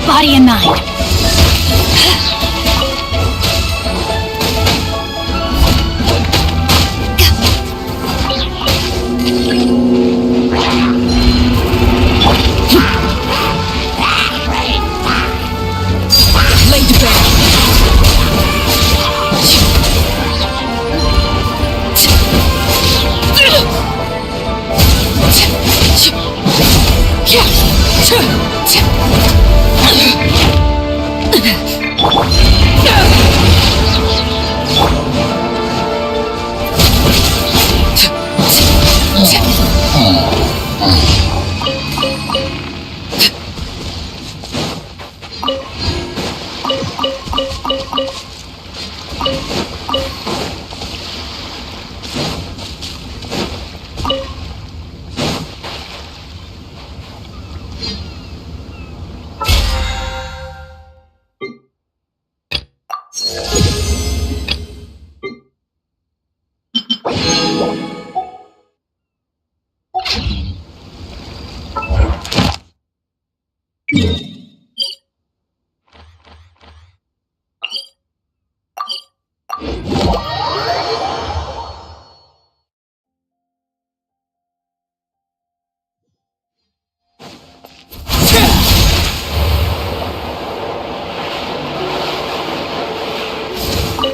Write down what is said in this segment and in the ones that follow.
Body and mind. Laid to bear.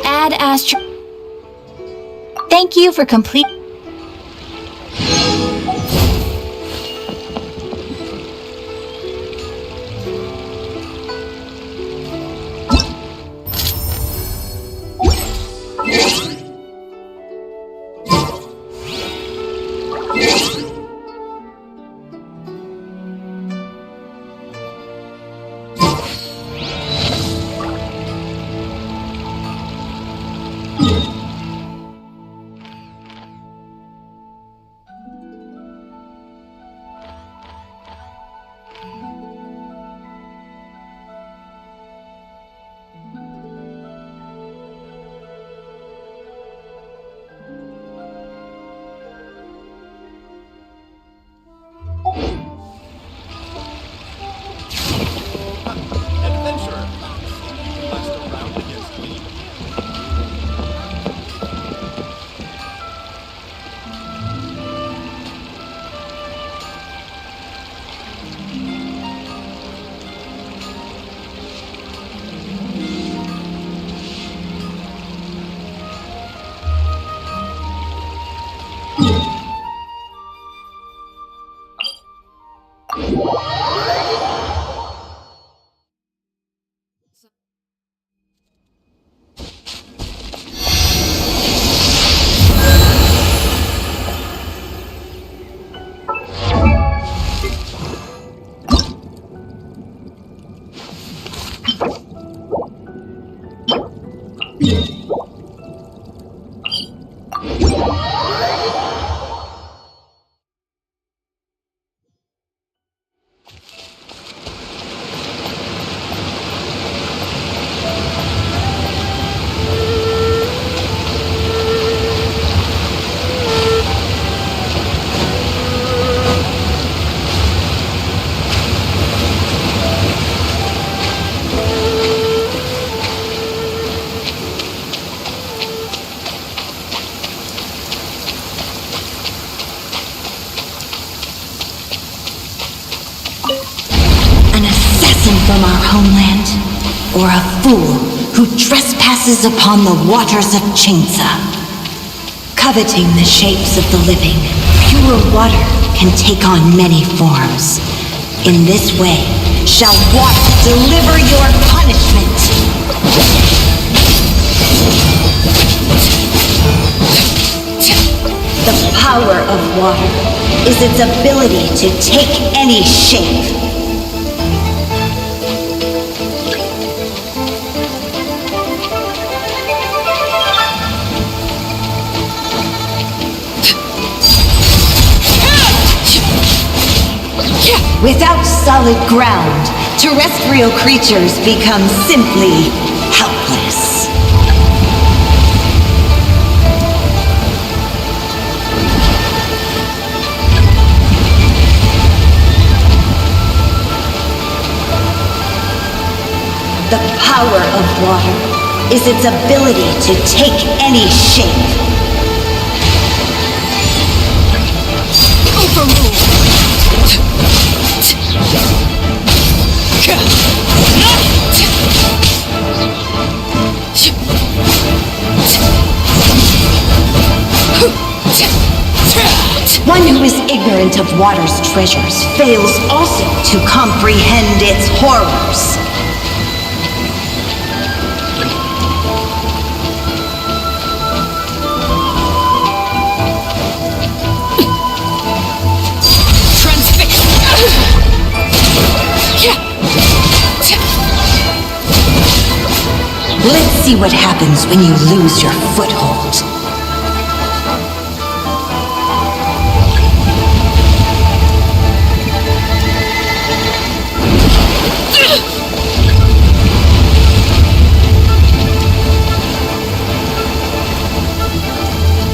Add Astro. Thank you for complete. From our homeland, or a fool who trespasses upon the waters of Chainsa. Coveting the shapes of the living, pure water can take on many forms. In this way, shall water deliver your punishment. The power of water is its ability to take any shape. Without solid ground, terrestrial creatures become simply helpless. The power of water is its ability to take any shape. Overruled. One who is ignorant of water's treasures fails also to comprehend its horrors. Let's see what happens when you lose your foothold.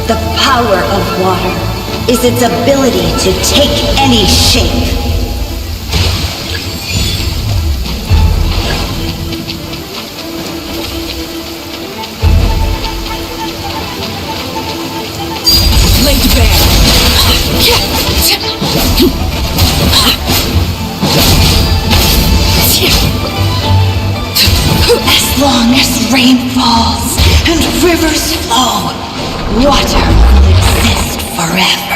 The power of water is its ability to take any shape. As long as rain falls and rivers flow, water will exist forever.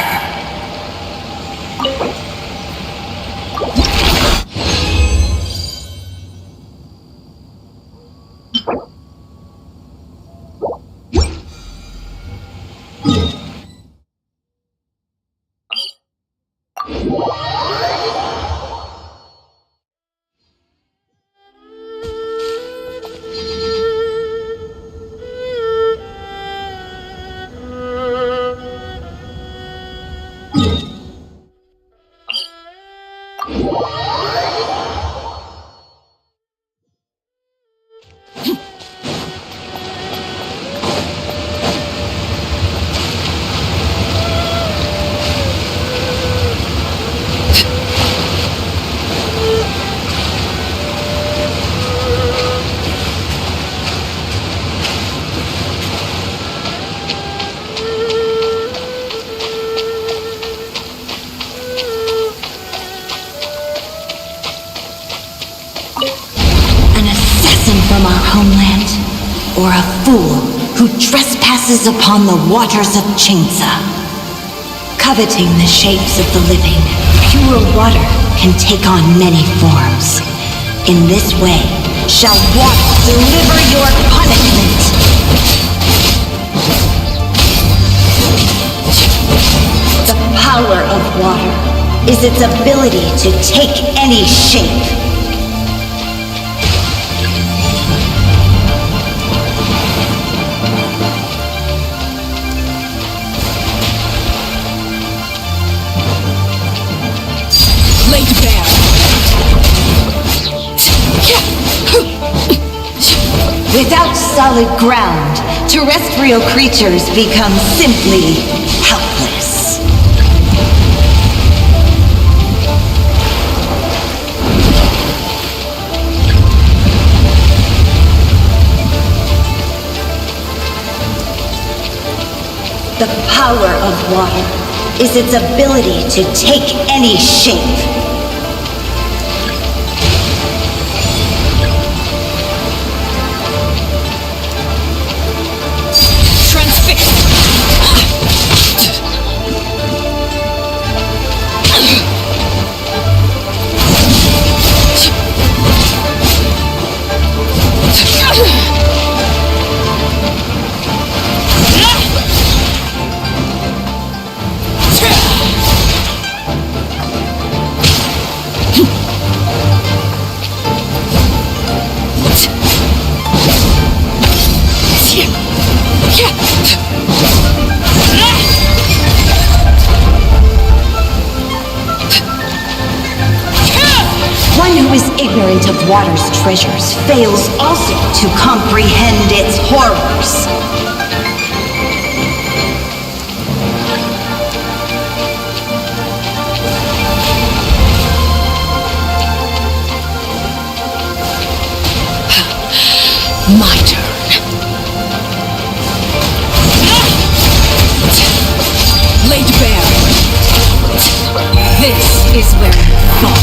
Homeland, or a fool who trespasses upon the waters of Chainsa. Coveting the shapes of the living, pure water can can take on many forms. In this way, shall water deliver your punishment. The power of water is its ability to take any shape. Laid bare. Without solid ground, terrestrial creatures become simply helpless. The power of water is its ability to take any shape. One who is ignorant of water's treasures fails also to comprehend its horrors. My turn. Laid bare. This is where you fall.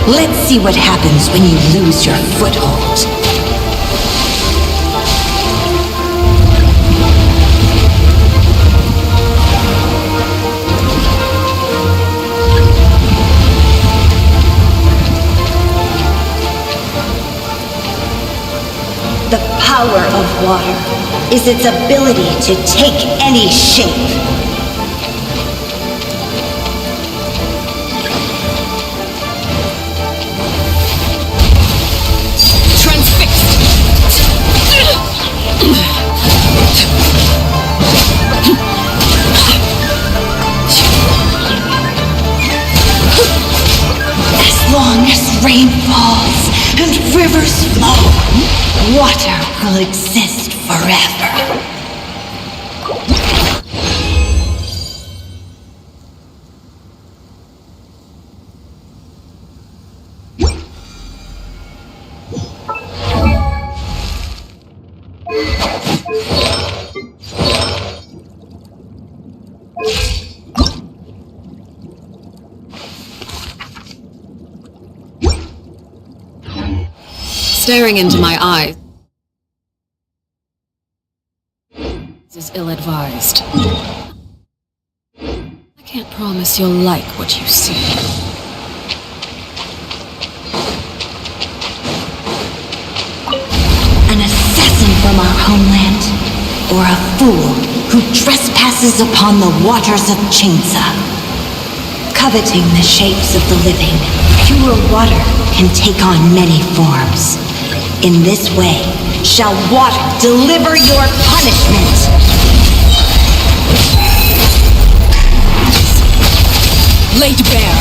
Let's see what happens when you lose your foothold. The power of water is its ability to take any shape. As long as rain falls and rivers flow, water will exist forever. Staring into my eyes is ill-advised. I can't promise you'll like what you see. An assassin from our homeland, or a fool who trespasses upon the waters of Chainsa. Coveting the shapes of the living, pure water can take on many forms. In this way, shall water deliver your punishment. Laid bare.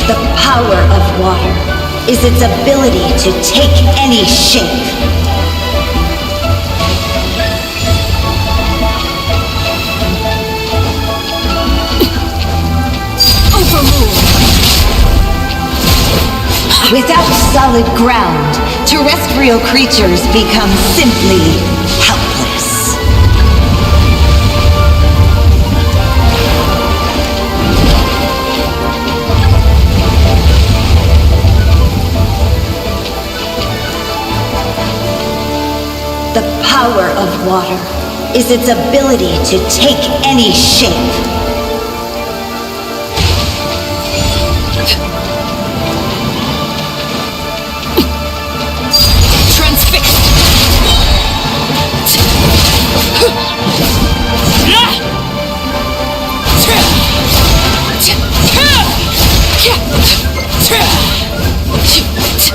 The power of water is its ability to take any shape. Overruled. Without solid ground, terrestrial creatures become simply helpless. is its ability to take any shape.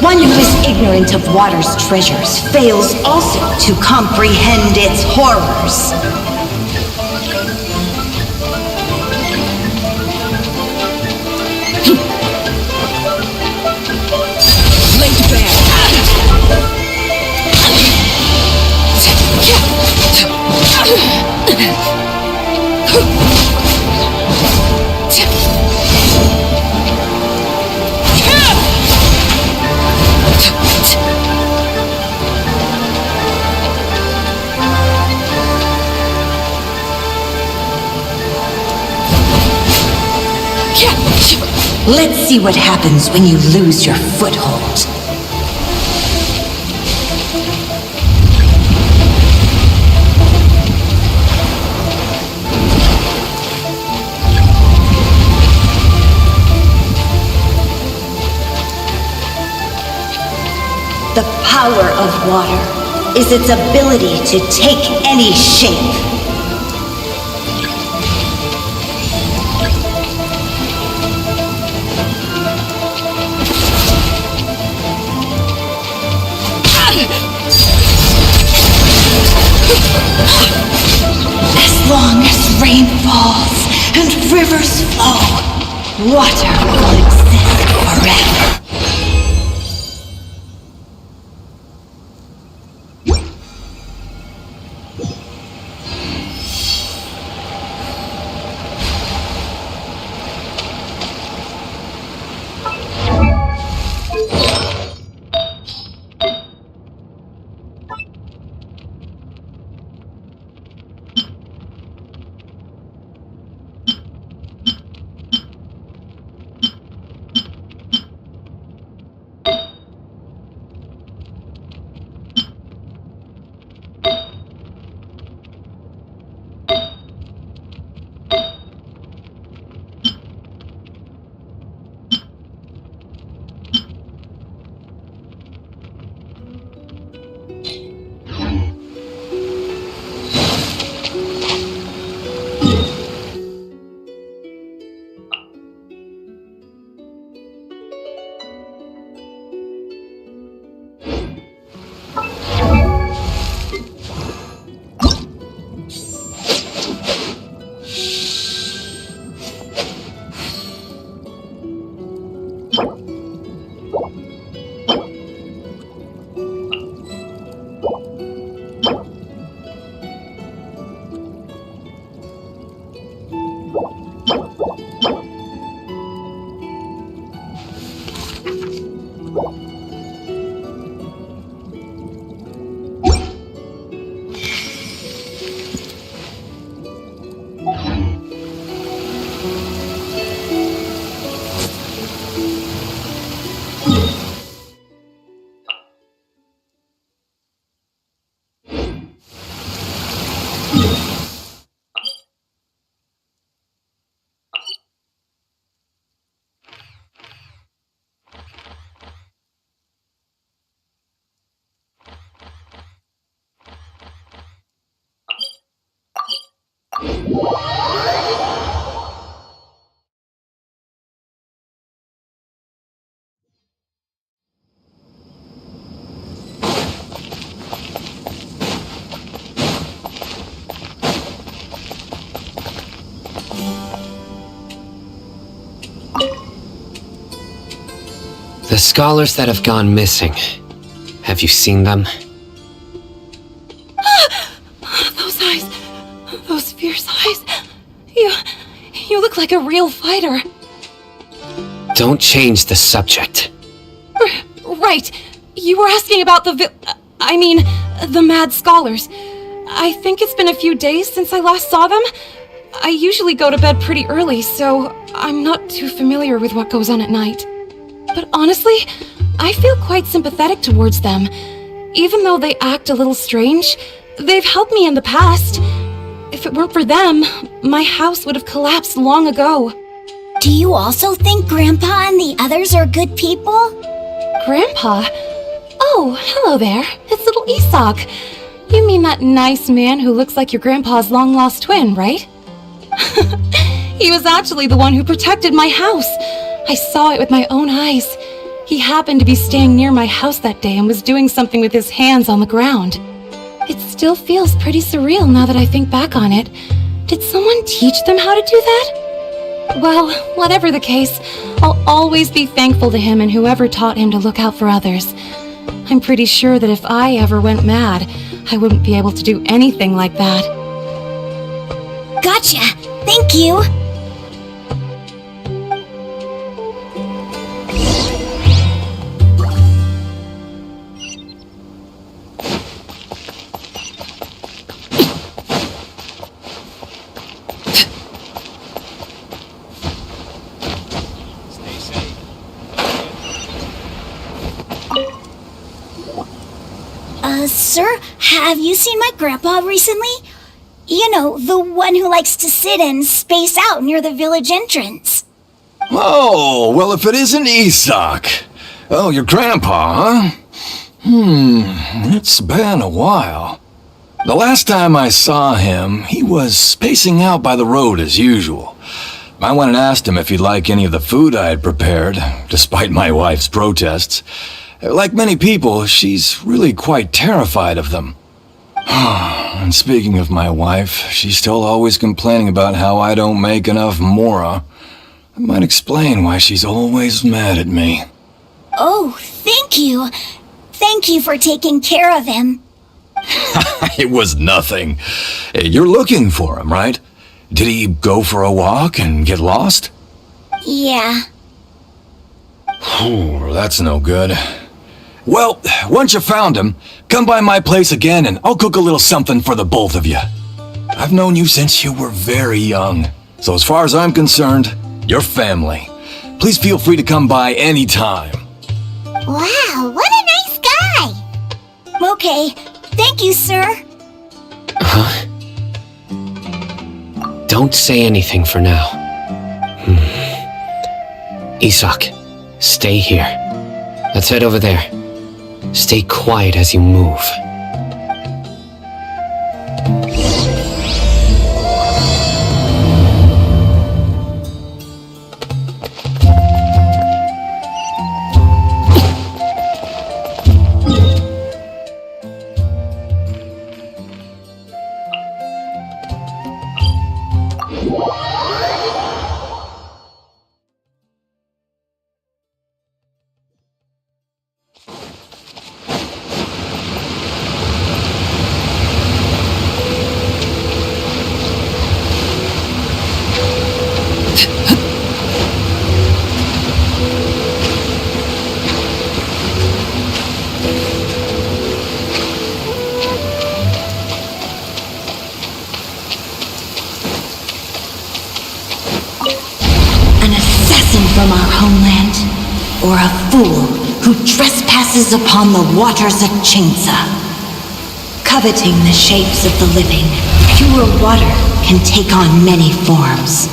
One who is ignorant of water's treasures fails also to comprehend its horrors. Laid bare. Let's see what happens when you lose your foothold. The power of water is its ability to take any shape. As long as rain falls and rivers flow, water will exist forever. The scholars that have gone missing. Have you seen them? Those eyes. Those fierce eyes. You look like a real fighter. Don't change the subject. Right. You were asking about the mad scholars. I think it's been a few days since I last saw them. I usually go to bed pretty early, so I'm not too familiar with what goes on at night. But honestly, I feel quite sympathetic towards them. Even though they act a little strange, They've helped me in the past. If it weren't for them, my house would have collapsed long ago. Do you also think Grandpa and the others are good people? Grandpa? Oh, hello there. It's little Isak. You mean that nice man who looks like your grandpa's long-lost twin, right? He was actually the one who protected my house. I saw it with my own eyes. He happened to be staying near my house that day and was doing something with his hands on the ground. It still feels pretty surreal now that I think back on it. Did someone teach them how to do that? Well, whatever the case, I'll always be thankful to him and whoever taught him to look out for others. I'm pretty sure that if I ever went mad, I wouldn't be able to do anything like that. Gotcha! Thank you! Sir, have you seen my grandpa recently? You know, the one who likes to sit and space out near the village entrance. Oh, well, if it isn't Isak. Oh, your grandpa, huh? It's been a while. The last time I saw him, he was spacing out by the road as usual. I went and asked him if he'd like any of the food I had prepared, despite my wife's protests. Like many people, she's really quite terrified of them. And speaking of my wife, she's still always complaining about how I don't make enough mora. That might explain why she's always mad at me. Oh, thank you. Thank you for taking care of him. It was nothing. You're looking for him, right? Did he go for a walk and get lost? Yeah. That's no good. Well, once you found him, come by my place again and I'll cook a little something for the both of you. I've known you since you were very young, so as far as I'm concerned, you're family. Please feel free to come by anytime. Wow, what a nice guy! Okay, thank you, sir. Huh? Don't say anything for now. Isak, stay here. Let's head over there. Stay quiet as you move. From our homeland, or a fool who trespasses upon the waters of Chainsa. Coveting the shapes of the living, pure water can take on many forms.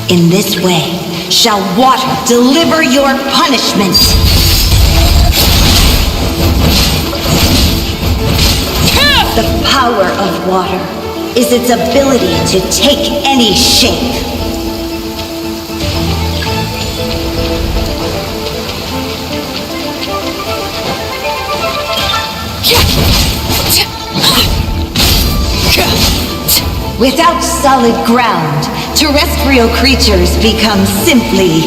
In this way, shall water deliver your punishment. The power of water is its ability to take any shape. Without solid ground, terrestrial creatures become simply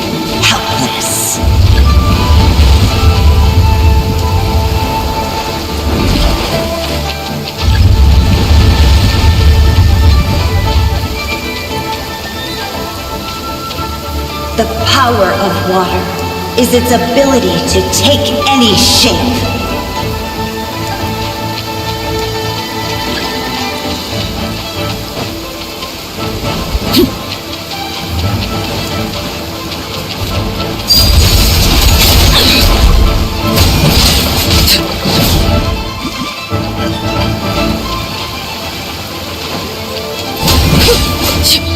helpless. The power of water is its ability to take any shape.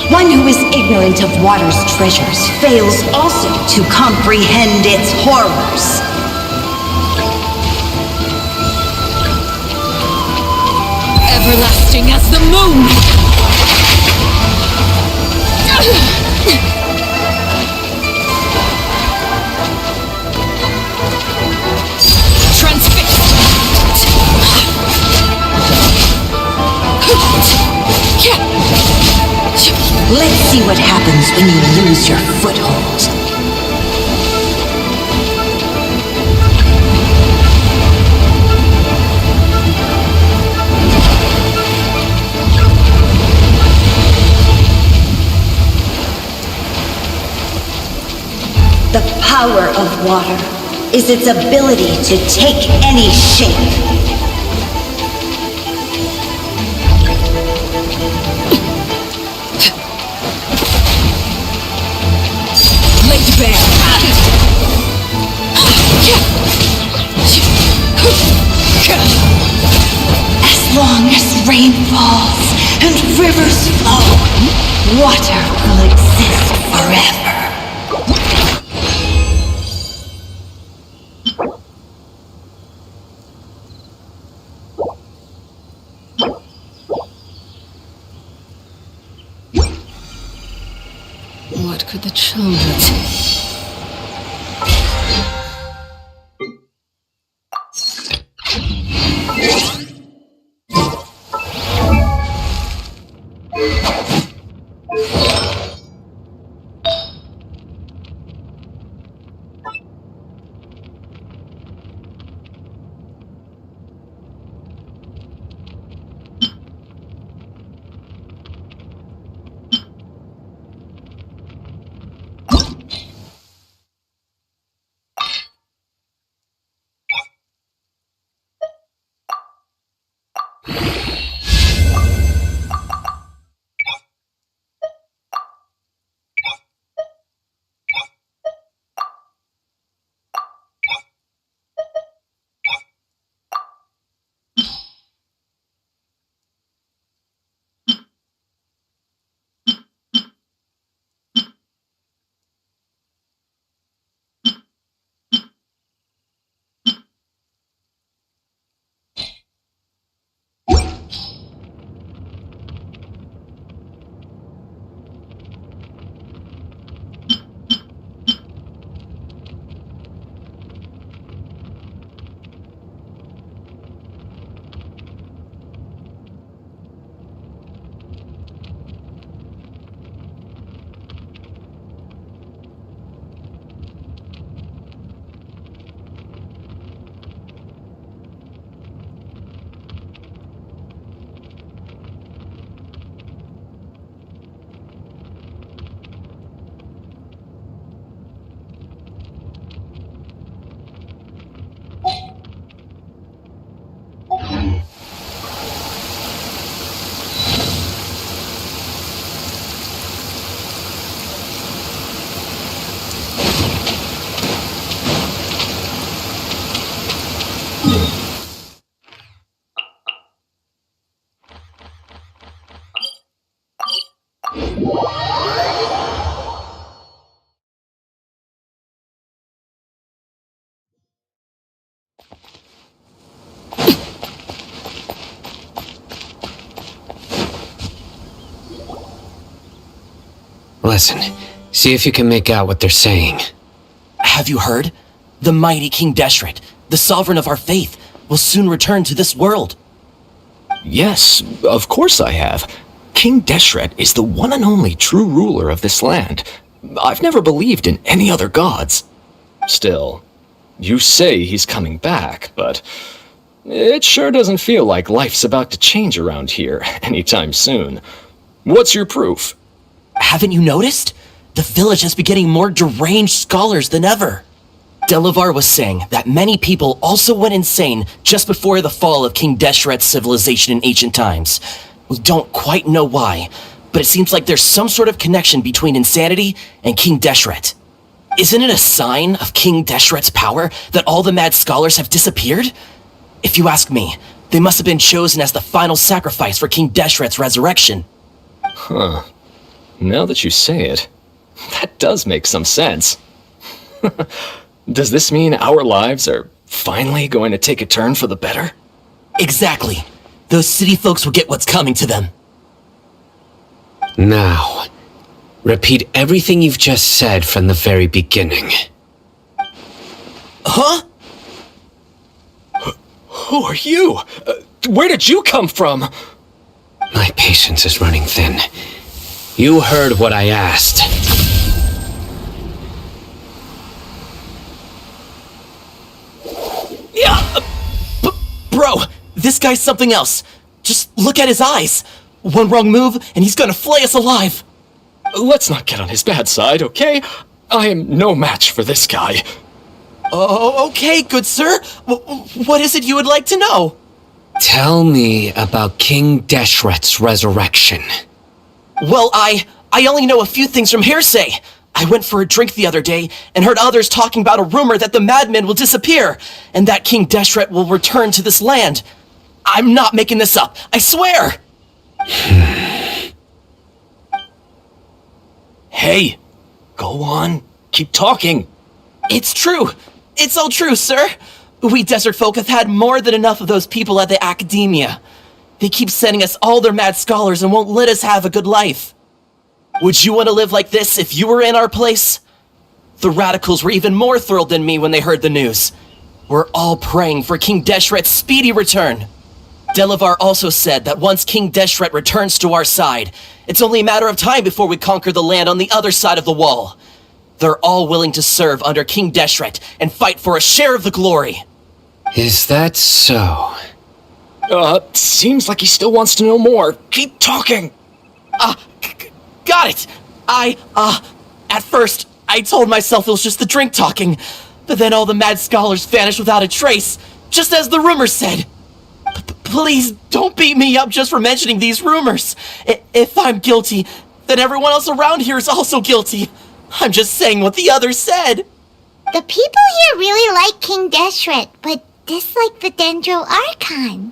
One who is ignorant of water's treasures fails also to comprehend its horrors. Everlasting as the moon! Transfixed! Let's see what happens when you lose your foothold. The power of water is its ability to take any shape. Laid bare! As long as rain falls and rivers flow, water will exist forever. What could the children... Listen, see if you can make out what they're saying. Have you heard? The mighty King Deshret, the sovereign of our faith, will soon return to this world. Yes, of course I have. King Deshret is the one and only true ruler of this land. I've never believed in any other gods. Still, you say he's coming back, but it sure doesn't feel like life's about to change around here anytime soon. What's your proof? Haven't you noticed? The village has been getting more deranged scholars than ever. Delavar was saying that many people also went insane just before the fall of King Deshret's civilization in ancient times. We don't quite know why, but it seems like there's some sort of connection between insanity and King Deshret. Isn't it a sign of King Deshret's power that all the mad scholars have disappeared? If you ask me, they must have been chosen as the final sacrifice for King Deshret's resurrection. Huh. Now that you say it, that does make some sense. Does this mean our lives are finally going to take a turn for the better? Exactly. Those city folks will get what's coming to them. Now, repeat everything you've just said from the very beginning. Huh? Who are you? Where did you come from? My patience is running thin. You heard what I asked. Yeah, bro, this guy's something else. Just look at his eyes. One wrong move, and he's gonna flay us alive. Let's not get on his bad side, okay? I am no match for this guy. Oh, okay, good sir. What is it you would like to know? Tell me about King Deshret's resurrection. Well, I only know a few things from hearsay. I went for a drink the other day and heard others talking about a rumor that the madmen will disappear and that King Deshret will return to this land. I'm not making this up, I swear! Hey, go on. Keep talking. It's true. It's all true, sir. We desert folk have had more than enough of those people at the academia. They keep sending us all their mad scholars and won't let us have a good life. Would you want to live like this if you were in our place? The radicals were even more thrilled than me when they heard the news. We're all praying for King Deshret's speedy return. Delavar also said that once King Deshret returns to our side, it's only a matter of time before we conquer the land on the other side of the wall. They're all willing to serve under King Deshret and fight for a share of the glory. Is that so? Seems like he still wants to know more. Keep talking. Got it! At first, I told myself it was just the drink talking, but then all the mad scholars vanished without a trace, just as the rumors said. Please don't beat me up just for mentioning these rumors. If I'm guilty, then everyone else around here is also guilty. I'm just saying what the others said. The people here really like King Deshret, but dislike the Dendro Archon.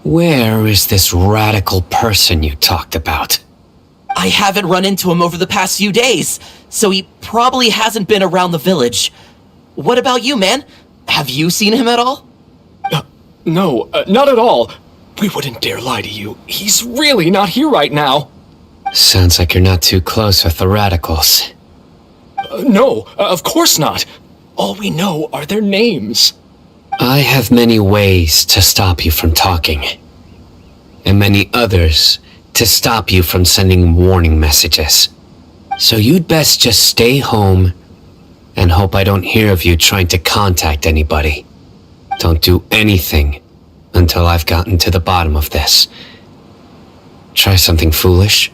Where is this radical person you talked about? I haven't run into him over the past few days, so he probably hasn't been around the village. What about you, man? Have you seen him at all? No, not at all. We wouldn't dare lie to you. He's really not here right now. Sounds like you're not too close with the radicals. No, of course not. All we know are their names. I have many ways to stop you from talking, and many others to stop you from sending warning messages. So you'd best just stay home and hope I don't hear of you trying to contact anybody. Don't do anything until I've gotten to the bottom of this. Try something foolish,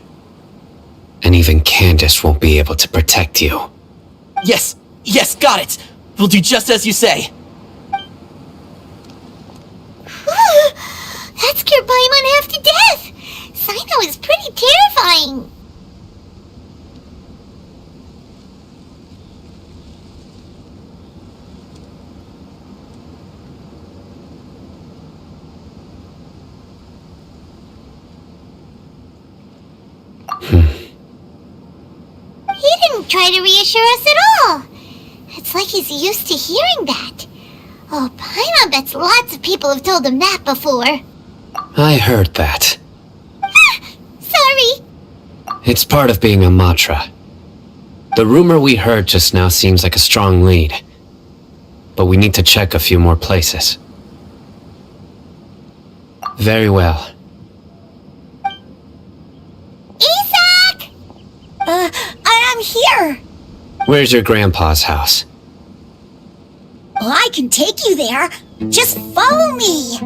and even Candace won't be able to protect you. Yes, got it. We'll do just as you say. That scared Paimon half to death! Sino is pretty terrifying! He didn't try to reassure us at all! It's like he's used to hearing that. Oh, Paimon bets lots of people have told him that before. I heard that. Sorry! It's part of being a Matra. The rumor we heard just now seems like a strong lead, but we need to check a few more places. Very well. Isaac! I'm here! Where's your grandpa's house? Well, I can take you there. Just follow me.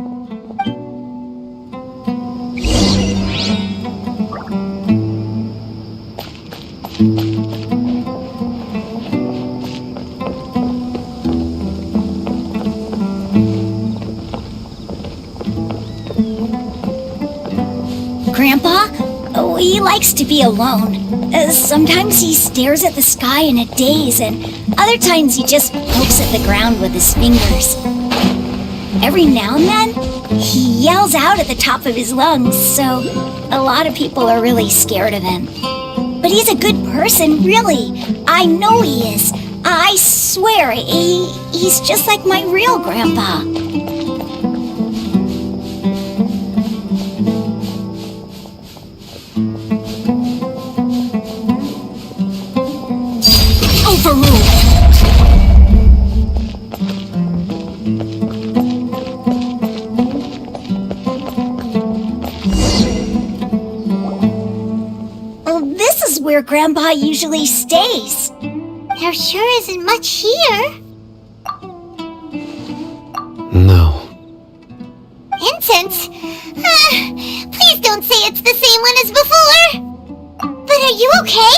Grandpa? Oh, he likes to be alone. Sometimes he stares at the sky in a daze, and other times he just pokes at the ground with his fingers. Every now and then, he yells out at the top of his lungs, so a lot of people are really scared of him. But he's a good person, really. I know he is. I swear, he's just like my real grandpa. Overruled! This is where Grandpa usually stays. There sure isn't much here. No. Incense? Please don't say it's the same one as before. But are you okay?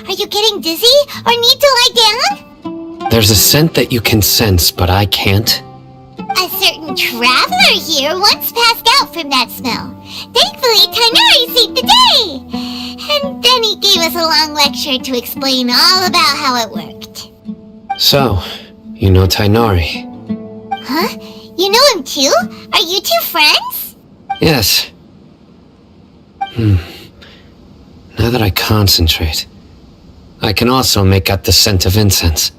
Are you getting dizzy or need to lie down? There's a scent that you can sense, but I can't. A certain traveler here once passed out from that smell. Thankfully, Tainari saved the day. And then he gave us a long lecture to explain all about how it worked. So, you know Tainari? Huh? You know him too? Are you two friends? Yes. Now that I concentrate, I can also make out the scent of incense.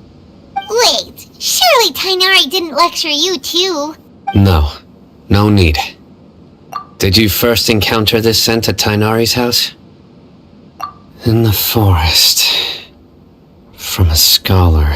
Wait, surely Tainari didn't lecture you too? No. No need. Did you first encounter this scent at Tainari's house? In the forest. From a scholar.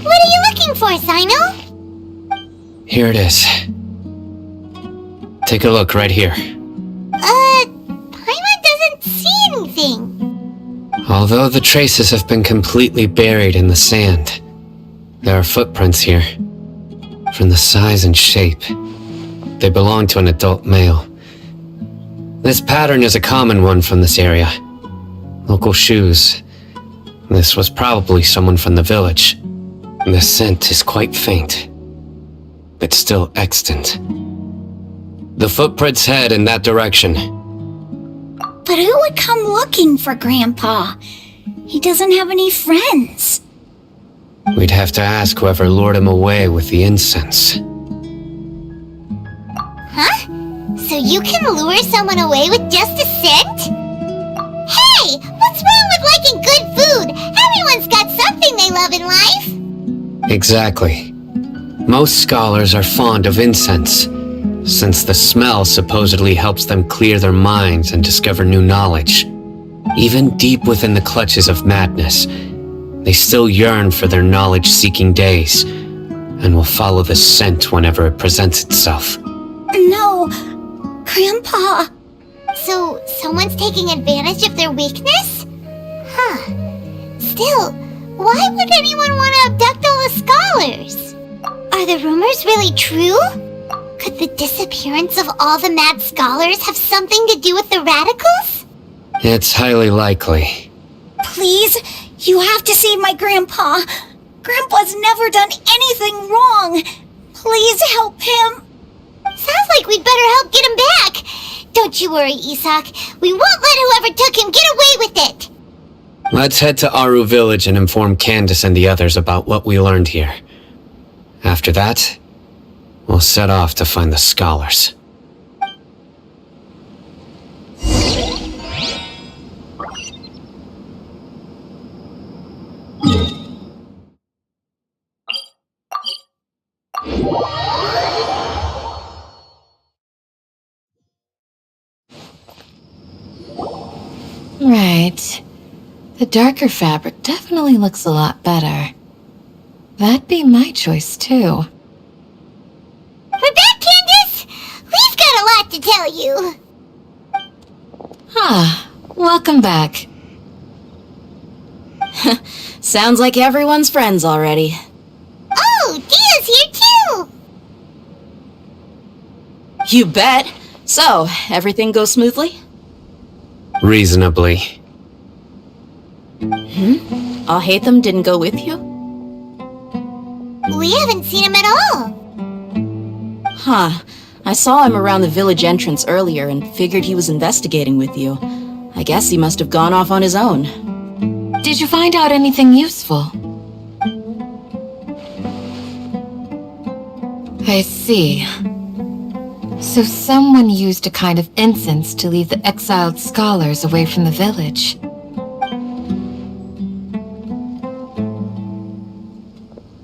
What are you looking for, Sino? Here it is. Take a look right here. Paimon doesn't see anything. Although the traces have been completely buried in the sand, there are footprints here. From the size and shape, they belong to an adult male. This pattern is a common one from this area. Local shoes. This was probably someone from the village. The scent is quite faint, but still extant. The footprints head in that direction. But who would come looking for Grandpa? He doesn't have any friends. We'd have to ask whoever lured him away with the incense. Huh? So you can lure someone away with just a scent? Hey! What's wrong with liking good food? Everyone's got something they love in life! Exactly. Most scholars are fond of incense, since the smell supposedly helps them clear their minds and discover new knowledge. Even deep within the clutches of madness, they still yearn for their knowledge-seeking days, and will follow the scent whenever it presents itself. No, Grandpa. So, someone's taking advantage of their weakness? Huh. Still, why would anyone want to abduct all the scholars? Are the rumors really true? Could the disappearance of all the mad scholars have something to do with the radicals? It's highly likely. Please, you have to save my grandpa. Grandpa's never done anything wrong. Please help him. Sounds like we'd better help get him back. Don't you worry, Isak. We won't let whoever took him get away with it. Let's head to Aru Village and inform Candace and the others about what we learned here. After that, we'll set off to find the scholars. Right. The darker fabric definitely looks a lot better. That'd be my choice, too. We're back, Candace! We've got a lot to tell you. Welcome back. Sounds like everyone's friends already. Oh, Dia's here, too! You bet. So, everything goes smoothly? Reasonably. Alhaitham didn't go with you? We haven't seen him at all. Huh. I saw him around the village entrance earlier and figured he was investigating with you. I guess he must have gone off on his own. Did you find out anything useful? I see. So someone used a kind of incense to lead the exiled scholars away from the village.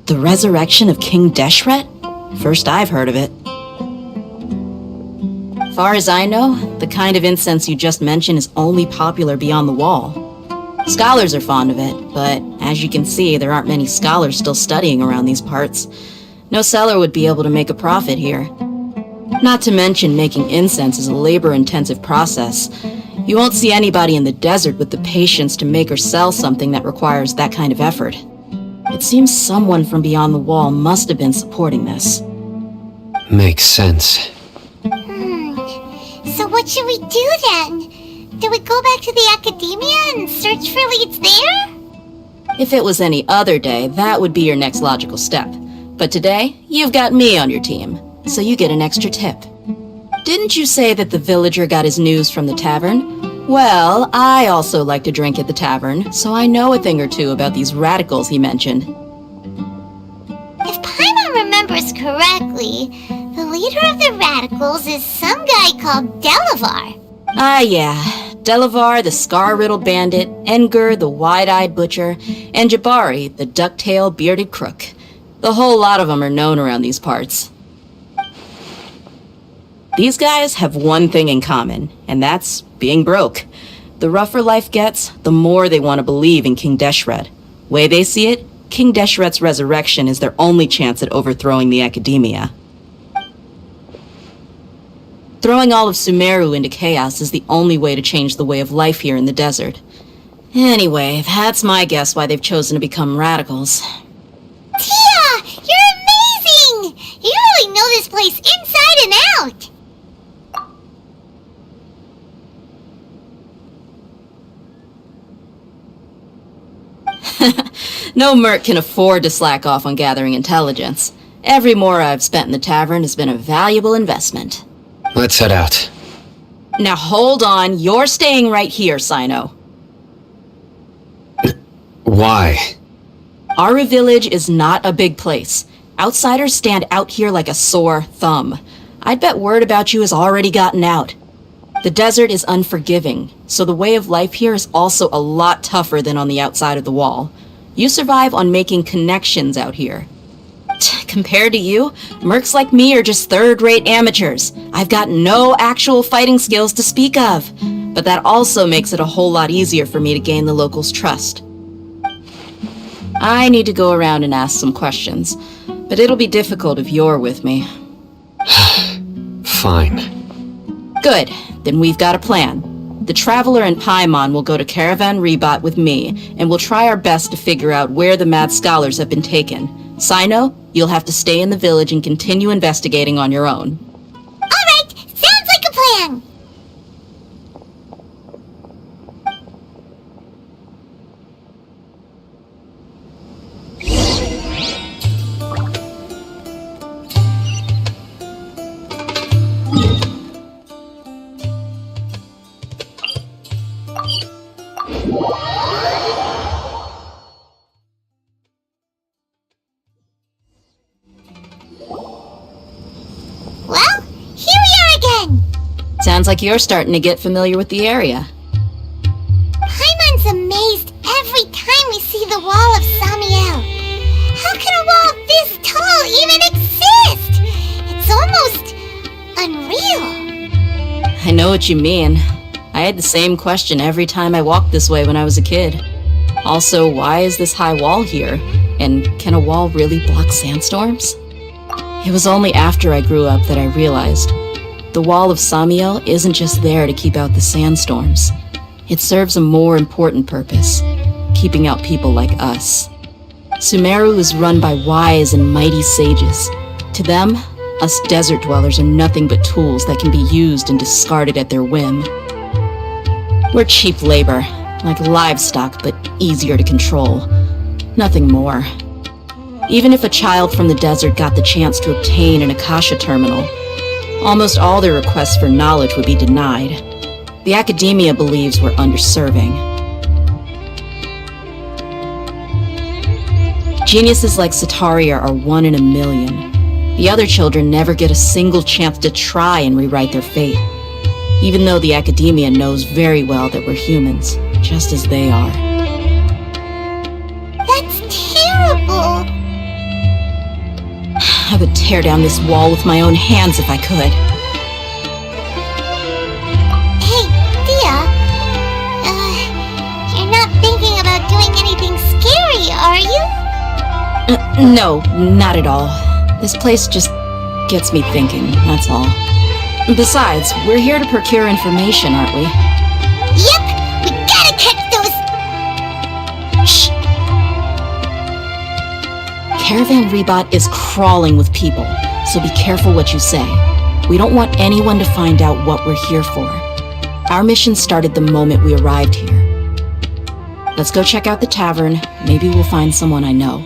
The resurrection of King Deshret? First I've heard of it. Far as I know, the kind of incense you just mentioned is only popular beyond the wall. Scholars are fond of it, but as you can see, there aren't many scholars still studying around these parts. No seller would be able to make a profit here. Not to mention, making incense is a labor-intensive process. You won't see anybody in the desert with the patience to make or sell something that requires that kind of effort. It seems someone from beyond the wall must have been supporting this. Makes sense. So what should we do then? Do we go back to the academia and search for leads there? If it was any other day, that would be your next logical step. But today, you've got me on your team, so you get an extra tip. Didn't you say that the villager got his news from the tavern? Well, I also like to drink at the tavern, so I know a thing or two about these radicals he mentioned. If Paimon remembers correctly, the leader of the radicals is some guy called Delavar. Ah, yeah. Delavar, the scar-riddled bandit, Engur, the wide-eyed butcher, and Jabari, the duck-tailed bearded crook. The whole lot of them are known around these parts. These guys have one thing in common, and that's being broke. The rougher life gets, the more they want to believe in King Deshret. Way they see it, King Deshret's resurrection is their only chance at overthrowing the academia. Throwing all of Sumeru into chaos is the only way to change the way of life here in the desert. Anyway, that's my guess why they've chosen to become radicals. Tia! You're amazing! You really know this place inside and out! No merc can afford to slack off on gathering intelligence. Every more I've spent in the tavern has been a valuable investment. Let's head out. Now hold on, you're staying right here, Sino. Why? Aru Village is not a big place. Outsiders stand out here like a sore thumb. I'd bet word about you has already gotten out. The desert is unforgiving, so the way of life here is also a lot tougher than on the outside of the wall. You survive on making connections out here. Compared to you, mercs like me are just third-rate amateurs. I've got no actual fighting skills to speak of. But that also makes it a whole lot easier for me to gain the locals' trust. I need to go around and ask some questions, but it'll be difficult if you're with me. Fine. Good, then we've got a plan. The Traveler and Paimon will go to Caravan Rebat with me, and we'll try our best to figure out where the mad scholars have been taken. Sino, you'll have to stay in the village and continue investigating on your own. Alright, sounds like a plan! Sounds like you're starting to get familiar with the area. Paimon's amazed every time we see the wall of Samiel. How can a wall this tall even exist? It's almost unreal. I know what you mean. I had the same question every time I walked this way when I was a kid. Also, why is this high wall here? And can a wall really block sandstorms? It was only after I grew up that I realized the wall of Samiel isn't just there to keep out the sandstorms. It serves a more important purpose, keeping out people like us. Sumeru is run by wise and mighty sages. To them, us desert dwellers are nothing but tools that can be used and discarded at their whim. We're cheap labor, like livestock, but easier to control. Nothing more. Even if a child from the desert got the chance to obtain an Akasha terminal, almost all their requests for knowledge would be denied. The academia believes we're underserving. Geniuses like Sataria are 1 in a million. The other children never get a single chance to try and rewrite their fate, even though the academia knows very well that we're humans, just as they are. That's terrible. I would tear down this wall with my own hands if I could. Hey, Dia. You're not thinking about doing anything scary, are you? No, not at all. This place just gets me thinking, that's all. Besides, we're here to procure information, aren't we? Yep, we gotta catch those... Shh! Caravan Rebot is crawling with people, so be careful what you say. We don't want anyone to find out what we're here for. Our mission started the moment we arrived here. Let's go check out the tavern. Maybe we'll find someone I know.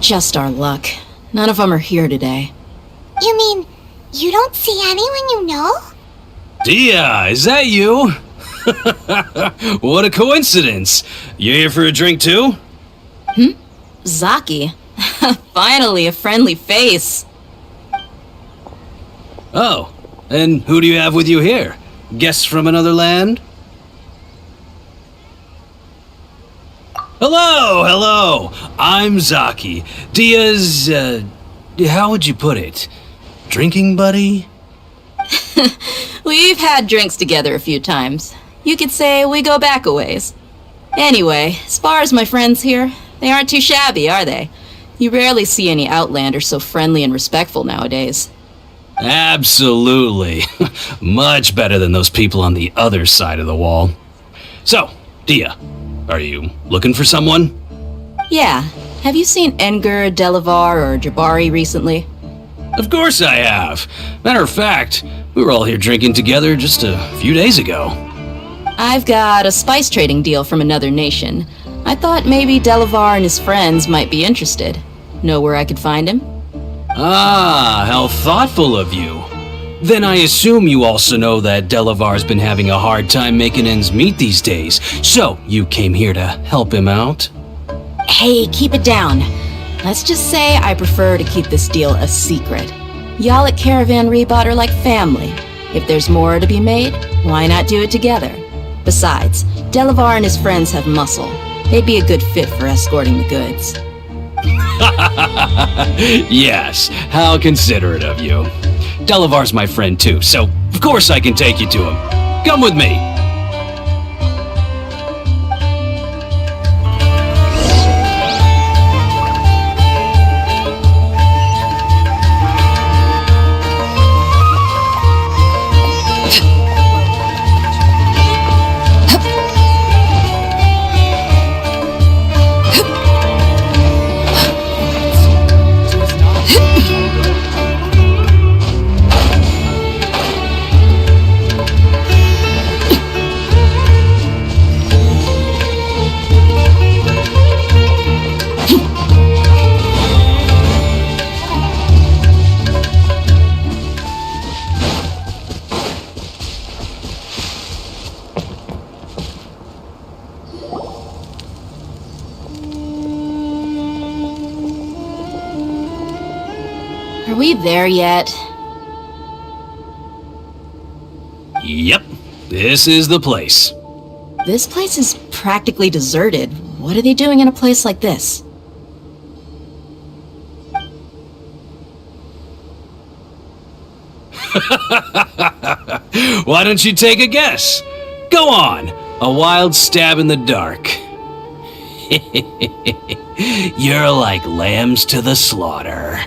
Just our luck. None of them are here today. You mean, you don't see anyone you know? Dia, is that you? What a coincidence. You here for a drink too? Zaki. Finally, a friendly face. Oh, and who do you have with you here? Guests from another land? Hello! I'm Zaki. Dia's, how would you put it? Drinking buddy? We've had drinks together a few times. You could say we go back a ways. Anyway, as far as my friends here, they aren't too shabby, are they? You rarely see any Outlanders so friendly and respectful nowadays. Absolutely. Much better than those people on the other side of the wall. So, Dia, are you looking for someone? Yeah. Have you seen Enger, Delavar, or Jabari recently? Of course I have. Matter of fact, we were all here drinking together just a few days ago. I've got a spice trading deal from another nation. I thought maybe Delavar and his friends might be interested. Know where I could find him? Ah, how thoughtful of you. Then I assume you also know that Delavar's been having a hard time making ends meet these days, so you came here to help him out? Hey, keep it down. Let's just say I prefer to keep this deal a secret. Y'all at Caravan Rebot are like family. If there's more to be made, why not do it together? Besides, Delavar and his friends have muscle. They'd be a good fit for escorting the goods. Yes, how considerate of you. Delavar's my friend too, so of course I can take you to him. Come with me. Are we there yet? Yep, this is the place. This place is practically deserted. What are they doing in a place like this? Why don't you take a guess? Go on, a wild stab in the dark. You're like lambs to the slaughter.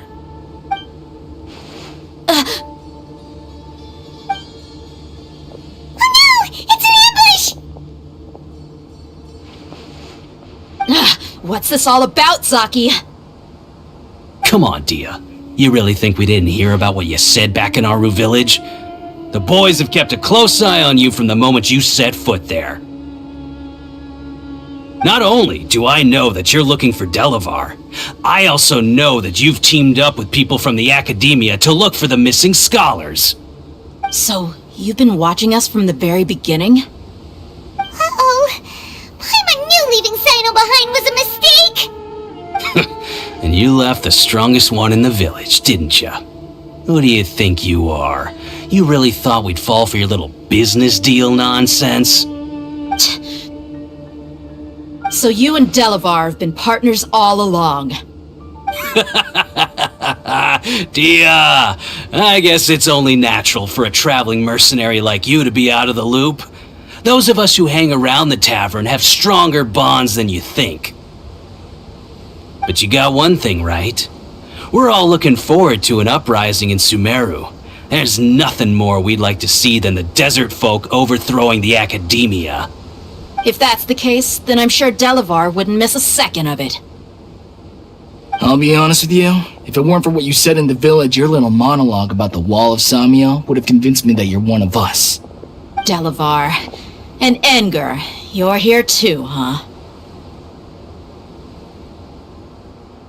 What's this all about, Zaki? Come on, Dia. You really think we didn't hear about what you said back in Aru Village? The boys have kept a close eye on you from the moment you set foot there. Not only do I know that you're looking for Delavar, I also know that you've teamed up with people from the Academia to look for the missing scholars. So, you've been watching us from the very beginning? Uh-oh. Paimon knew leaving Sino behind was a mistake! And you left the strongest one in the village, didn't ya? Who do you think you are? You really thought we'd fall for your little business deal nonsense? So you and Delavar have been partners all along. Dia, I guess it's only natural for a traveling mercenary like you to be out of the loop. Those of us who hang around the tavern have stronger bonds than you think. But you got one thing right. We're all looking forward to an uprising in Sumeru. There's nothing more we'd like to see than the desert folk overthrowing the Academia. If that's the case, then I'm sure Delavar wouldn't miss a second of it. I'll be honest with you, if it weren't for what you said in the village, your little monologue about the Wall of Samiel would have convinced me that you're one of us. Delavar. And Enger, you're here too, huh?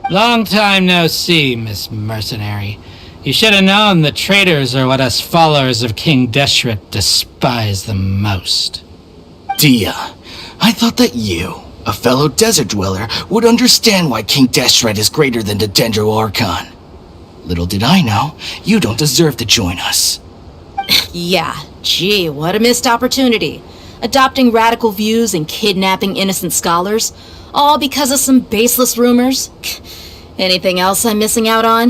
Long time no see, Miss Mercenary. You should have known the traitors are what us followers of King Deshret despise the most. Dia, I thought that you, a fellow desert dweller, would understand why King Deshret is greater than the Dendro Archon. Little did I know, you don't deserve to join us. Yeah, gee, what a missed opportunity. Adopting radical views and kidnapping innocent scholars, all because of some baseless rumors. Anything else I'm missing out on?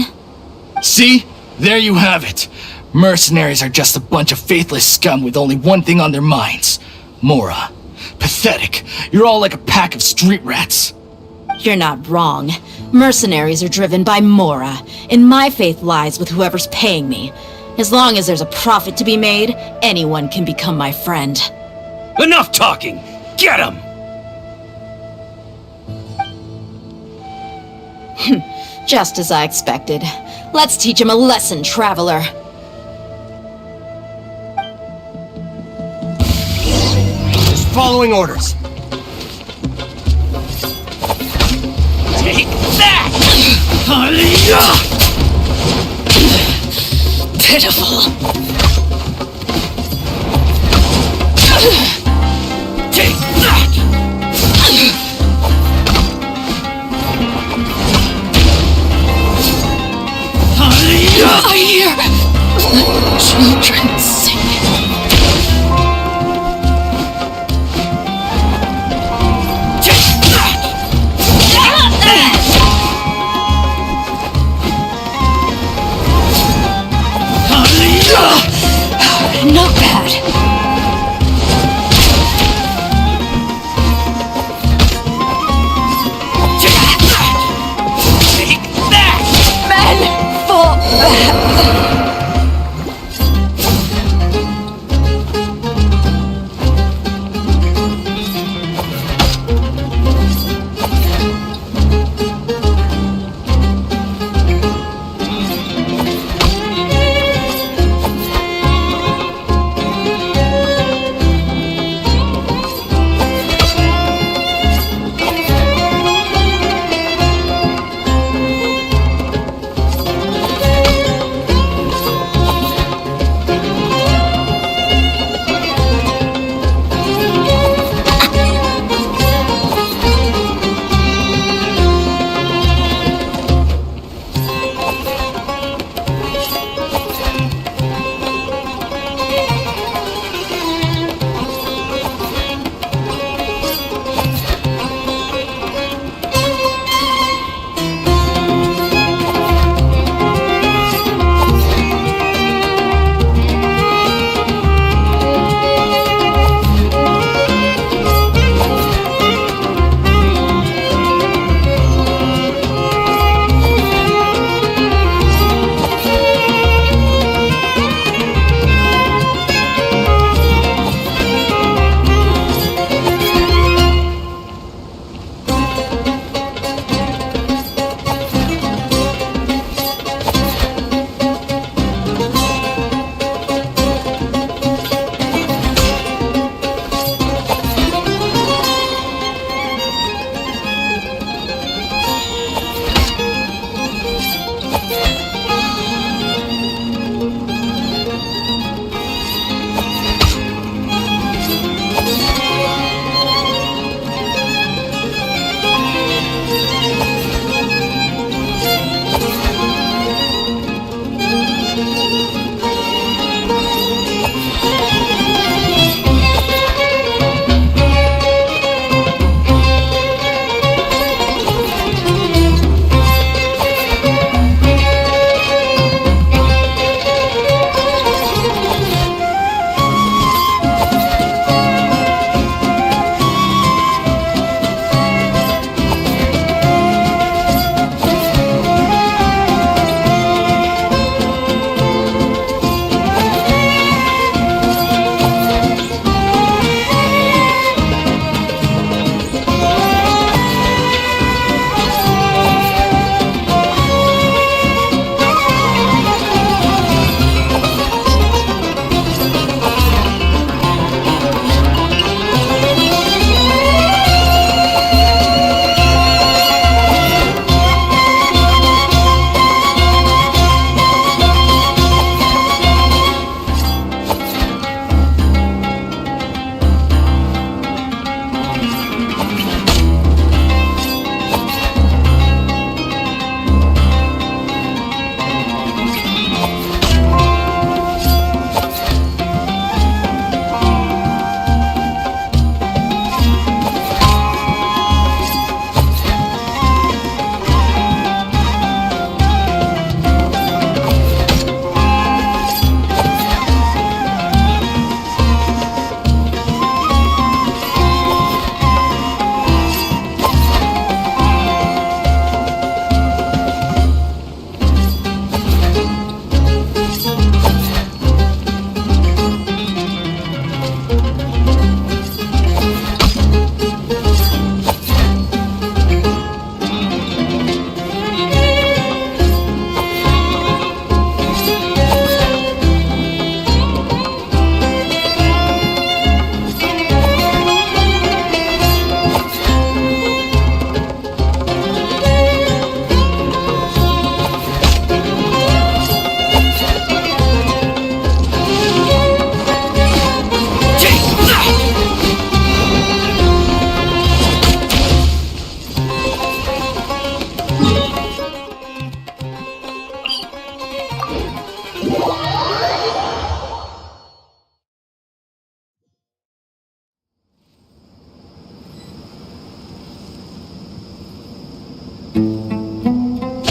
See? There you have it. Mercenaries are just a bunch of faithless scum with only one thing on their minds. Mora. Pathetic. You're all like a pack of street rats. You're not wrong. Mercenaries are driven by Mora, and my faith lies with whoever's paying me. As long as there's a profit to be made, anyone can become my friend. Enough talking! Get him! Just as I expected. Let's teach him a lesson, traveler. Just following orders. Take that! Pitiful. Take that! I hear children singing. Take that! Not bad.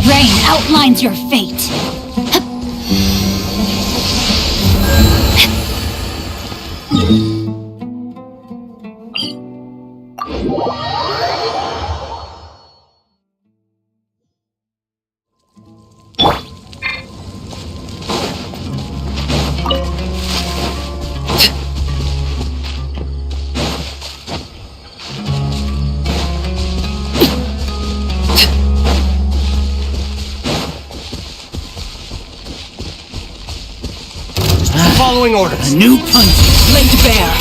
Rain outlines your fate. Following orders. New punch laid bare.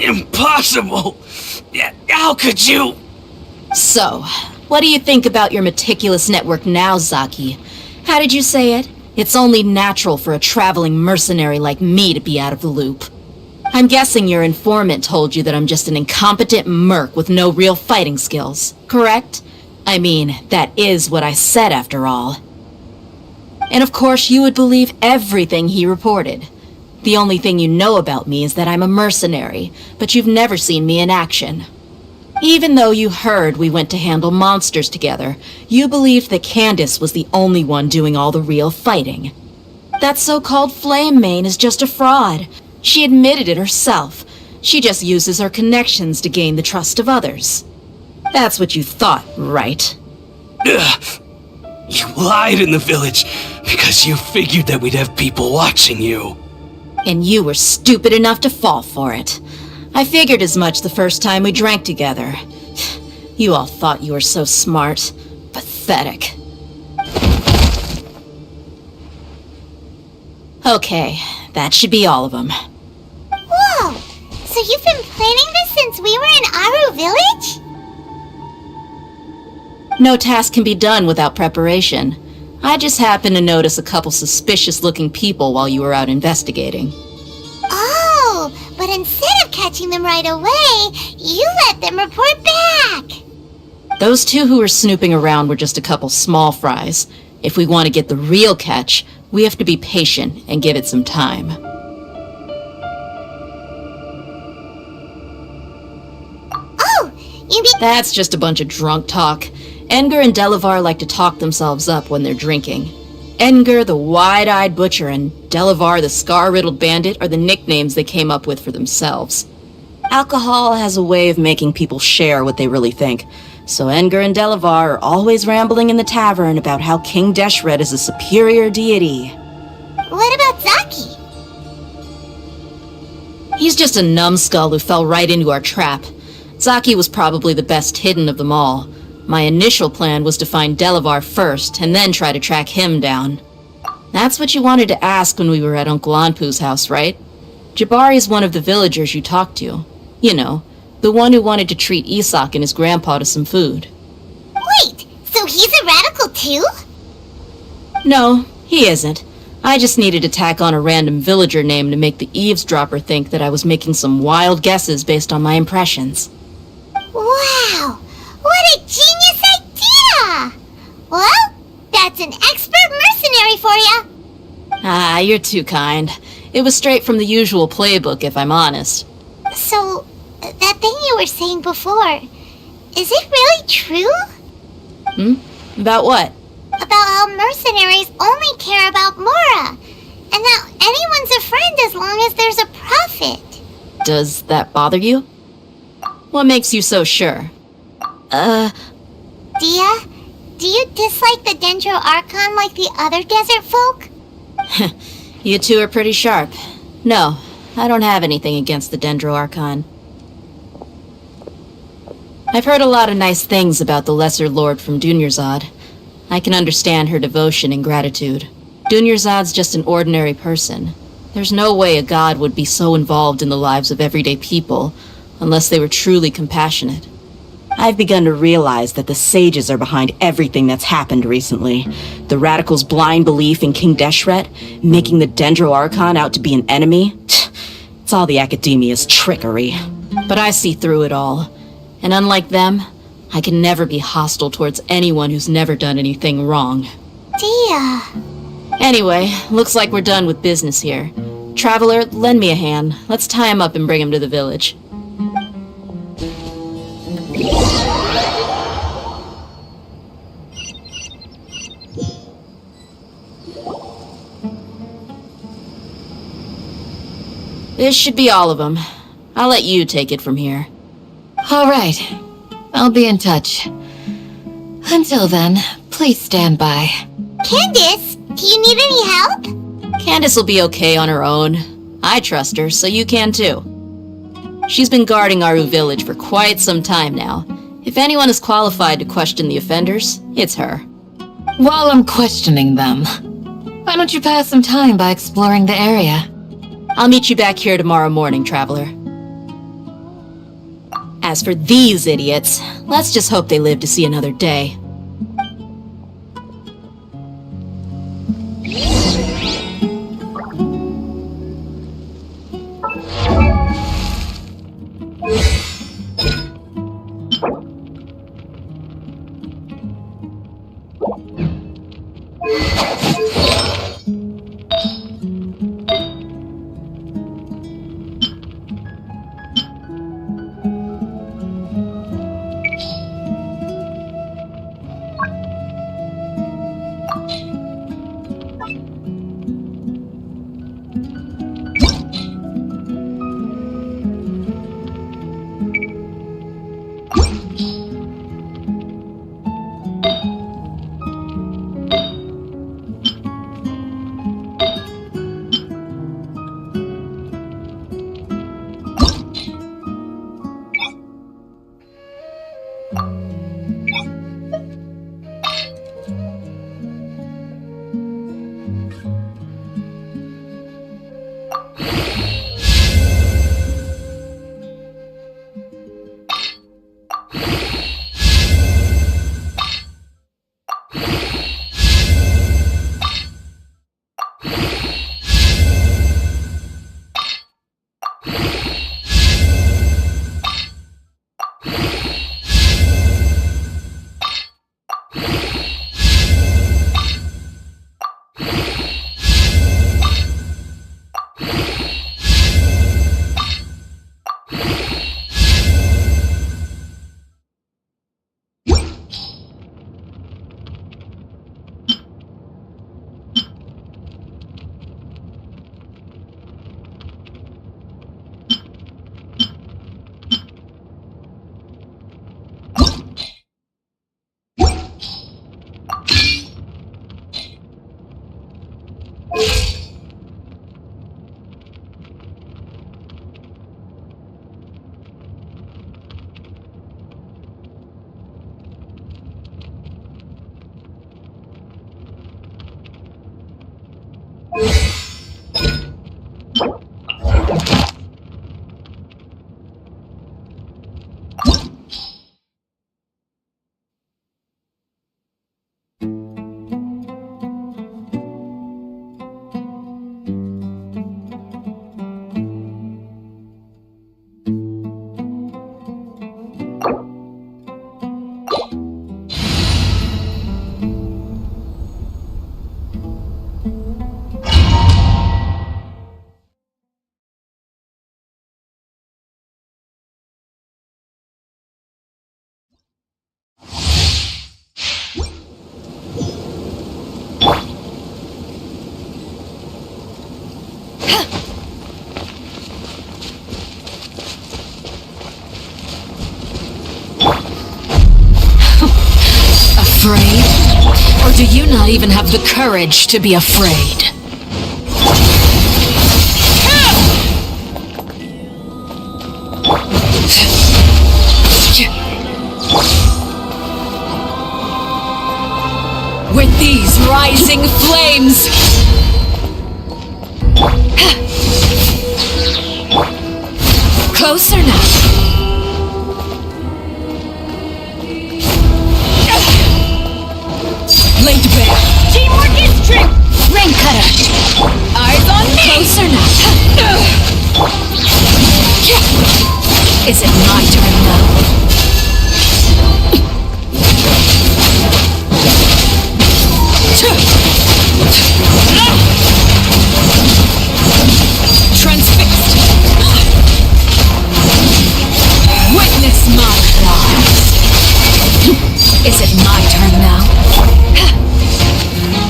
Impossible! Yeah, how could you? So, what do you think about your meticulous network now, Zaki? How did you say it? It's only natural for a traveling mercenary like me to be out of the loop. I'm guessing your informant told you that I'm just an incompetent merc with no real fighting skills, correct? I mean, that is what I said after all. And of course you would believe everything he reported. The only thing you know about me is that I'm a mercenary, but you've never seen me in action. Even though you heard we went to handle monsters together, you believed that Candace was the only one doing all the real fighting. That so-called Flame Mane is just a fraud. She admitted it herself. She just uses her connections to gain the trust of others. That's what you thought, right? Ugh. You lied in the village because you figured that we'd have people watching you. And you were stupid enough to fall for it. I figured as much the first time we drank together. You all thought you were so smart. Pathetic. Okay, that should be all of them. Whoa! So you've been planning this since we were in Aru Village? No task can be done without preparation. I just happened to notice a couple suspicious-looking people while you were out investigating. Oh, but instead of catching them right away, you let them report back! Those two who were snooping around were just a couple small fries. If we want to get the real catch, we have to be patient and give it some time. Oh, you mean... That's just a bunch of drunk talk. Edgar and Delavar like to talk themselves up when they're drinking. Edgar, the wide-eyed butcher, and Delavar, the scar-riddled bandit, are the nicknames they came up with for themselves. Alcohol has a way of making people share what they really think, so Edgar and Delavar are always rambling in the tavern about how King Deshret is a superior deity. What about Zaki? He's just a numbskull who fell right into our trap. Zaki was probably the best hidden of them all. My initial plan was to find Delavar first, and then try to track him down. That's what you wanted to ask when we were at Uncle Anpu's house, right? Jabari's one of the villagers you talked to. You know, the one who wanted to treat Isak and his grandpa to some food. Wait, so he's a radical too? No, he isn't. I just needed to tack on a random villager name to make the eavesdropper think that I was making some wild guesses based on my impressions. Wow! What a genius idea! Well, that's an expert mercenary for you. Ah, you're too kind. It was straight from the usual playbook, if I'm honest. So, that thing you were saying before, is it really true? About what? About how mercenaries only care about Mora, and that anyone's a friend as long as there's a profit. Does that bother you? What makes you so sure? Dia, do you dislike the Dendro Archon like the other desert folk? You two are pretty sharp. No, I don't have anything against the Dendro Archon. I've heard a lot of nice things about the Lesser Lord from Dunyarzad. I can understand her devotion and gratitude. Dunyarzad's just an ordinary person. There's no way a god would be so involved in the lives of everyday people, unless they were truly compassionate. I've begun to realize that the sages are behind everything that's happened recently. The radicals' blind belief in King Deshret, making the Dendro Archon out to be an enemy. It's all the academia's trickery. But I see through it all. And unlike them, I can never be hostile towards anyone who's never done anything wrong. Dia. Anyway, looks like we're done with business here. Traveler, lend me a hand. Let's tie him up and bring him to the village. This should be all of them. I'll let you take it from here. All right. I'll be in touch. Until then, please stand by. Candace, do you need any help? Candace will be okay on her own. I trust her, so you can too. She's been guarding Aru Village for quite some time now. If anyone is qualified to question the offenders, it's her. While I'm questioning them, why don't you pass some time by exploring the area? I'll meet you back here tomorrow morning, Traveler. As for these idiots, let's just hope they live to see another day. Afraid? Or do you not even have the courage to be afraid? With these rising flames! Closer now! Laid bare. Teamwork is strength! Rain cutter! Eyes on me! Closer now! Is it my turn now? Transfixed! Witness my claws! Is it my turn now?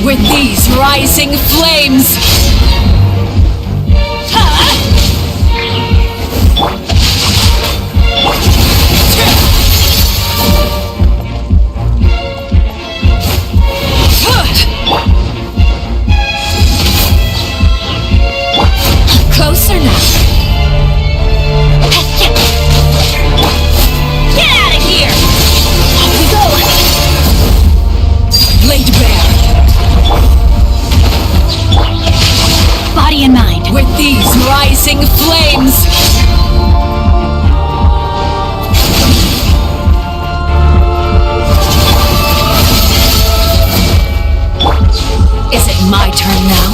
With these rising flames! Closer now! Get out of here! Off we go! Laid bare! Body and mind. With these rising flames! Is it my turn now?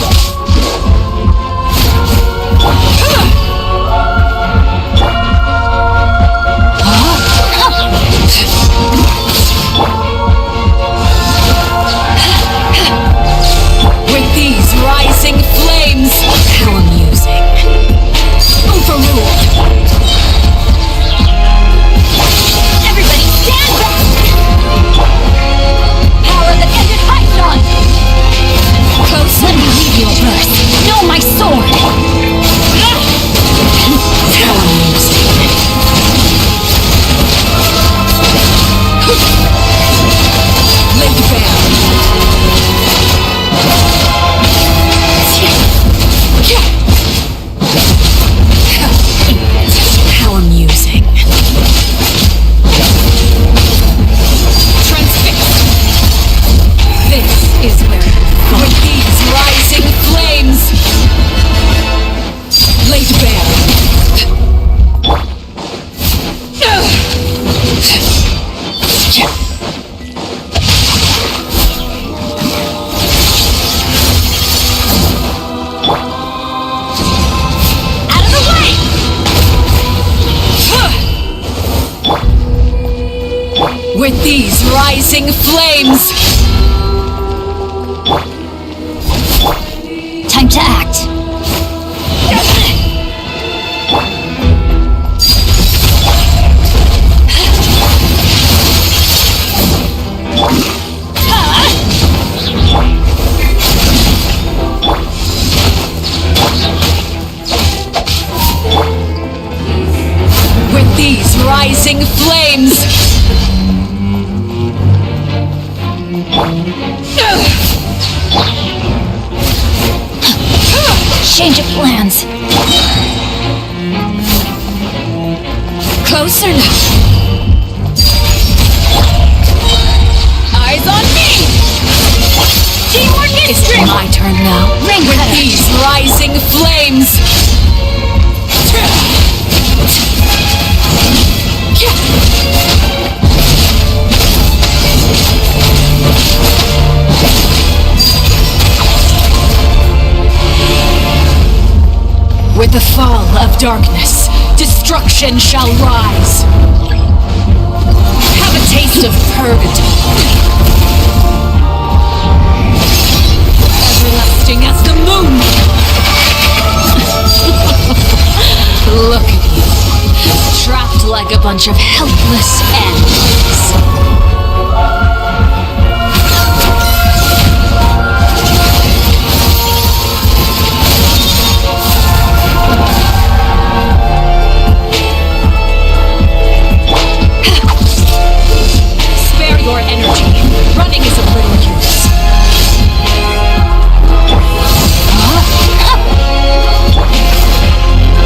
With these rising flames! How amusing. Overruled. Everybody stand back! Power that ended Python! Close, let me leave your birth. Know my sword! How amusing. Laid bare. How amusing. Transfixed. This is where with these rising flames laid bare. With these rising flames! Time to act! With these rising flames! Change of plans. Closer now. Eyes on me! Teamwork is strength! It's my turn now. Ring with these rising flames! darkness, destruction shall rise. Have a taste of purgatory. Everlasting as the moon. Look at you, trapped like a bunch of helpless animals. Spare your energy. Running is of little use.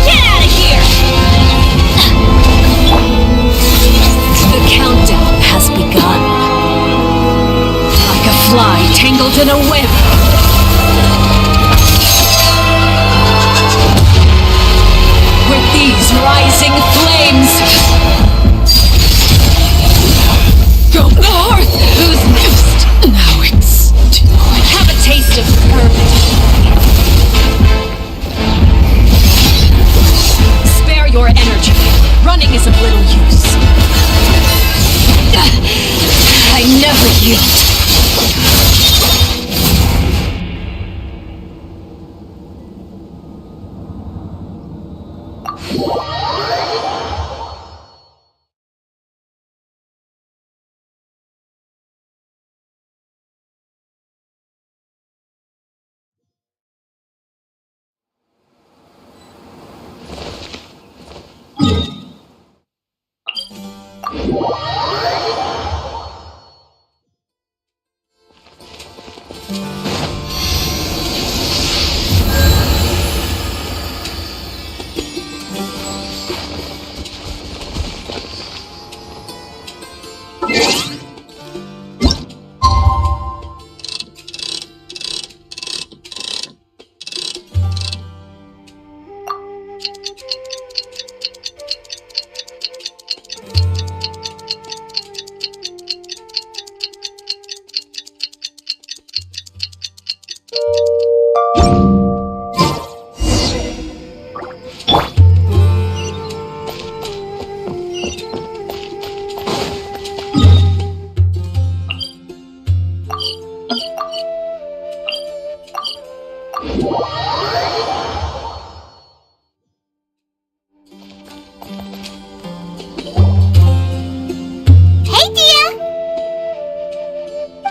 Get out of here! The countdown has begun. Like a fly tangled in a web. With these rising flames, from the hearth whose nest now extinguished. Have a taste of purgatory. Spare your energy. Running is of little use. I never yield.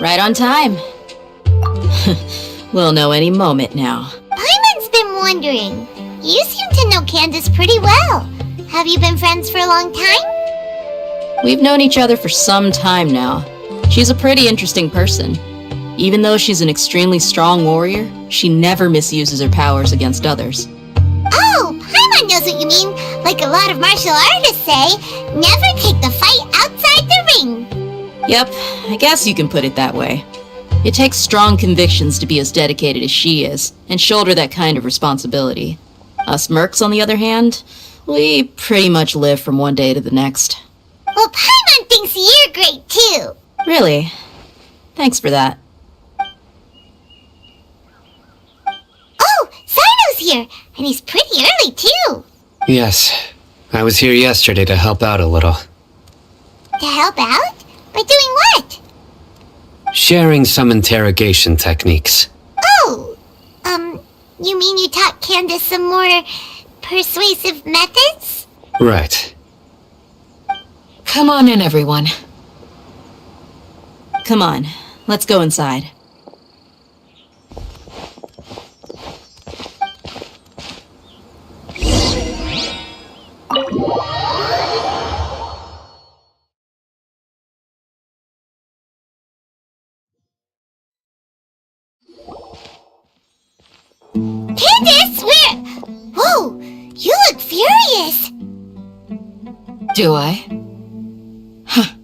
Right on time. We'll know any moment now. Paimon's been wondering. You seem to know Candace pretty well. Have you been friends for a long time? We've known each other for some time now. She's a pretty interesting person. Even though she's an extremely strong warrior, she never misuses her powers against others. Oh, Paimon knows what you mean. Like a lot of martial artists say, never take the fight outside the ring. Yep, I guess you can put it that way. It takes strong convictions to be as dedicated as she is, and shoulder that kind of responsibility. Us mercs, on the other hand, we pretty much live from one day to the next. Well, Paimon thinks you're great too. Really? Thanks for that. Oh, Sino's here, and he's pretty early too. Yes, I was here yesterday to help out a little. To help out? By doing what? Sharing some interrogation techniques. Oh, you mean you taught Candace some more persuasive methods? Right. Come on in, everyone. Come on, let's go inside. Candace, where? Whoa, you look furious. Do I? Huh.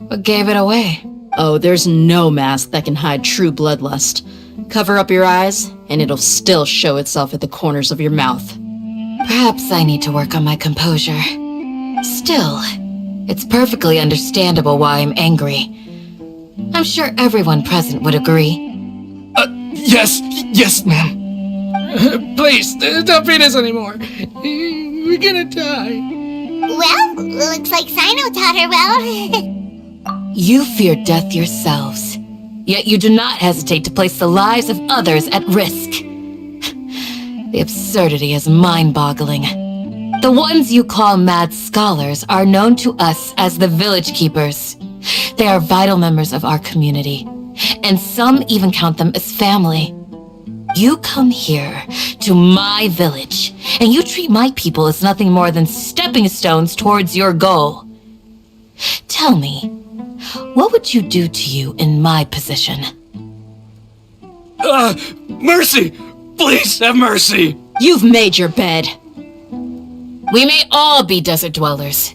What gave it away? Oh, there's no mask that can hide true bloodlust. Cover up your eyes, and it'll still show itself at the corners of your mouth. Perhaps I need to work on my composure. Still, it's perfectly understandable why I'm angry. I'm sure everyone present would agree. Yes, ma'am. Please, don't beat us anymore. We're gonna die. Well, looks like Sino taught her well. You fear death yourselves, yet you do not hesitate to place the lives of others at risk. The absurdity is mind-boggling. The ones you call mad scholars are known to us as the Village Keepers. They are vital members of our community, and some even count them as family. You come here to my village, and you treat my people as nothing more than stepping stones towards your goal. Tell me, what would you do to you in my position? Mercy! Please have mercy! You've made your bed. We may all be desert dwellers,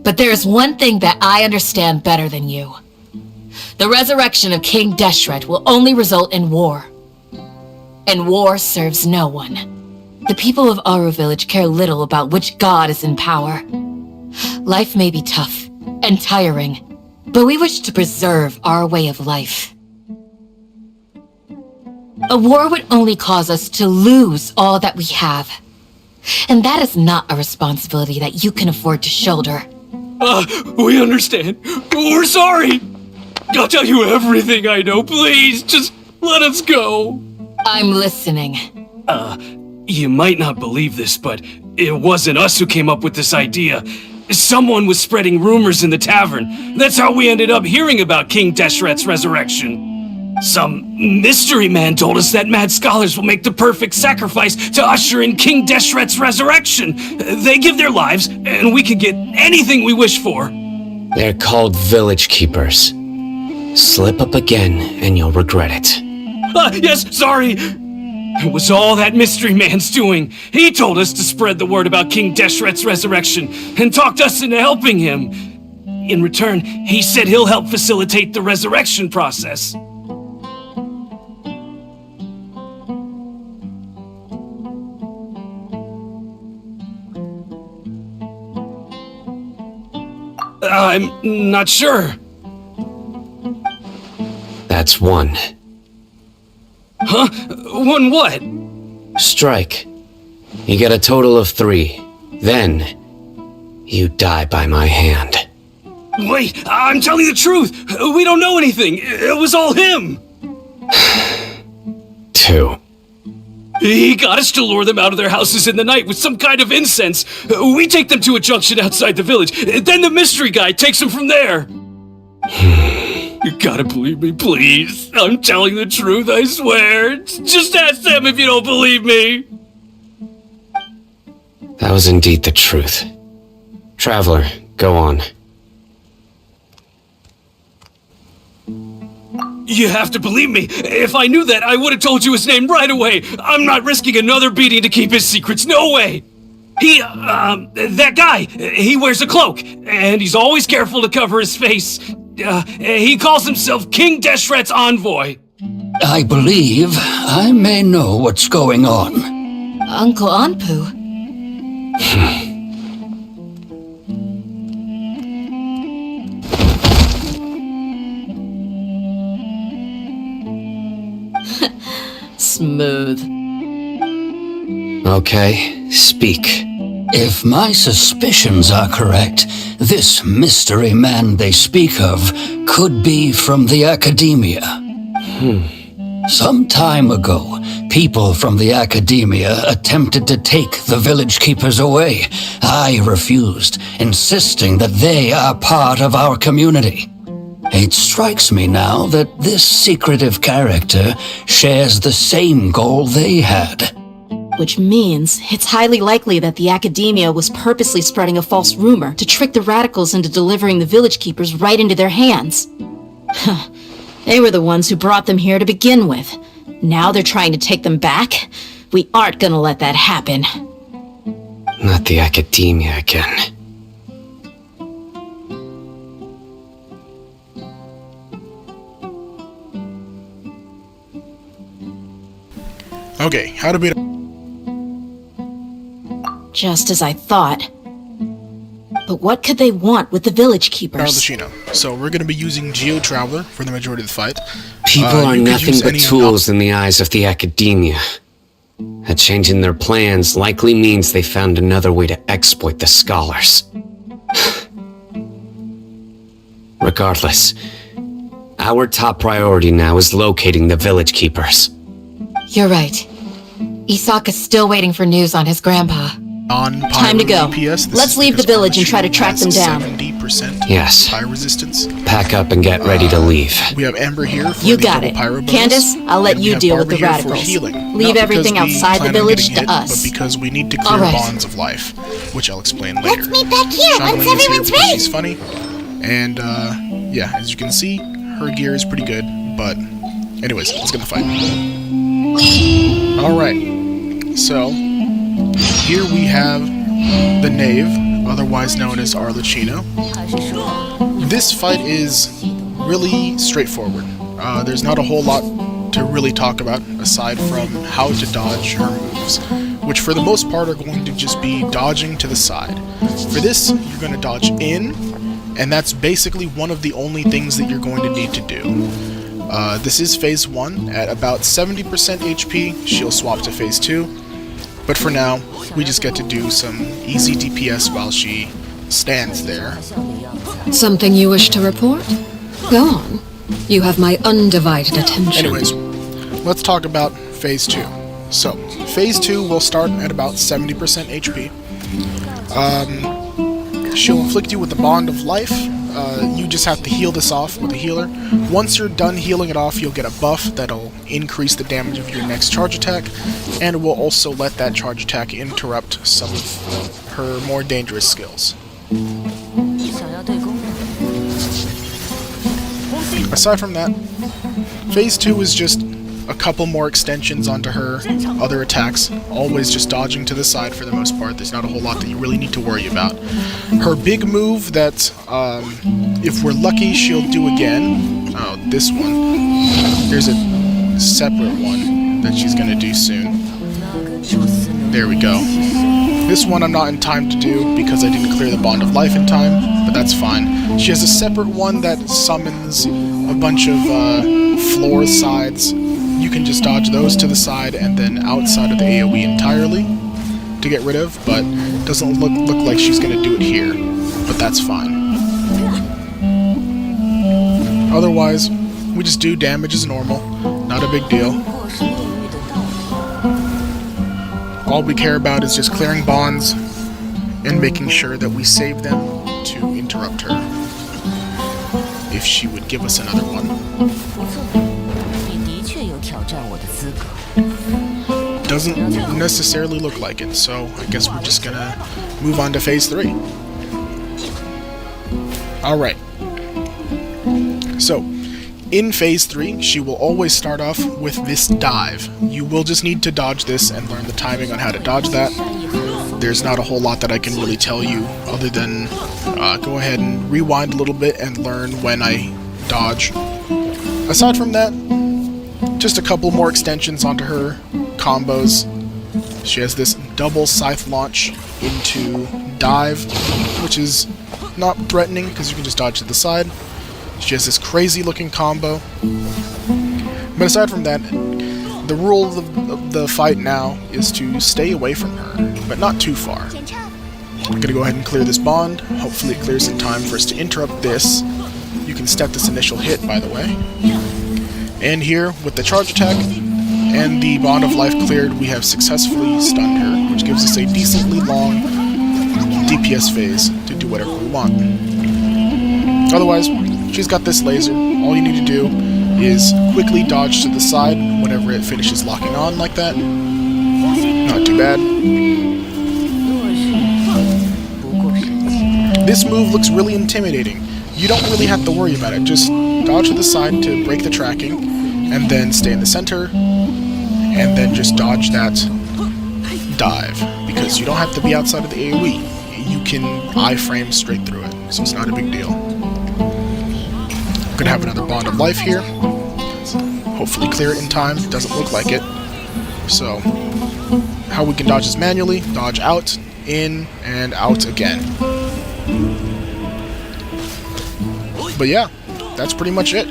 but there is one thing that I understand better than you. The resurrection of King Deshret will only result in war. And war serves no one. The people of Aru Village care little about which god is in power. Life may be tough and tiring, but we wish to preserve our way of life. A war would only cause us to lose all that we have. And that is not a responsibility that you can afford to shoulder. We understand. We're sorry. I'll tell you everything I know. Please, just let us go. I'm listening. You might not believe this, but it wasn't us who came up with this idea. Someone was spreading rumors in the tavern. That's how we ended up hearing about King Deshret's resurrection. Some mystery man told us that mad scholars will make the perfect sacrifice to usher in King Deshret's resurrection. They give their lives, and we can get anything we wish for. They're called Village Keepers. Slip up again, and you'll regret it. Yes, sorry. It was all that mystery man's doing. He told us to spread the word about King Deshret's resurrection and talked us into helping him. In return, he said he'll help facilitate the resurrection process. I'm not sure. That's one. Huh? One what? Strike. You get a total of 3. Then, you die by my hand. Wait, I'm telling the truth. We don't know anything. It was all him. 2. He got us to lure them out of their houses in the night with some kind of incense. We take them to a junction outside the village. Then the mystery guy takes them from there. You gotta believe me, please. I'm telling the truth, I swear. Just ask them if you don't believe me. That was indeed the truth. Traveler, go on. You have to believe me. If I knew that, I would have told you his name right away. I'm not risking another beating to keep his secrets. No way. That guy, he wears a cloak, and he's always careful to cover his face. He calls himself King Deshret's envoy. I believe I may know what's going on. Uncle Anpu? Smooth. Okay, speak. If my suspicions are correct, this mystery man they speak of could be from the Academia. Some time ago, people from the Academia attempted to take the Village Keepers away. I refused, insisting that they are part of our community. It strikes me now that this secretive character shares the same goal they had. Which means it's highly likely that the Academia was purposely spreading a false rumor to trick the radicals into delivering the Village Keepers right into their hands. They were the ones who brought them here to begin with. Now they're trying to take them back? We aren't gonna let that happen. Not the Academia again. Okay, how to beat Just as I thought. But what could they want with the Village Keepers? Arlecchino. So we're going to be using Geo Traveler for the majority of the fight. People are nothing but tools in the eyes of the Academia. A change in their plans likely means they found another way to exploit the scholars. Regardless, our top priority now is locating the village keepers. You're right. Isak is still waiting for news on his grandpa. Time to go. Let's leave the village and try to track them down. 70% Yes. pyro resistance. Pack up and get ready to leave. We have Ember here for You the got double it. pyro bonus, Candace, I'll let and we you have deal with Barbara the here for radicals. healing. Leave Not everything because we outside the plan on village getting to hit, us. But because we need to clear Alright. bonds of life, which I'll explain later. Let's meet back here once Shaolin is here everyone's because ready. she's funny, and yeah, as you can see, her gear is pretty good. But anyways, let's get in the fight. All right, so here we have the Knave, otherwise known as Arlecchino. This fight is really straightforward. There's not a whole lot to really talk about aside from how to dodge her moves, which for the most part are going to just be dodging to the side. For this, you're going to dodge in, and that's basically one of the only things that you're going to need to do. This is phase 1 at about 70% HP. She'll swap to phase 2. But for now, we just get to do some easy DPS while she stands there. Something you wish to report? Go on. You have my undivided attention. Anyways, let's talk about phase 2. So, phase 2 will start at about 70% HP. She'll inflict you with the Bond of Life. You just have to heal this off with a healer. Once you're done healing it off, you'll get a buff that'll increase the damage of your next charge attack, and it will also let that charge attack interrupt some of her more dangerous skills. Aside from that, phase 2 is just a couple more extensions onto her other attacks, always just dodging to the side for the most part. There's not a whole lot that you really need to worry about. Her big move that, if we're lucky, she'll do again. Oh, this one. There's a separate one that she's gonna do soon. There we go. This one I'm not in time to do because I didn't clear the Bond of Life in time, but that's fine. She has a separate one that summons a bunch of floor sides. You can just dodge those to the side and then outside of the AoE entirely to get rid of, but doesn't look like she's going to do it here, but that's fine. Otherwise, we just do damage as normal, not a big deal. All we care about is just clearing bonds and making sure that we save them to interrupt her, if she would give us another one. Doesn't necessarily look like it, so I guess we're just gonna move on to phase 3. Alright. So, in phase 3, she will always start off with this dive. You will just need to dodge this and learn the timing on how to dodge that. There's not a whole lot that I can really tell you other than go ahead and rewind a little bit and learn when I dodge. Aside from that, just a couple more extensions onto her combos. She has this double scythe launch into dive, which is not threatening because you can just dodge to the side. She has this crazy looking combo. But aside from that, the rule of the fight now is to stay away from her, but not too far. I'm gonna go ahead and clear this bond. Hopefully it clears in time for us to interrupt this. You can step this initial hit, by the way. And here, with the charge attack and the Bond of Life cleared, we have successfully stunned her, which gives us a decently long DPS phase to do whatever we want. Otherwise, she's got this laser. All you need to do is quickly dodge to the side whenever it finishes locking on like that. Not too bad. This move looks really intimidating. You don't really have to worry about it. Just dodge to the side to break the tracking, and then stay in the center, and then just dodge that dive, because you don't have to be outside of the AoE. You can iframe straight through it, so it's not a big deal. I'm gonna have another Bond of Life here. Hopefully clear it in time. Doesn't look like it. So, how we can dodge this manually: dodge out, in, and out again. But yeah, that's pretty much it.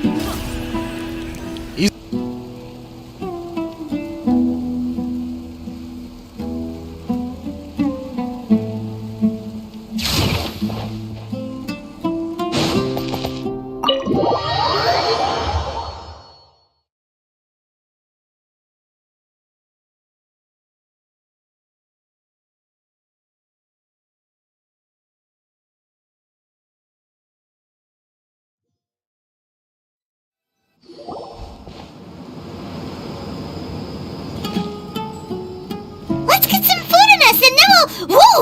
us and then we'll... Whoa!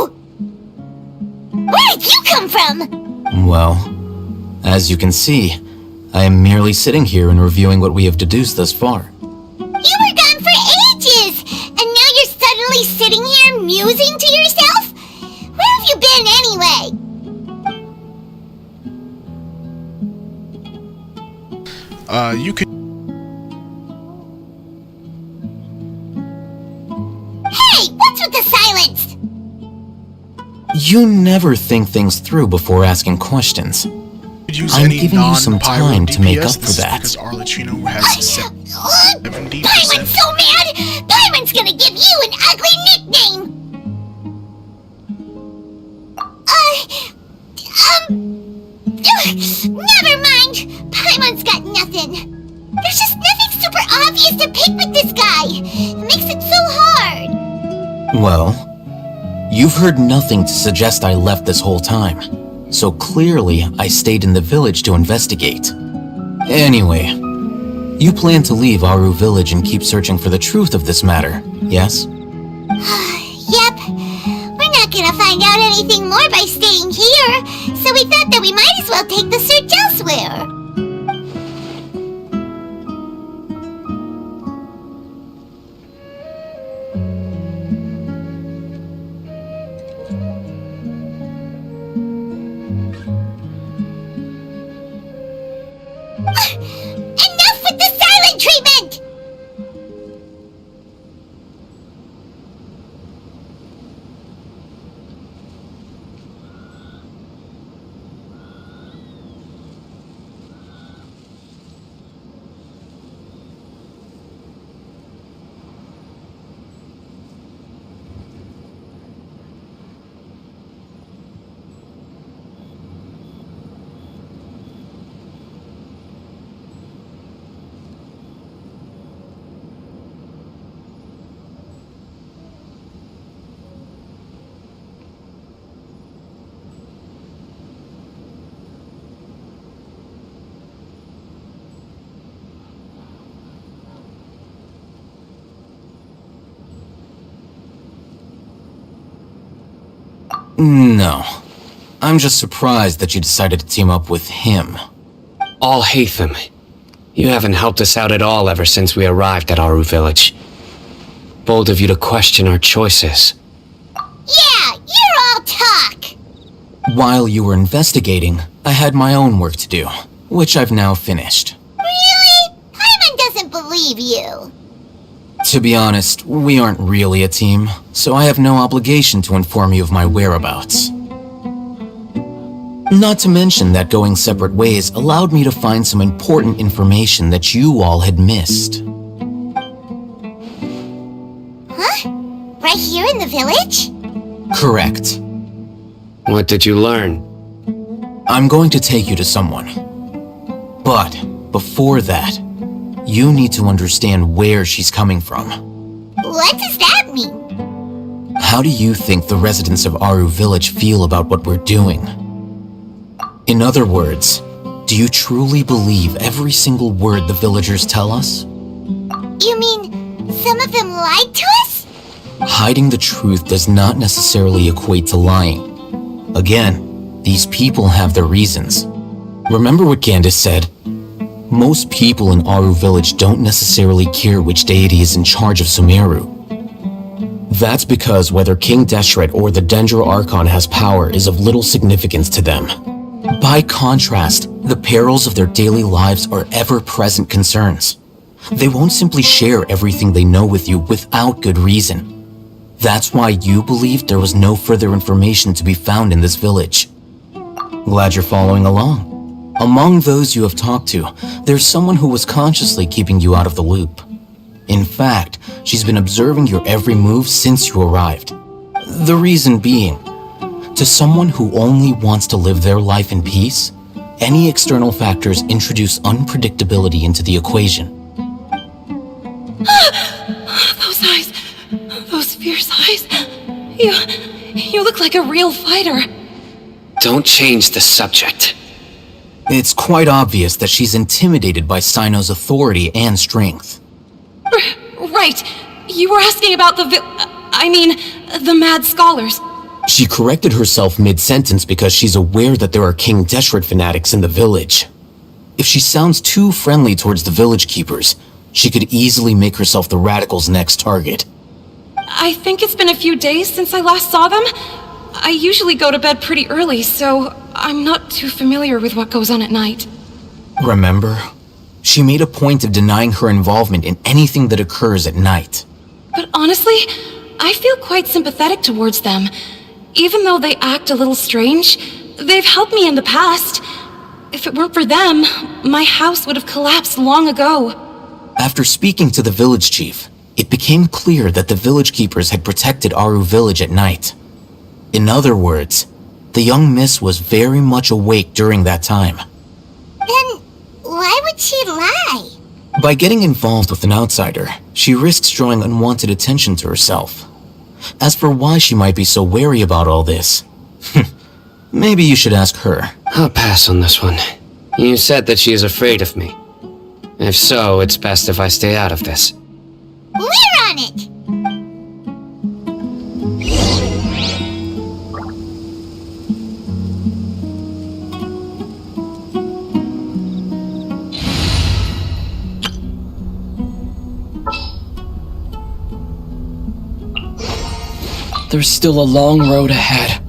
Where did you come from? Well, as you can see, I am merely sitting here and reviewing what we have deduced thus far. You were gone for ages! And now you're suddenly sitting here musing to yourself? Where have you been anyway? You could... Hey, what's with the silence? You never think things through before asking questions. use I'm any giving you some non-pyro time to make DPS. up for This is that. because Arlecchino has 70%. Paimon's so mad! Paimon's gonna give you an ugly nickname! Never mind! Paimon's got nothing. There's just nothing super obvious to pick with this guy. It makes it so hard. Well, you've heard nothing to suggest I left this whole time. So clearly, I stayed in the village to investigate. Anyway, you plan to leave Aru village and keep searching for the truth of this matter, yes? Yep. We're not gonna find out anything more by staying here, so we thought that we might as well take the search elsewhere. Enough with the silent treatment! No. I'm just surprised that you decided to team up with him. Alhaitham, you haven't helped us out at all ever since we arrived at Aru village. Bold of you to question our choices. Yeah, you're all talk! While you were investigating, I had my own work to do, which I've now finished. Really? Paimon doesn't believe you. To be honest, we aren't really a team, so I have no obligation to inform you of my whereabouts. Not to mention that going separate ways allowed me to find some important information that you all had missed. Huh? Right here in the village? Correct. What did you learn? I'm going to take you to someone. But before that, you need to understand where she's coming from. What does that mean? How do you think the residents of Aru village feel about what we're doing? In other words, do you truly believe every single word the villagers tell us? You mean some of them lied to us? Hiding the truth does not necessarily equate to lying. Again, these people have their reasons. Remember what Gandis said? Most people in Aru village don't necessarily care which deity is in charge of Sumeru. That's because whether King Deshret or the Dendro Archon has power is of little significance to them. By contrast, the perils of their daily lives are ever-present concerns. They won't simply share everything they know with you without good reason. That's why you believed there was no further information to be found in this village. Glad you're following along. Among those you have talked to, there's someone who was consciously keeping you out of the loop. In fact, she's been observing your every move since you arrived. The reason being, to someone who only wants to live their life in peace, any external factors introduce unpredictability into the equation. Those eyes. Those fierce eyes. You look like a real fighter. Don't change the subject. It's quite obvious that she's intimidated by Sino's authority and strength. Right. You were asking about the I mean, the mad scholars. She corrected herself mid-sentence because she's aware that there are King Deshret fanatics in the village. If she sounds too friendly towards the village keepers, she could easily make herself the radicals' next target. I think it's been a few days since I last saw them. I usually go to bed pretty early, so I'm not too familiar with what goes on at night. Remember? She made a point of denying her involvement in anything that occurs at night. But honestly, I feel quite sympathetic towards them. Even though they act a little strange, they've helped me in the past. If it weren't for them, my house would have collapsed long ago. After speaking to the village chief, it became clear that the village keepers had protected Aru village at night. In other words, the young miss was very much awake during that time. Then why would she lie? By getting involved with an outsider, she risks drawing unwanted attention to herself. As for why she might be so wary about all this, maybe you should ask her. I'll pass on this one. You said that she is afraid of me. If so, it's best if I stay out of this. We're on it! There's still a long road ahead.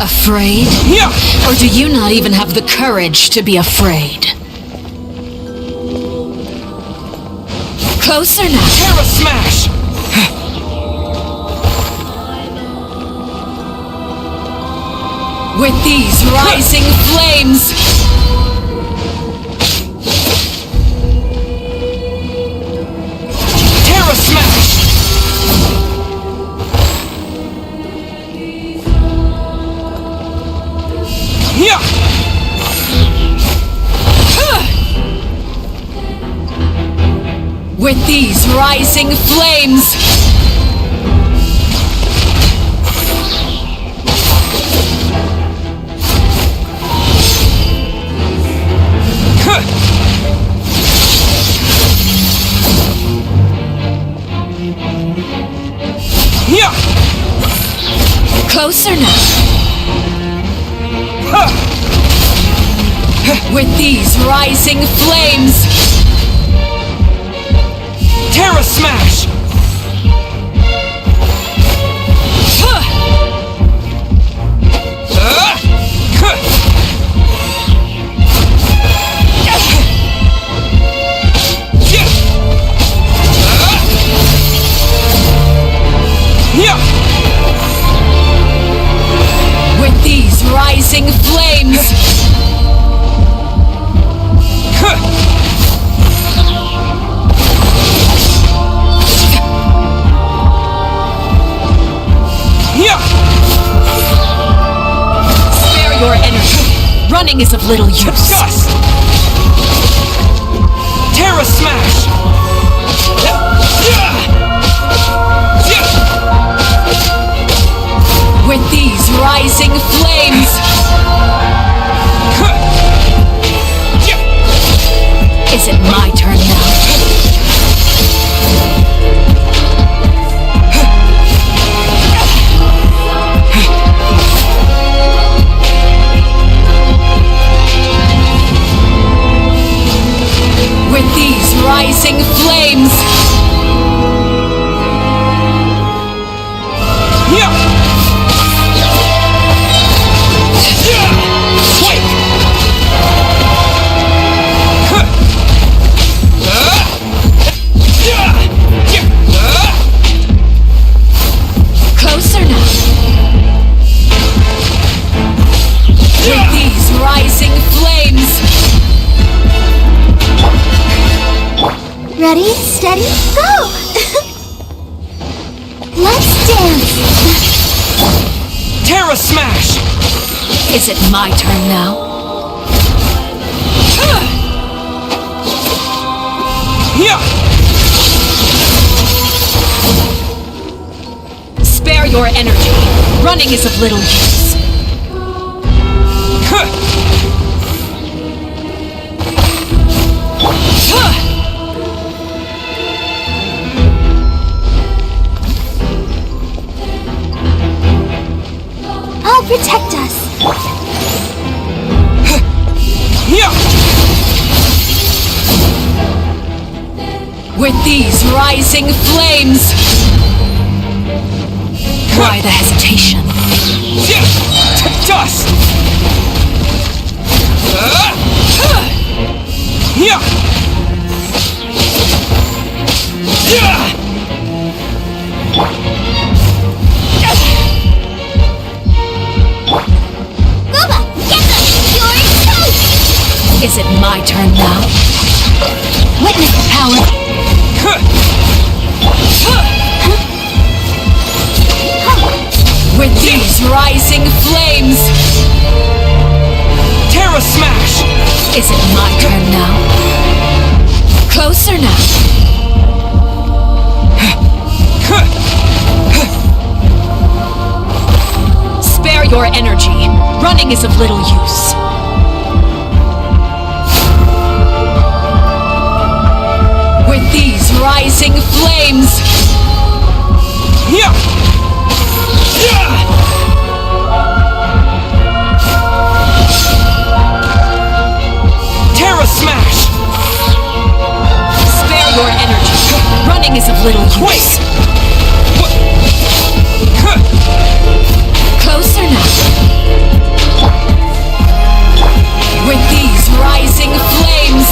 Afraid? Or do you not even have the courage to be afraid? Closer now. Terra Smash! With these rising flames! Terra Smash! Yeah! With these rising flames! Yeah! Closer now. With these rising flames! Terra Smash! With these rising flames! Spare your energy. Running is of little use. Disgust! Terra Smash! With these rising flames! Is it my turn now? With these rising flames! Closer now. With these rising flames! Ready, steady, go! Let's dance! Terra Smash! Is it my turn now? Spare your energy. Running is of little use. I'll protect us. With these rising flames! Why the hesitation? To dust! Guba, get them! You're toast! Is it my turn now? Witness the power. With these rising flames! Terra Smash! Is it my turn now? Closer now. Spare your energy. Running is of little use. With these rising flames! Terra Smash! Spare your energy. Running is of little use. Closer now. With these rising flames!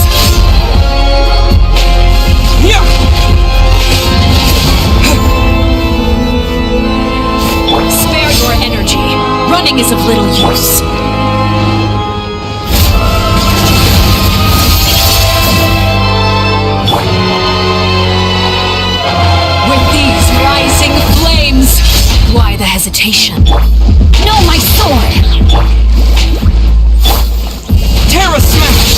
Spare your energy. Running is of little use. With these rising flames! Why the hesitation? No, my sword! Terra Smash!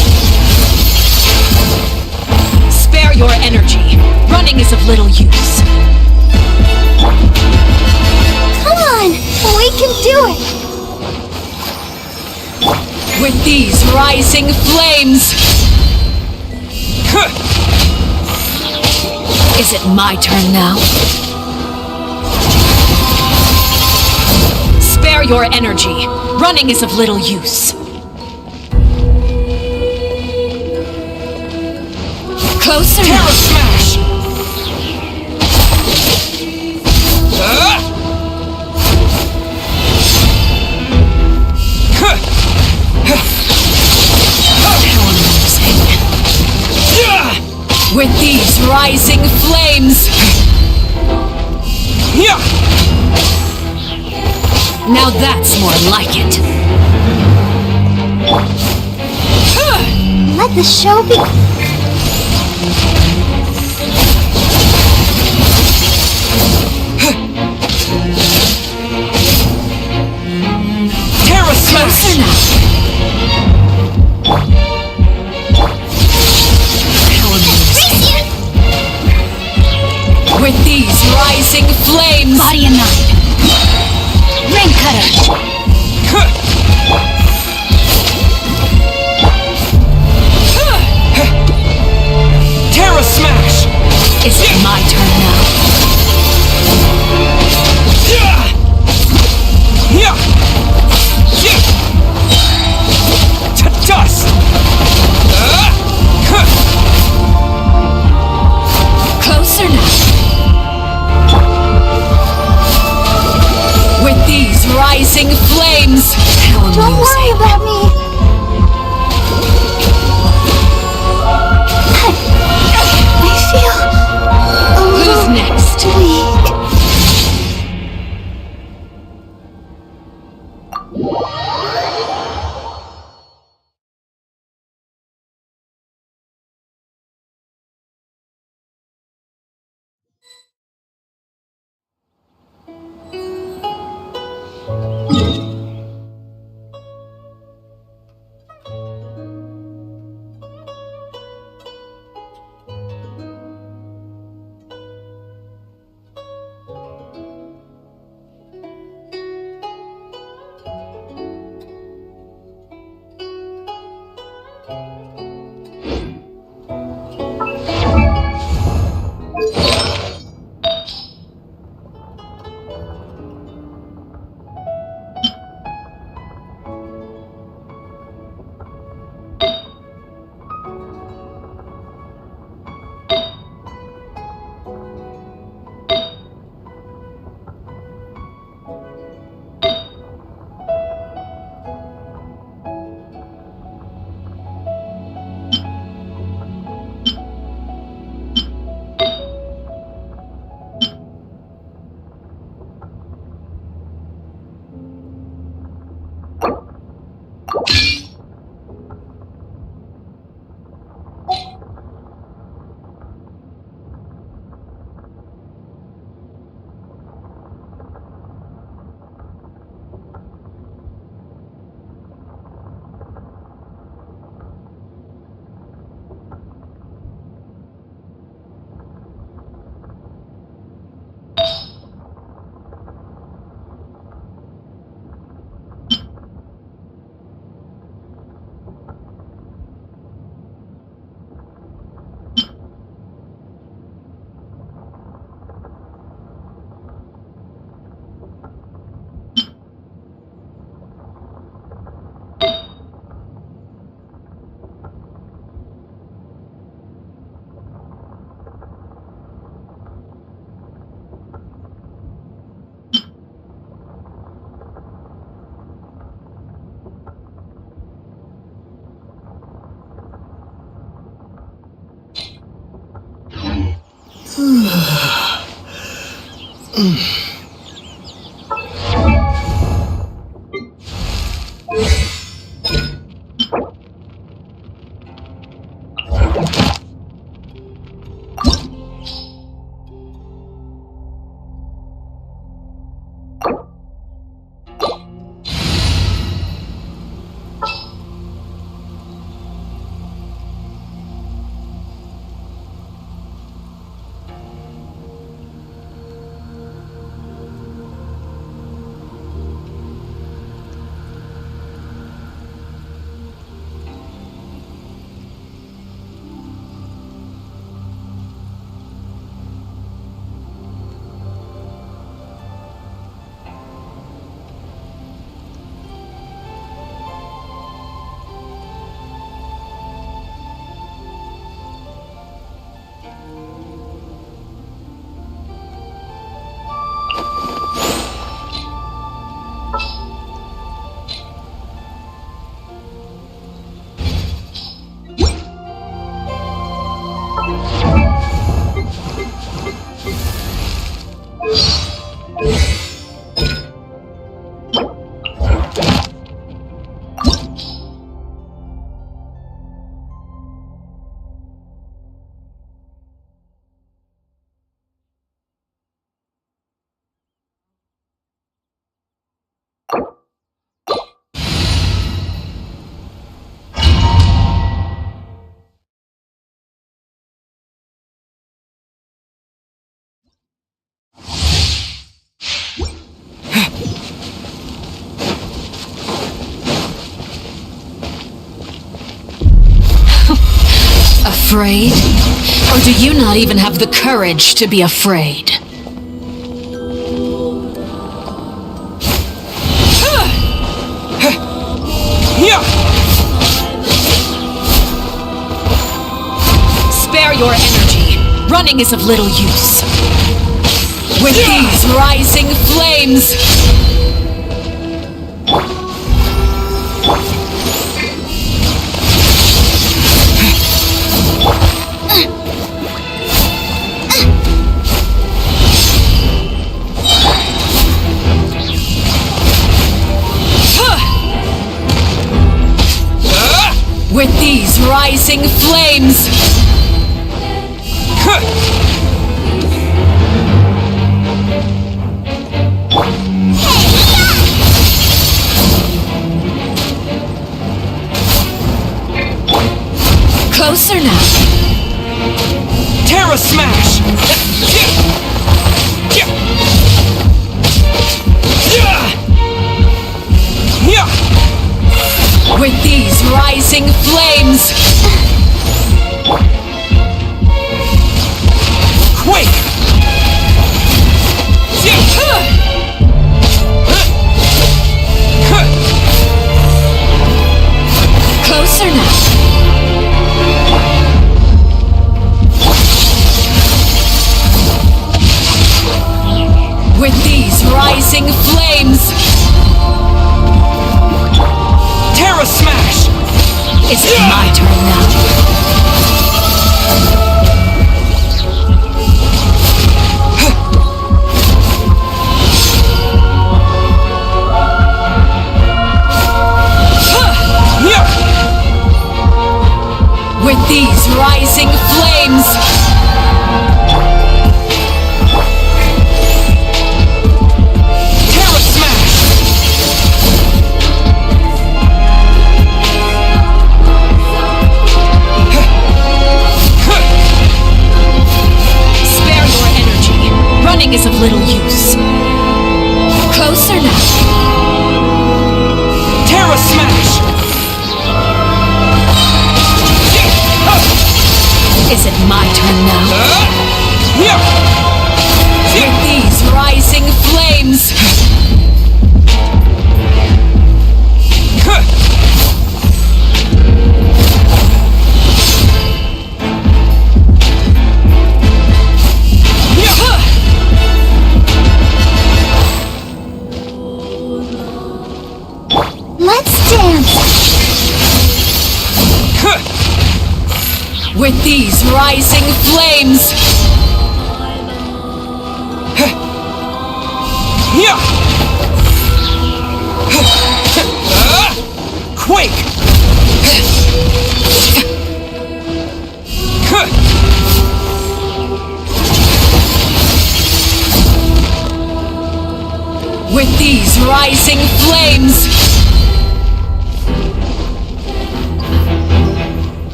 Spare your energy. Running is of little use. Come on! We can do it! With these rising flames! Is it my turn now? Spare your energy. Running is of little use. Closer now. Terra Smash! With these rising flames! Now that's more like it. Let the show be... Terra Smash! Closer now. With these rising flames! Body and mind. Ring cutter. Terra Smash! Is it my turn now? To dust! Closer now. With these rising flames! How Don't worry amusing. about me. I feel... a Who's little next? weak. Afraid? Or do you not even have the courage to be afraid? Spare your energy. Running is of little use. With these rising flames... With these rising flames... Closer now. Terra Smash! With these rising flames... Quake! Closer now. With these rising flames... Terra Smash! Is it my turn now? rising flames! Terra Smash! Spare your energy. Running is of little use. Closer now. Terra Smash! Is it my turn now? With these rising flames! Let's dance. With these rising flames! Quake! With these rising flames!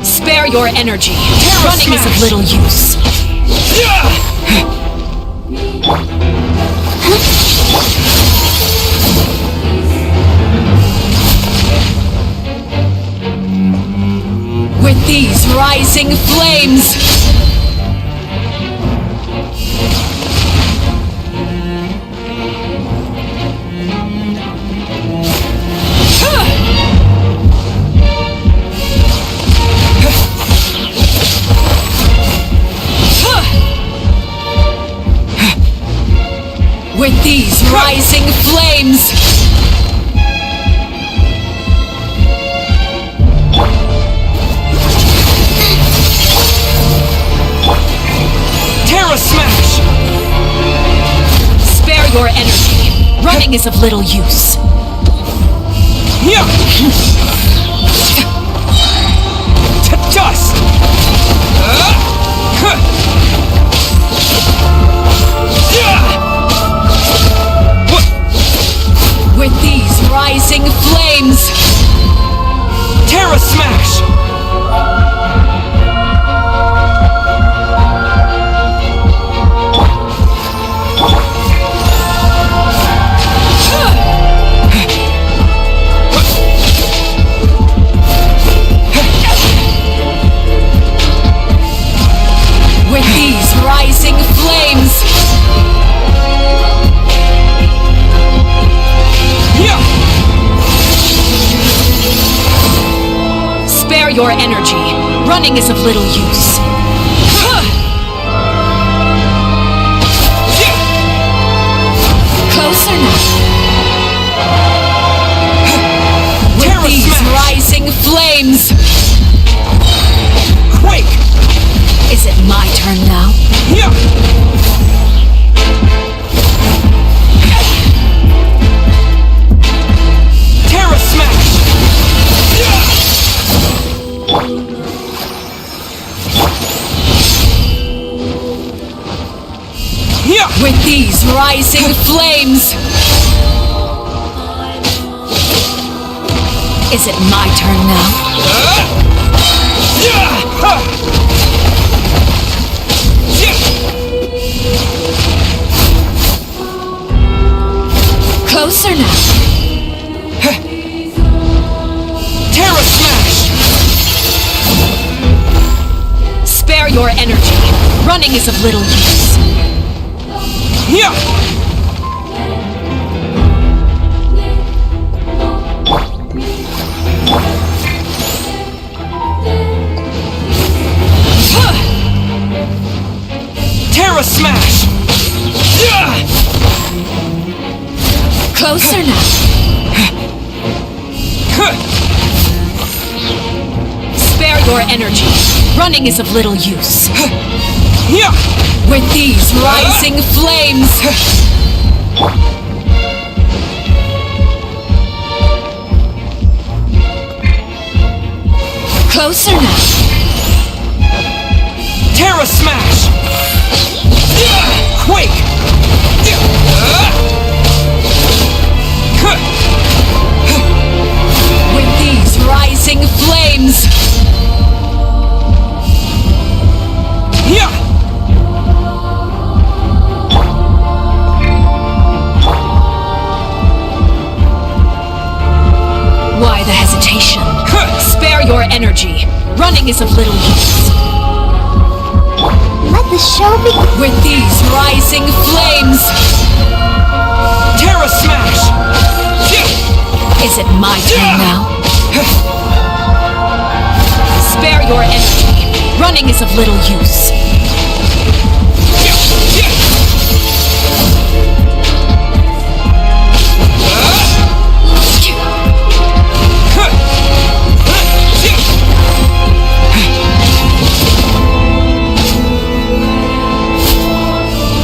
Spare your energy. Running is of little use. With these rising flames! With these rising flames! Terra Smash! Spare your energy. Running is of little use. To dust! With these rising flames! Terra Smash! With these rising flames! Spare your energy. Running is of little use. Closer now. With these rising flames! Quake! Is it my turn now? Terra Smash! With these rising flames! Is it my turn now? Closer now. Terra Smash! Spare your energy. Running is of little use. Terra Smash! Closer now. Spare your energy. Running is of little use. With these rising flames! Closer now. Terra Smash! Quake! With these rising flames, why the hesitation? Spare your energy. Running is of little use. Let the show begin. With these rising flames, Terra Smash! is it my turn now? Spare your energy. Running is of little use.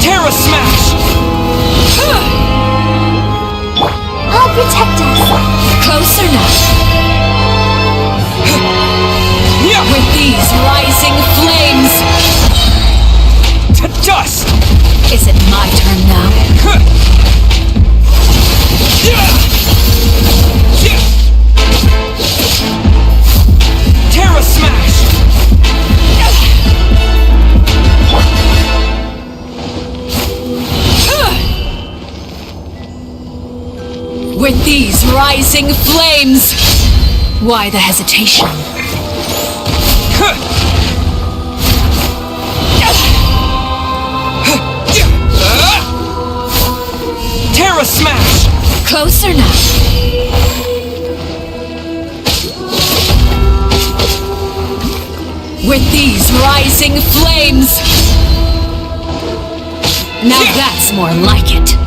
Terra Smash! I'll protect us. Closer now. With these rising flames, To dust! is it my turn now? Terra Smash! With these rising flames, why the hesitation? Terra Smash! Closer now. With these rising flames, now that's more like it.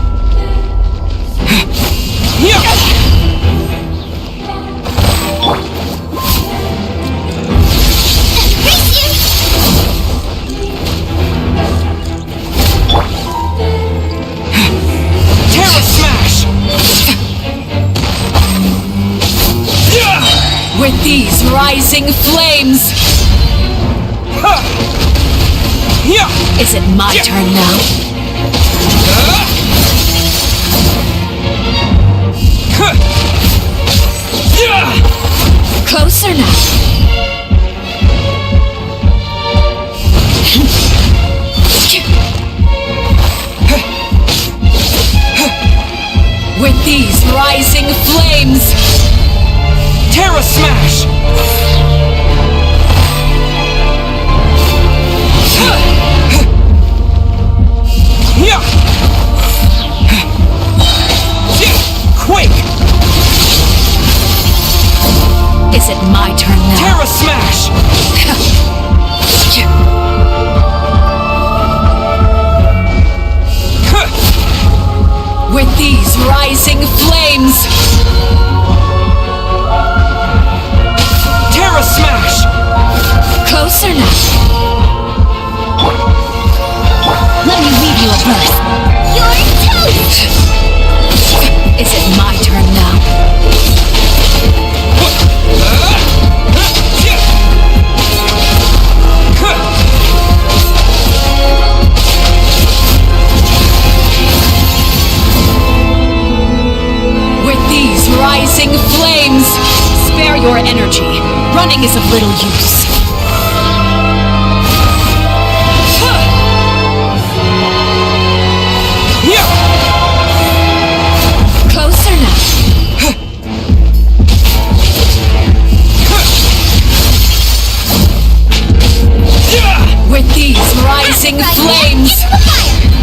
Terra Smash! With these rising flames, is it my turn now? Closer now. With these rising flames, Terra Smash! Quake! is it my turn now? Terra Smash! With these rising flames, Terra Smash! closer now. Let me leave you a verse. You're toast! Is it my turn now? With these rising flames, spare your energy. Running is of little use. Closer now. With these rising flames,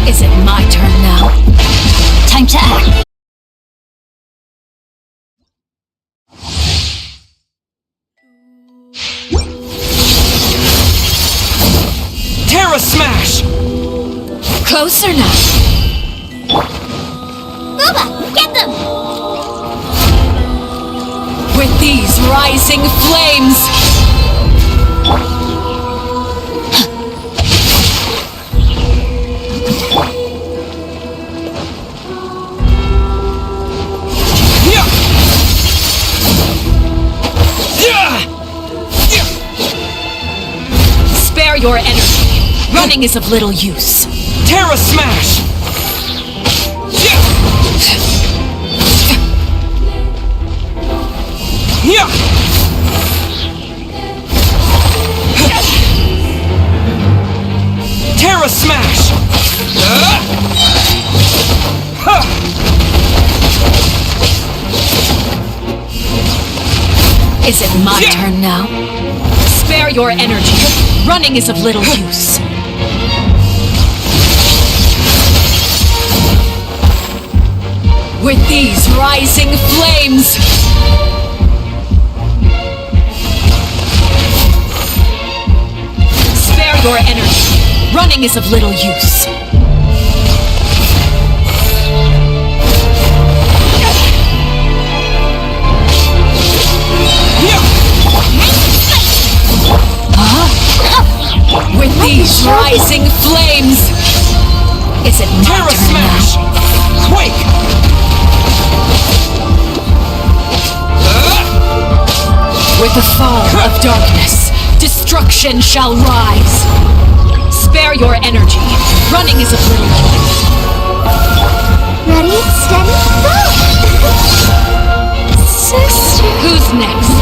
is it my turn now? Time to act. Terra Smash! Closer now. Booba, get them! With these rising flames, spare your energy. Running is of little use. Terra Smash! Yeah! Terra Smash! Is it my turn now? Spare your energy. Running is of little use. With these rising flames! Spare your energy. Running is of little use. With these rising flames! Is it my Terra turn Smash! now? Quake! With the fall of darkness, destruction shall rise. Spare your energy. Running is of little use. Ready, steady, go! Sister. Who's next?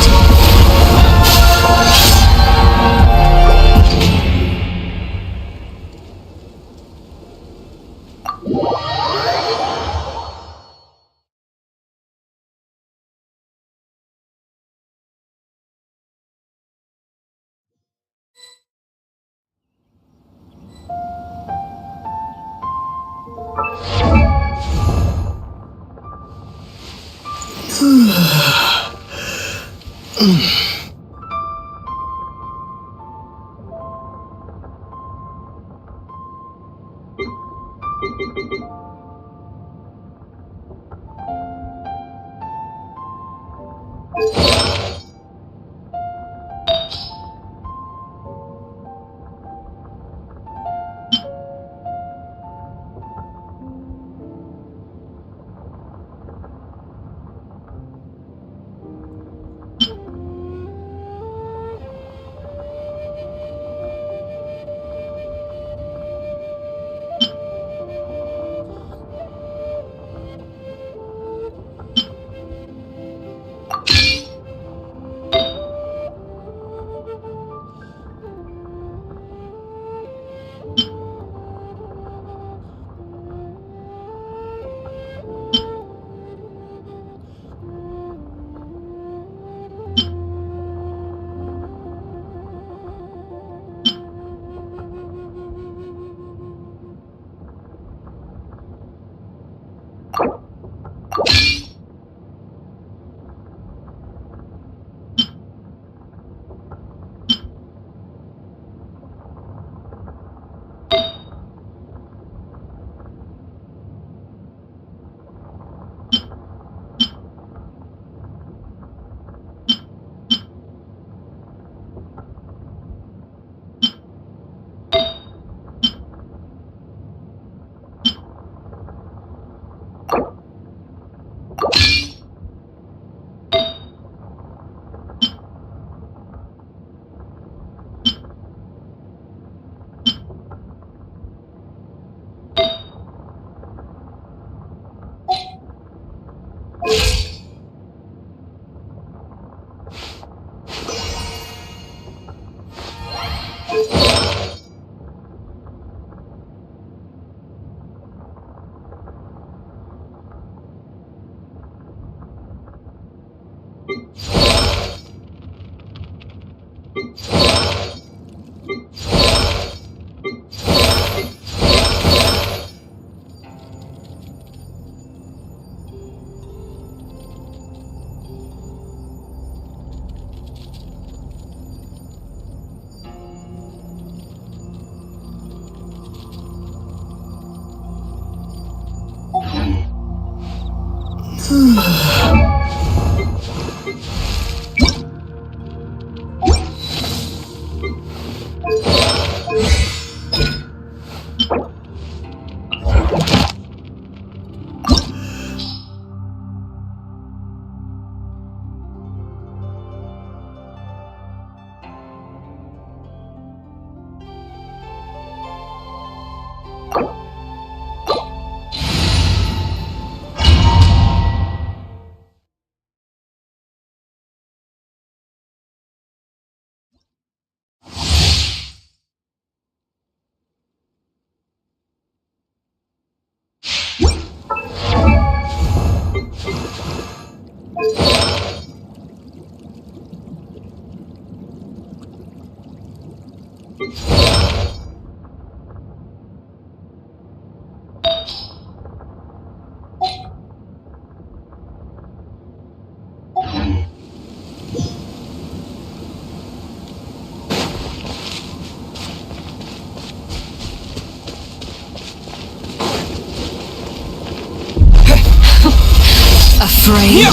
Afraid?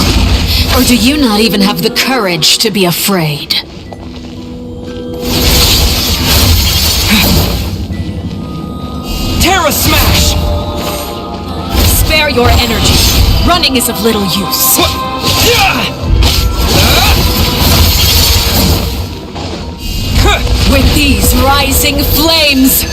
Or do you not even have the courage to be afraid? Terra Smash! Spare your energy. Running is of little use. With these rising flames!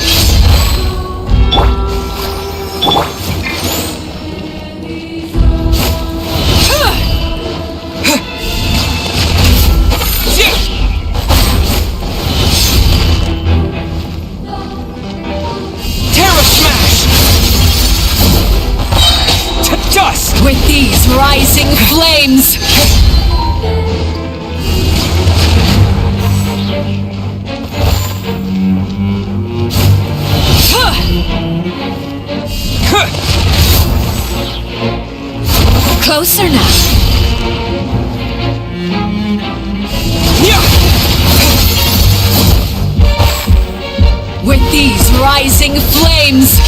With these rising flames! Closer now. With these rising flames!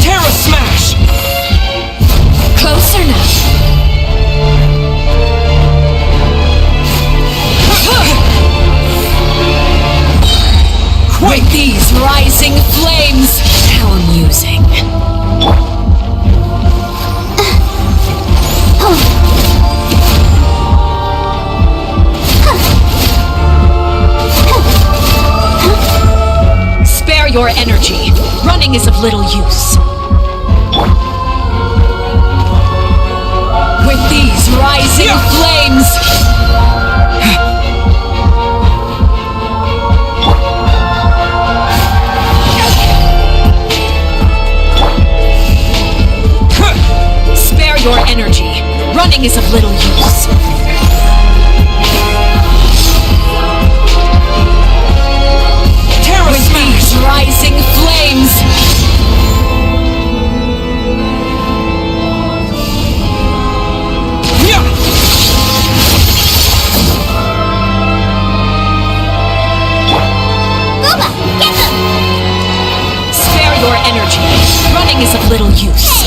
Terra Smash! Closer now. With these rising flames! How amusing. Spare your energy. Running is of little use. With these rising flames! Spare your energy. Running is of little use. With these rising flames! Spare your energy. Running is of little use.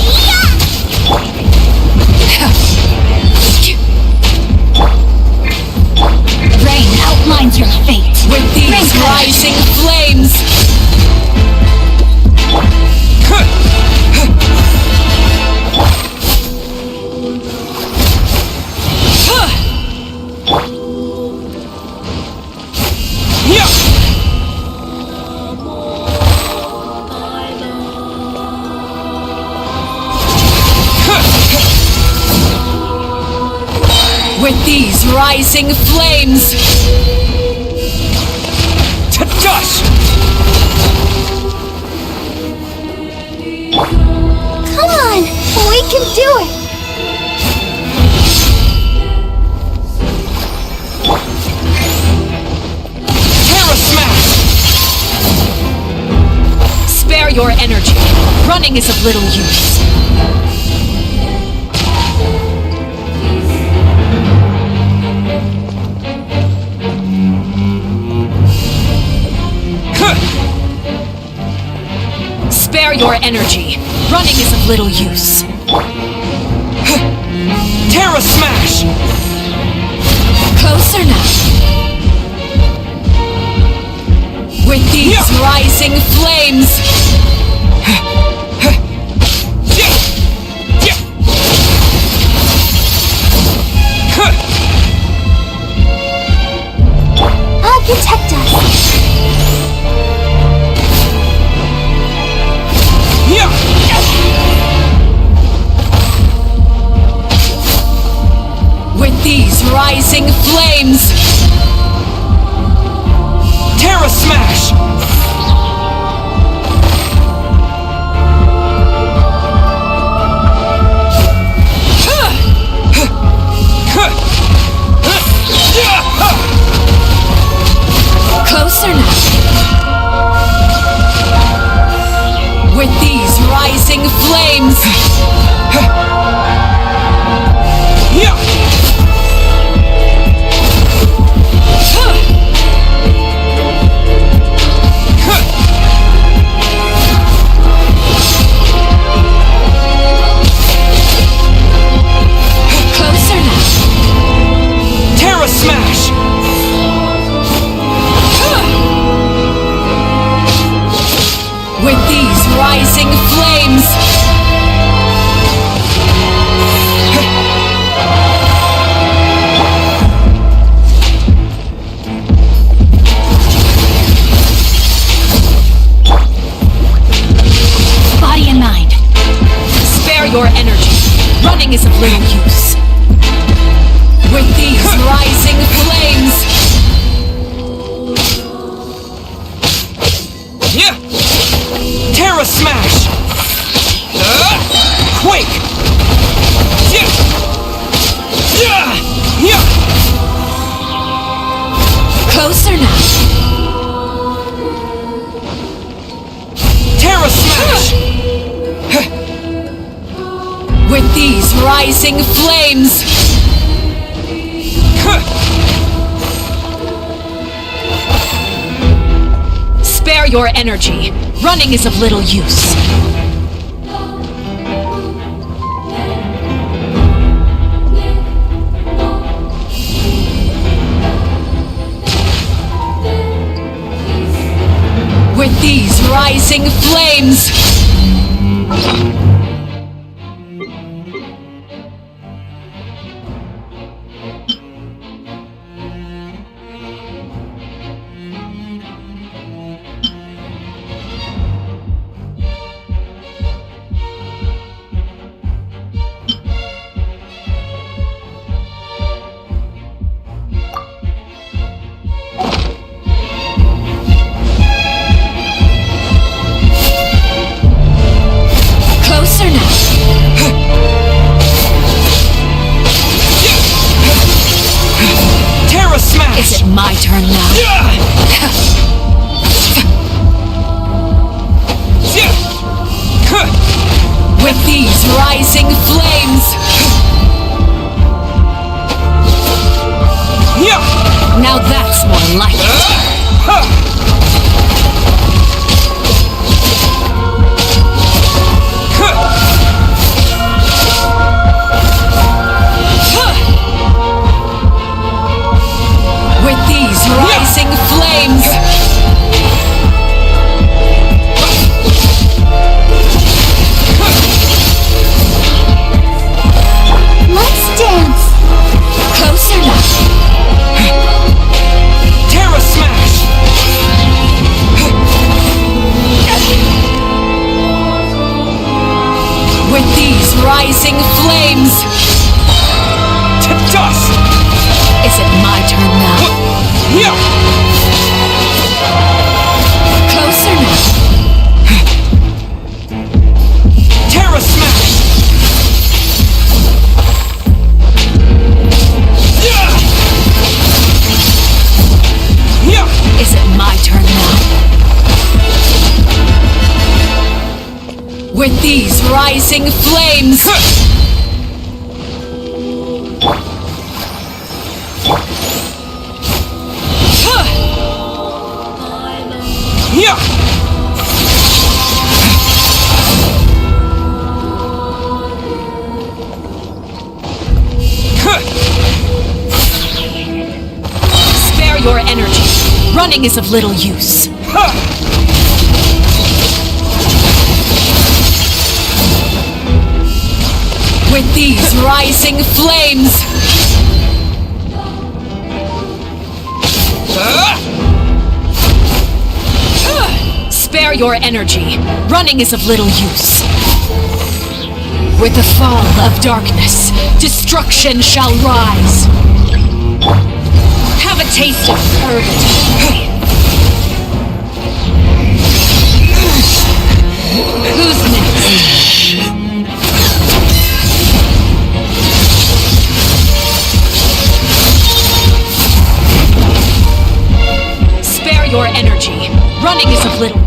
Rain outlines your fate. With these rising flames! With these rising flames! To dust! Come on, we can do it. Terra Smash! Spare your energy. Running is of little use. Spare your energy. Running is of little use. Terra Smash! Closer now. With these rising flames! I'll protect us. With these rising flames! Terra Smash! rising flames! Body and mind. Spare your energy. Running is of little use. With these rising flames! Yeah! Terra Smash! Quake! Yeah! Yeah! Yeah! Closer now. Terra Smash! With these rising flames! Spare your energy. Running is of little use. With these rising flames! Closer now. Terra Smash! Is it my turn now? With these rising flames! Now that's more like it. With these rising flames! Let's dance! Closer now. Terra Smash! With these rising flames! To dust! Is it my turn now? Closer now. Terra Smash! Is it my turn now? With these rising flames! Spare your energy. Running is of little use. With these rising flames! Spare your energy. Running is of little use. With the fall of darkness, destruction shall rise. Have a taste of purgatory. Who's next? Spare your energy. Running is of little.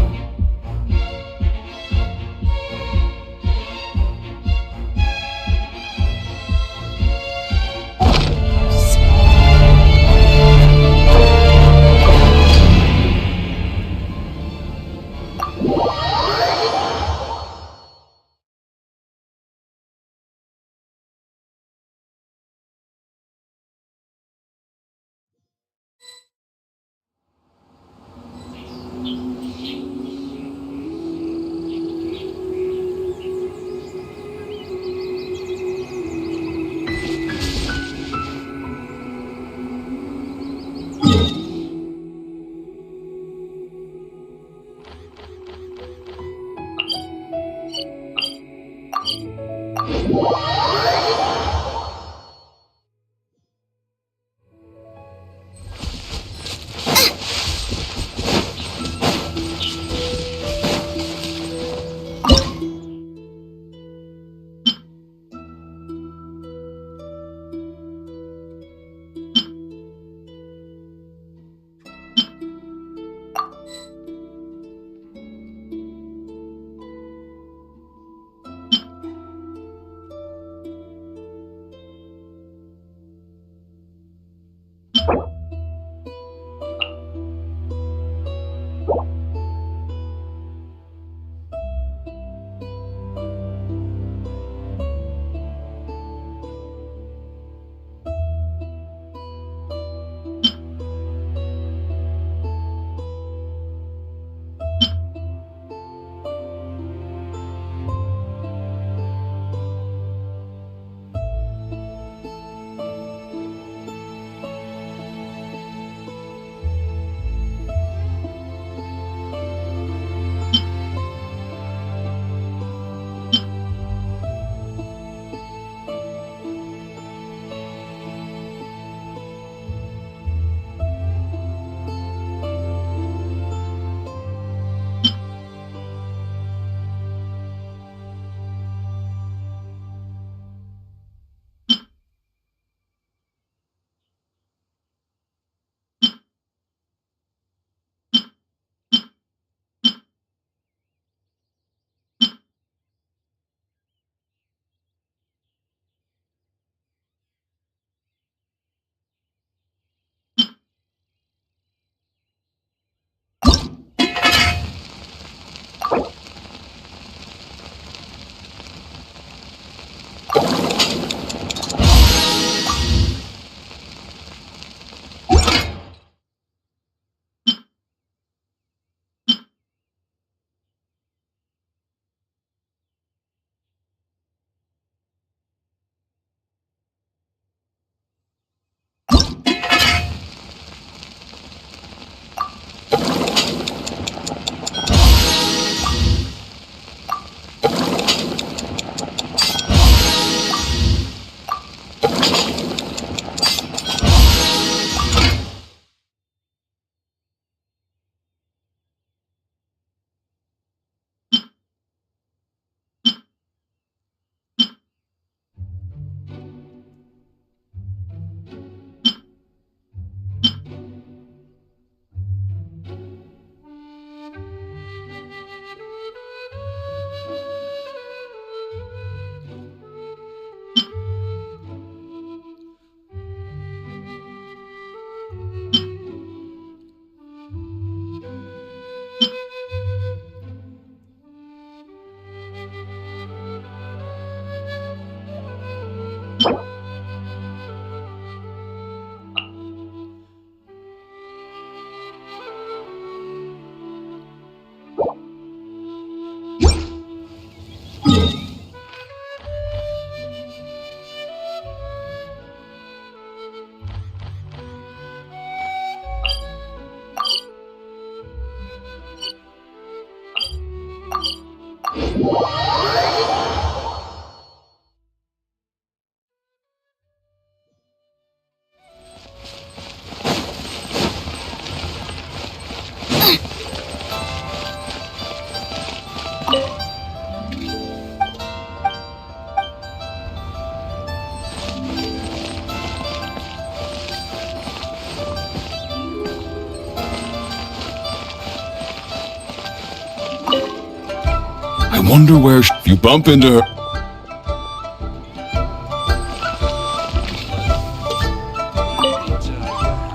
I wonder where you bump into her.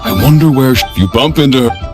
I wonder where you bump into her.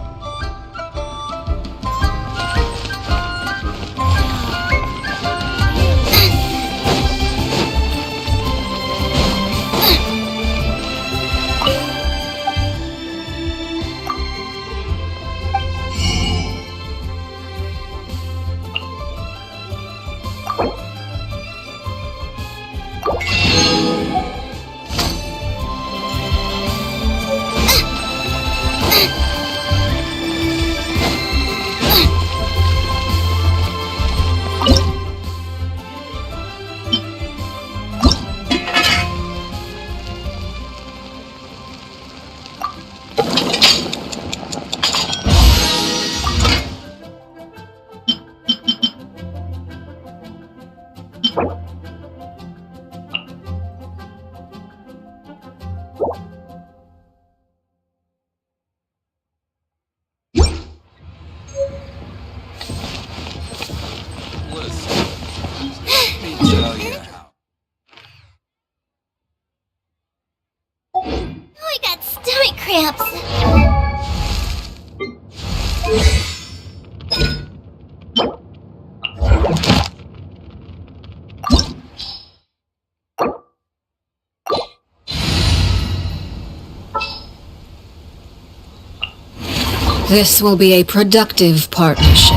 This will be a productive partnership.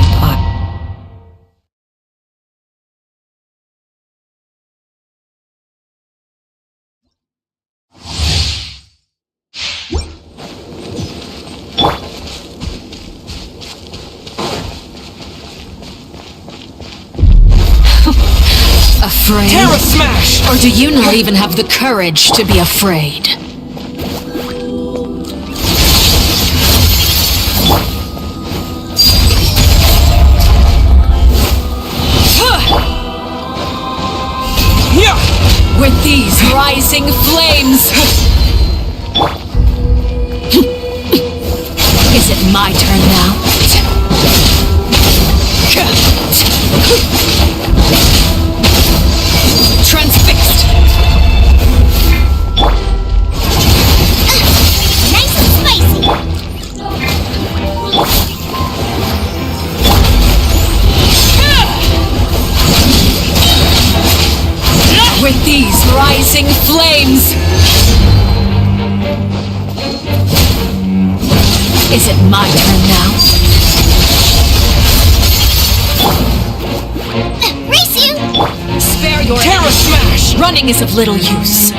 Afraid? Terra Smash! Or do you not even have the courage to be afraid? With these rising flames! Is it my turn now? Transfixed! Nice and spicy! With these rising flames! Is it my turn now? Race you! Spare your Terra energy. Smash! Running is of little use.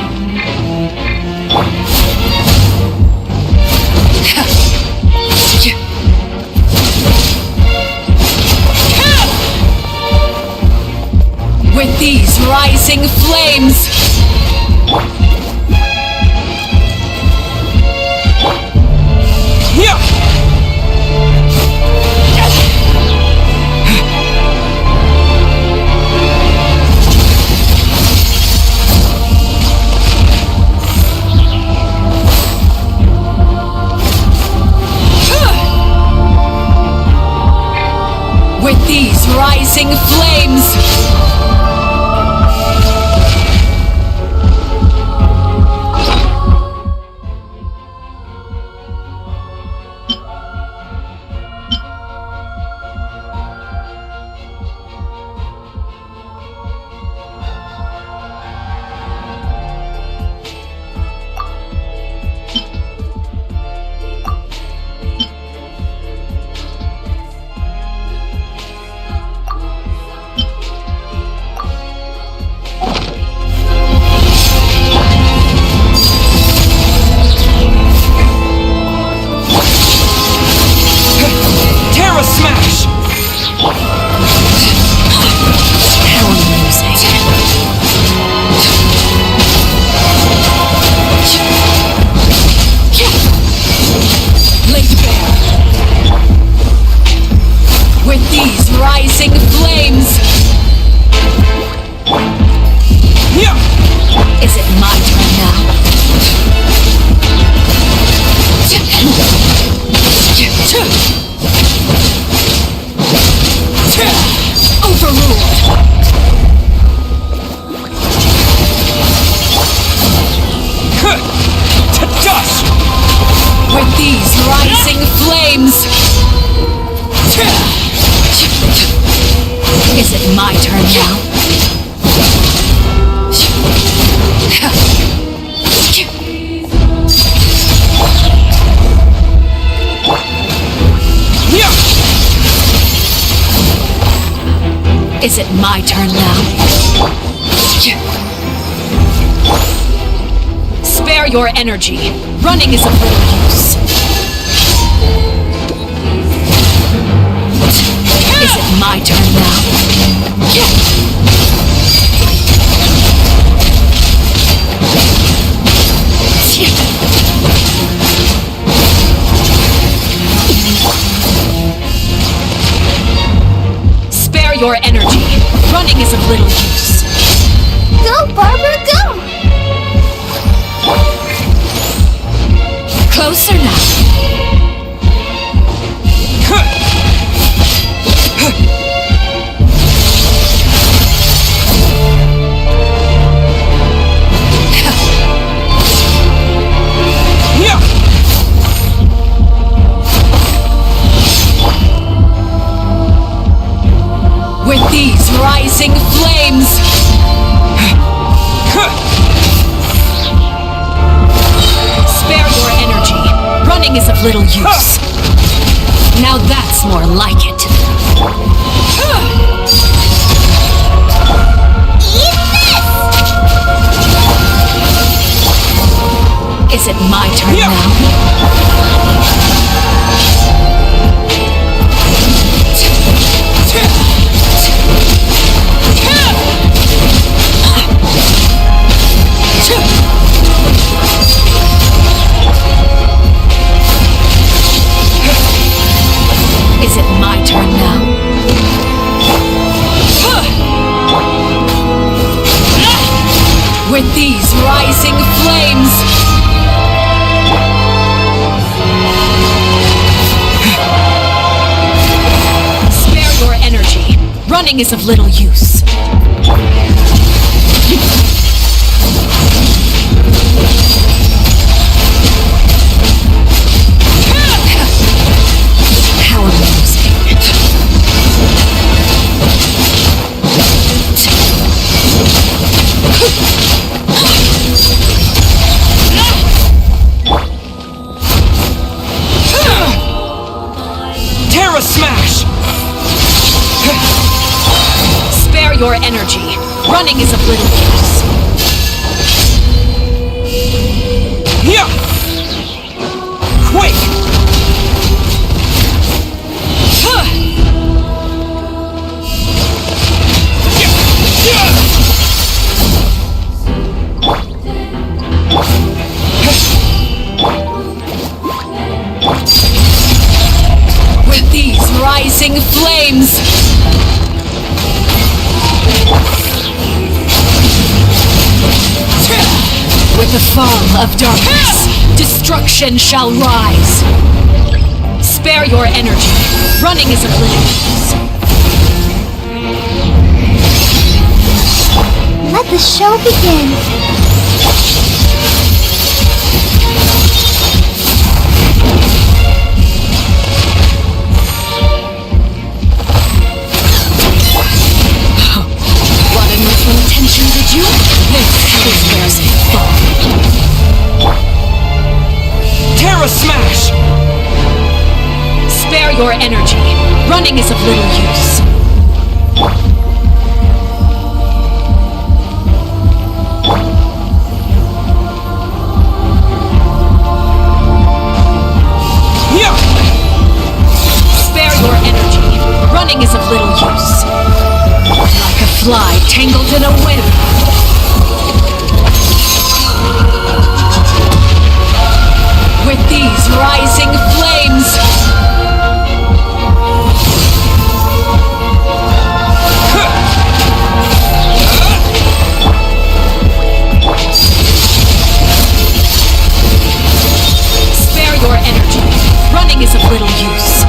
With these rising flames! With these rising flames! Terra Smash! Laid bare. With these rising flames! Is it my turn now? Overruled! To dust! With these rising flames! Is it my turn now? Is it my turn now? Spare your energy. Running is of little use. Is it my turn now? Spare your energy. Running is of little use. Go, Barbara, go! Closer now. With these rising flames! Spare your energy. Running is of little use. Now that's more like it. Is it my turn now? Is it my turn now? With these rising flames! Spare your energy. Running is of little use. How amusing. Terra Smash! Spare your energy. Running is of little use. Yeah! Quake! With these rising flames! With the fall of darkness, destruction shall rise. Spare your energy. Running is of little use. Let the show begin. What a much intention did you? This is where they fall. Terra Smash! Spare your energy. Running is of little use. Yeah! Spare your energy. Running is of little use. Like a fly tangled in a web. With these rising flames! Spare your energy. Running is of little use.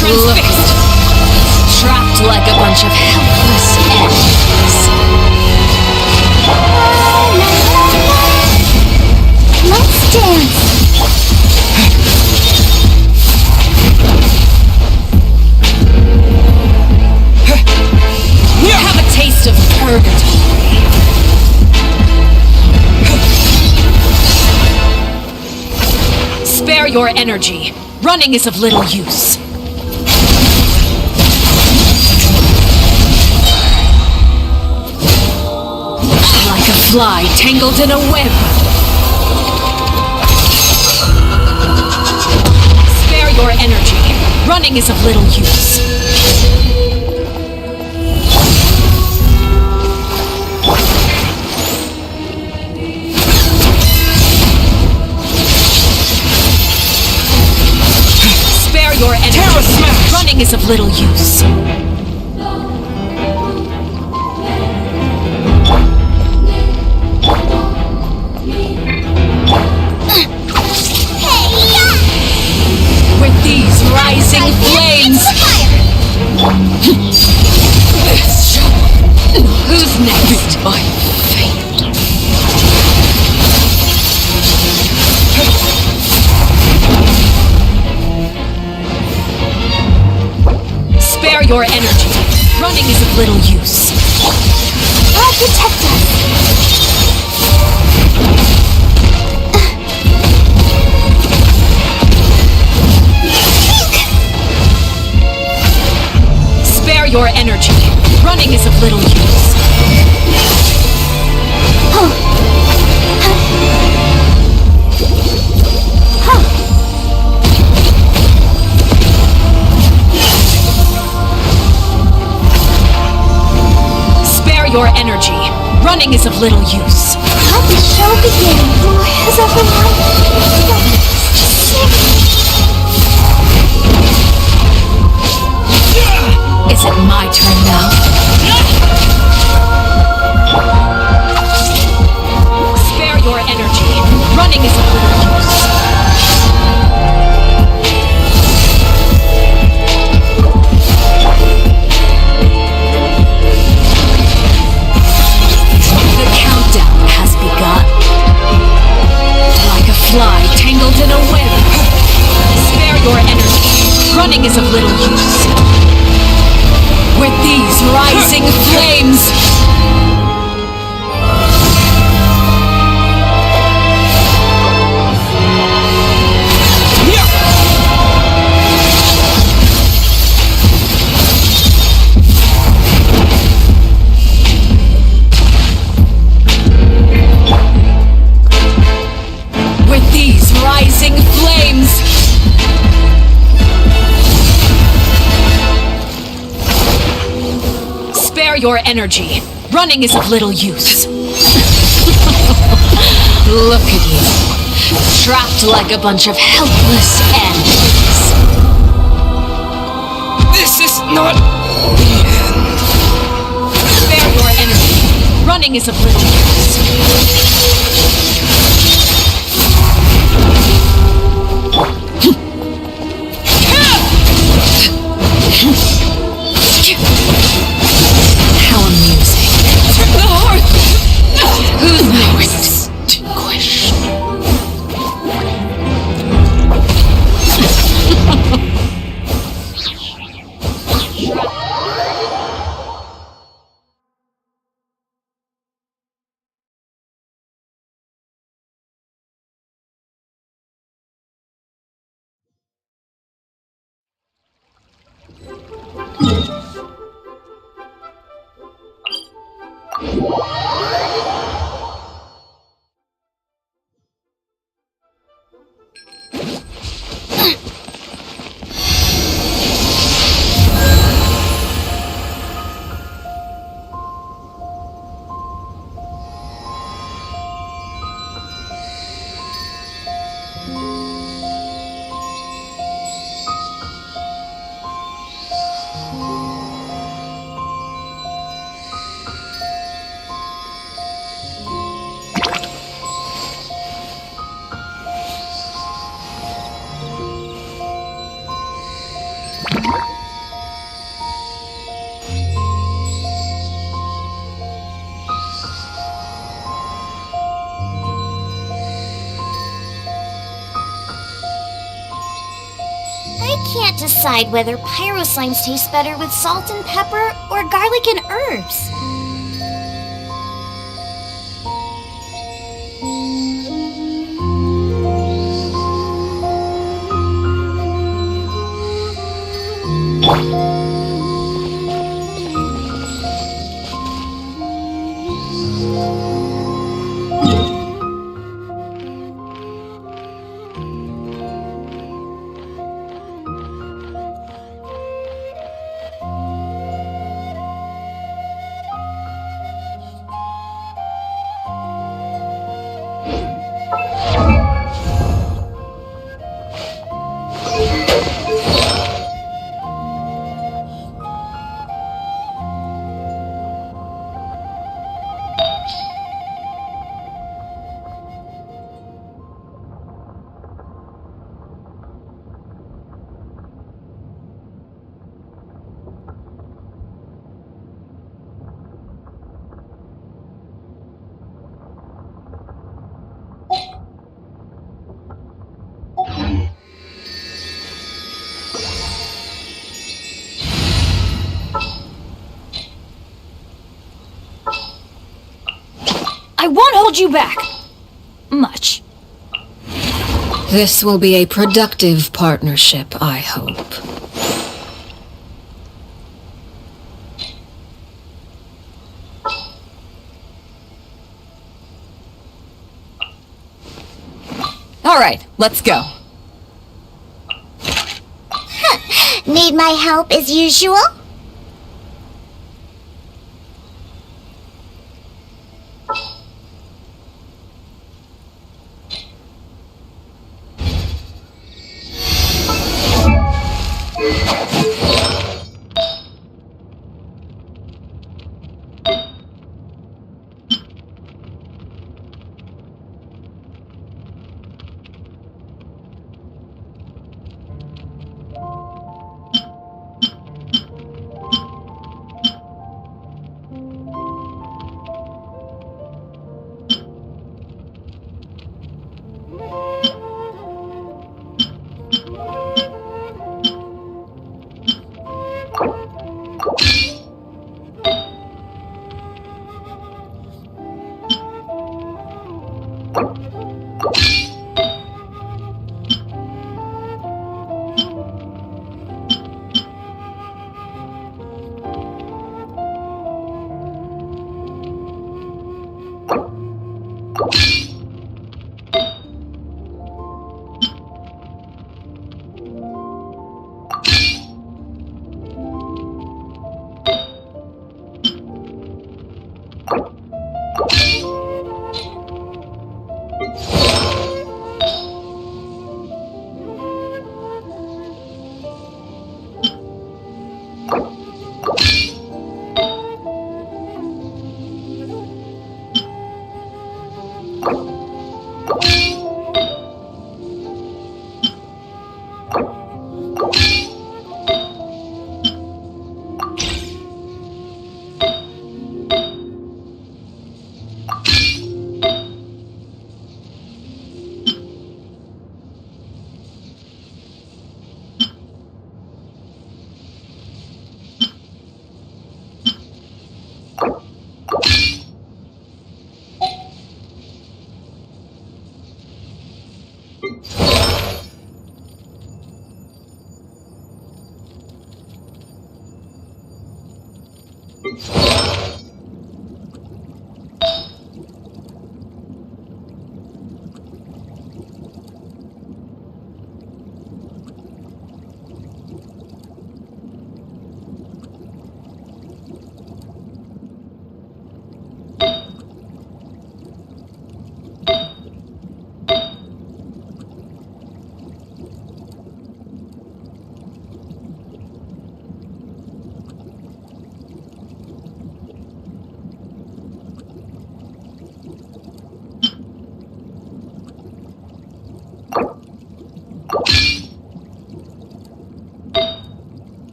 Transfixed. Trapped like a bunch of helpless animals. Let's dance. Have a taste of purgatory. Spare your energy. Running is of little use. Like a fly tangled in a web. Spare your energy. Running is of little use. Spare your energy. Terra Smash! Running is of little use. With these rising flames! Whose next? My fate. Spare your energy. Running is of little use. God protect us! Spare your energy. Running is of little use. Spare your energy. Running is of little use. Let the show begin. Has everyone Is it my turn now? Spare your energy. Running is of little use. The countdown has begun. Like a fly tangled in a web. Spare your energy. Running is of little use. With these rising flames, with these rising flames, spare your energy. Running is of little use. Look at you, trapped like a bunch of helpless animals. This is not the end. Spare your energy. Running is of little use. How amusing. The heart! Who's next? Question. I can't decide whether pyro slimes taste better with salt and pepper or garlic and herbs. I won't hold you back. Much. This will be a productive partnership, I hope. All right, let's go. Need my help as usual?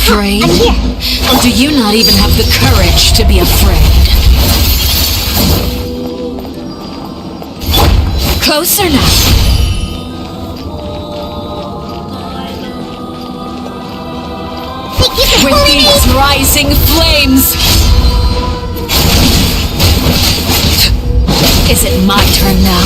afraid? I'm here. Or do you not even have the courage to be afraid? Closer now. With these rising flames! Is it my turn now?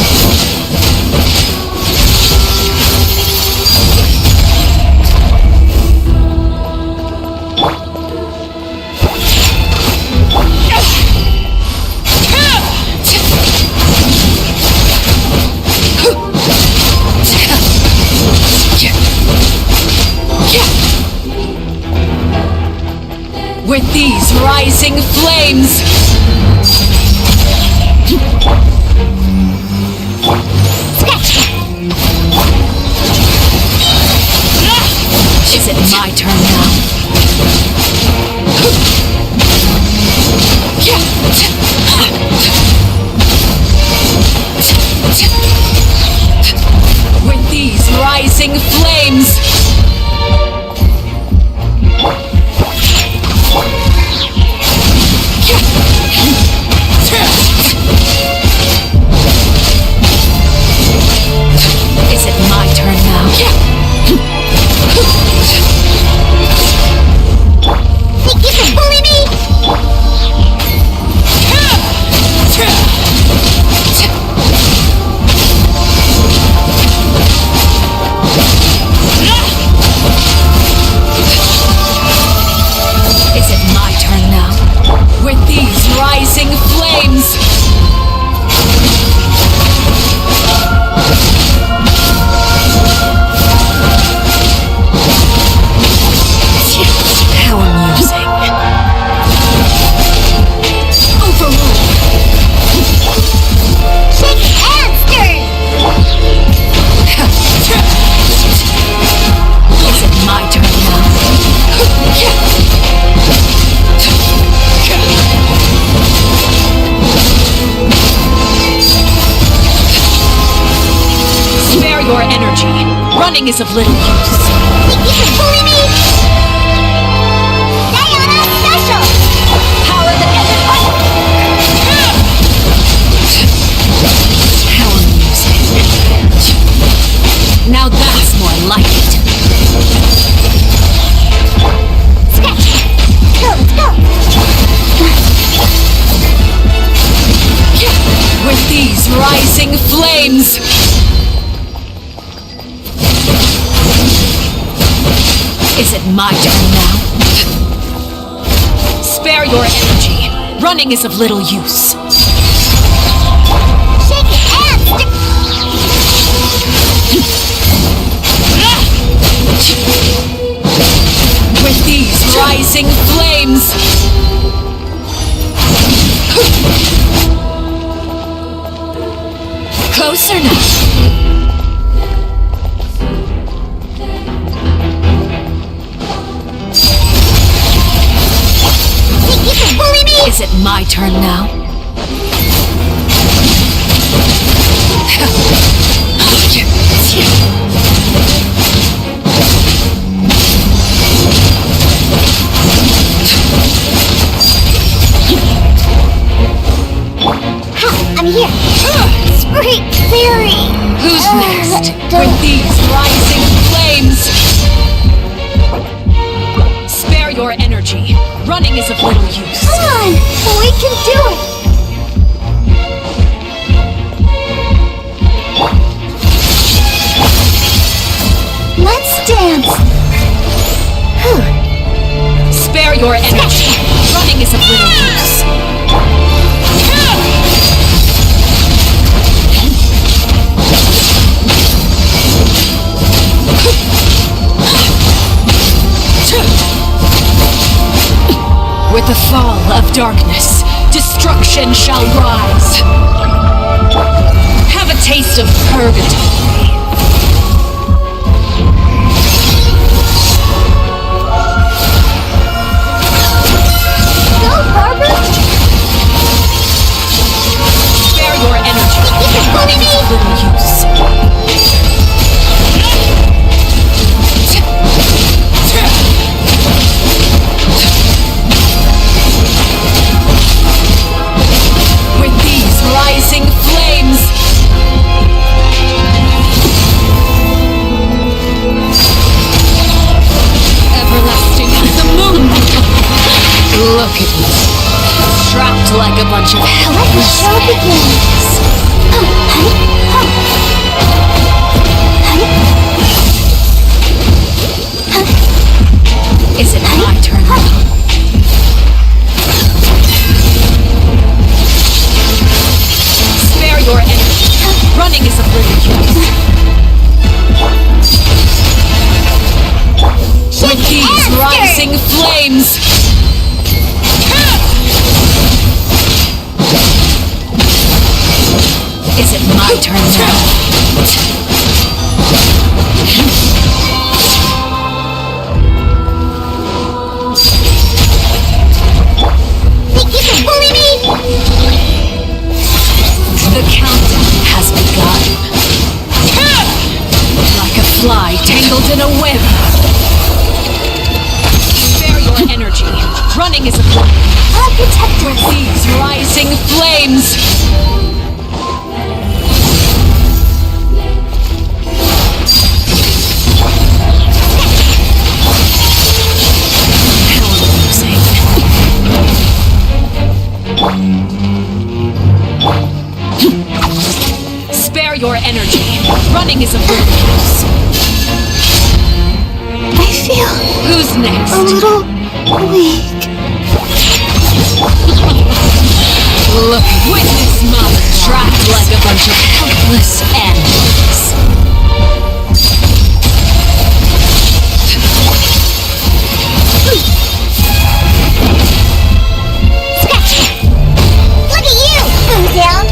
With these rising flames! Is it my turn now? With these rising flames! Is it my turn now? Think you can bully me? Is it my turn now? With these rising flames! How amusing. Overruled. Shake and stir! Is it my turn now? Spare your energy. Running is of little use. Think you can bully me? Diana Special! Power the edit button. How amusing. Now that's more like it. Sketch! Let's go! With these rising flames! Is it my turn now? Spare your energy. Running is of little use. Shake it and stir! With these rising flames! Closer now. Think you can bully me? Is it my turn now? I'm here. Spring Fairy! Who's next? With these rising flames! Spare your energy. Running is of little use. Come on! We can do it! Let's dance! Spare your energy. Running is of little use. With the fall of darkness, destruction shall rise. Have a taste of purgatory. Go, Barbara! Spare your energy. Running is of little use. bunch of Let the helpless show begin. Is it my turn now? Spare your energy. Running is of little use. With these rising flames! Is it my turn now? Think you can bully me? The countdown has begun. Like a fly tangled in a web. Spare your energy. Running is a blur. I'll protect With us. these rising flames! Spare your energy. Running is of little use. I feel Who's next? a little weak. Look, witness mother trapped like a bunch of helpless animals. Look at you, Boo Down.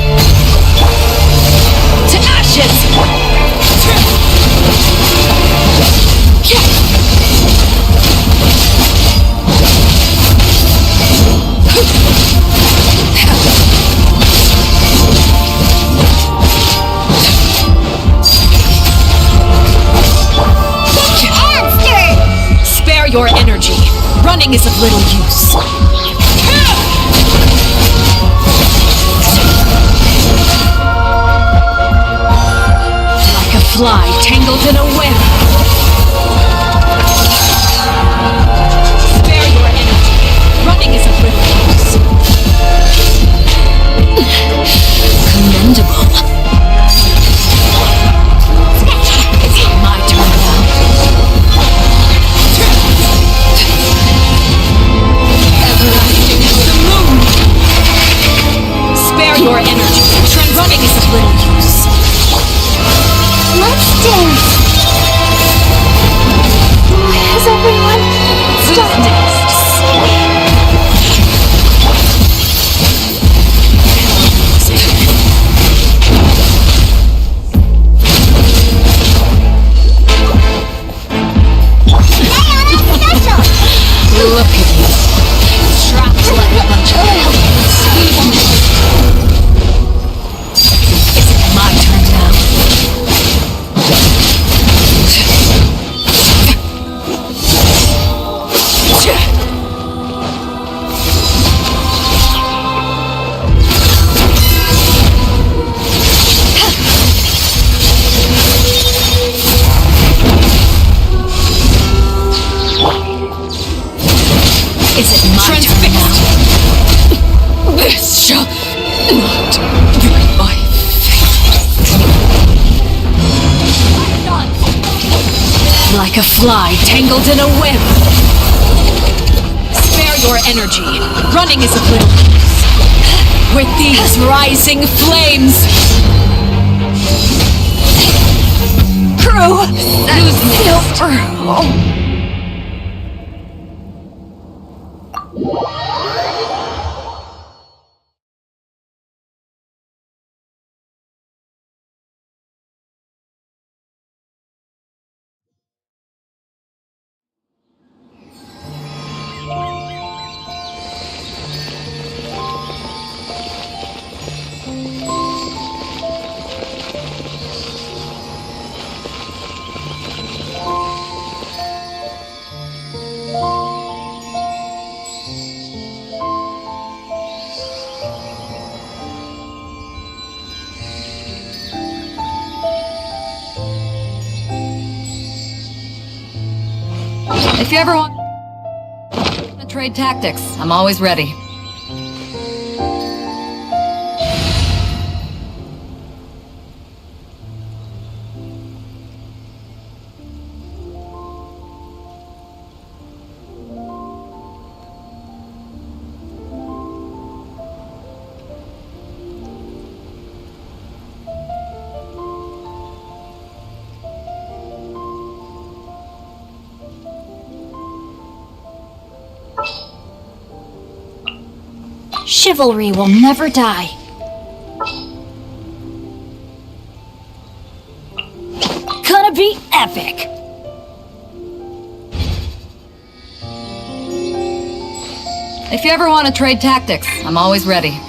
To ashes! Spare your energy. Running is of little use. Like a fly tangled in a web. Spare your energy. Running is of little use. Commendable. It's my turn now. Everlasting as the moon. Spare your energy. Running is of little use. Let's dance. Why has everyone stopped singing? Look at you. Trapped like a bunch of helpless humans. Is it my turn now? Is it my turn now? This shall not be my fate. Like a fly tangled in a web. Spare your energy. Running is of little use. With these rising flames. Crew, who's next? If you ever want to trade tactics, I'm always ready. chivalry will never die. Gonna be epic! If you ever want to trade tactics, I'm always ready.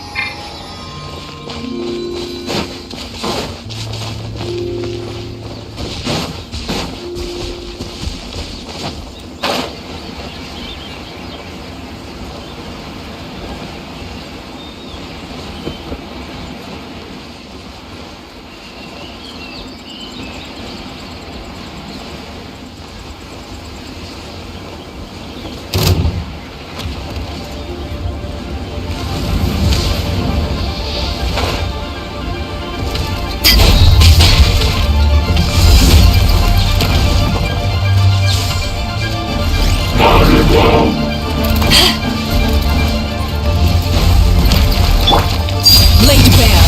Laid bare.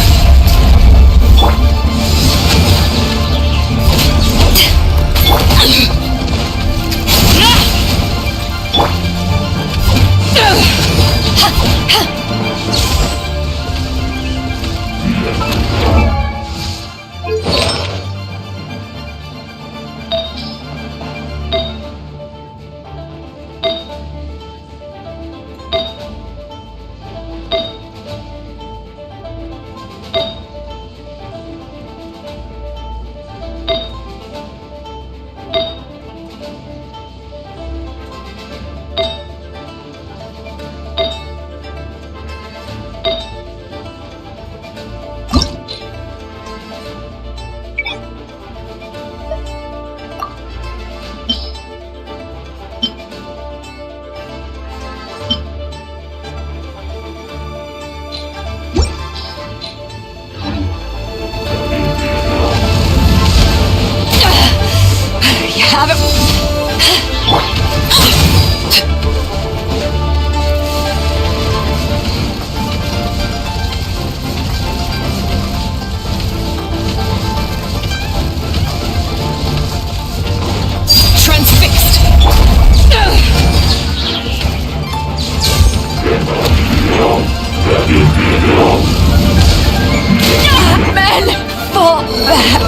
Have it. Transfixed. Men, fall back.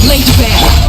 Laid bare.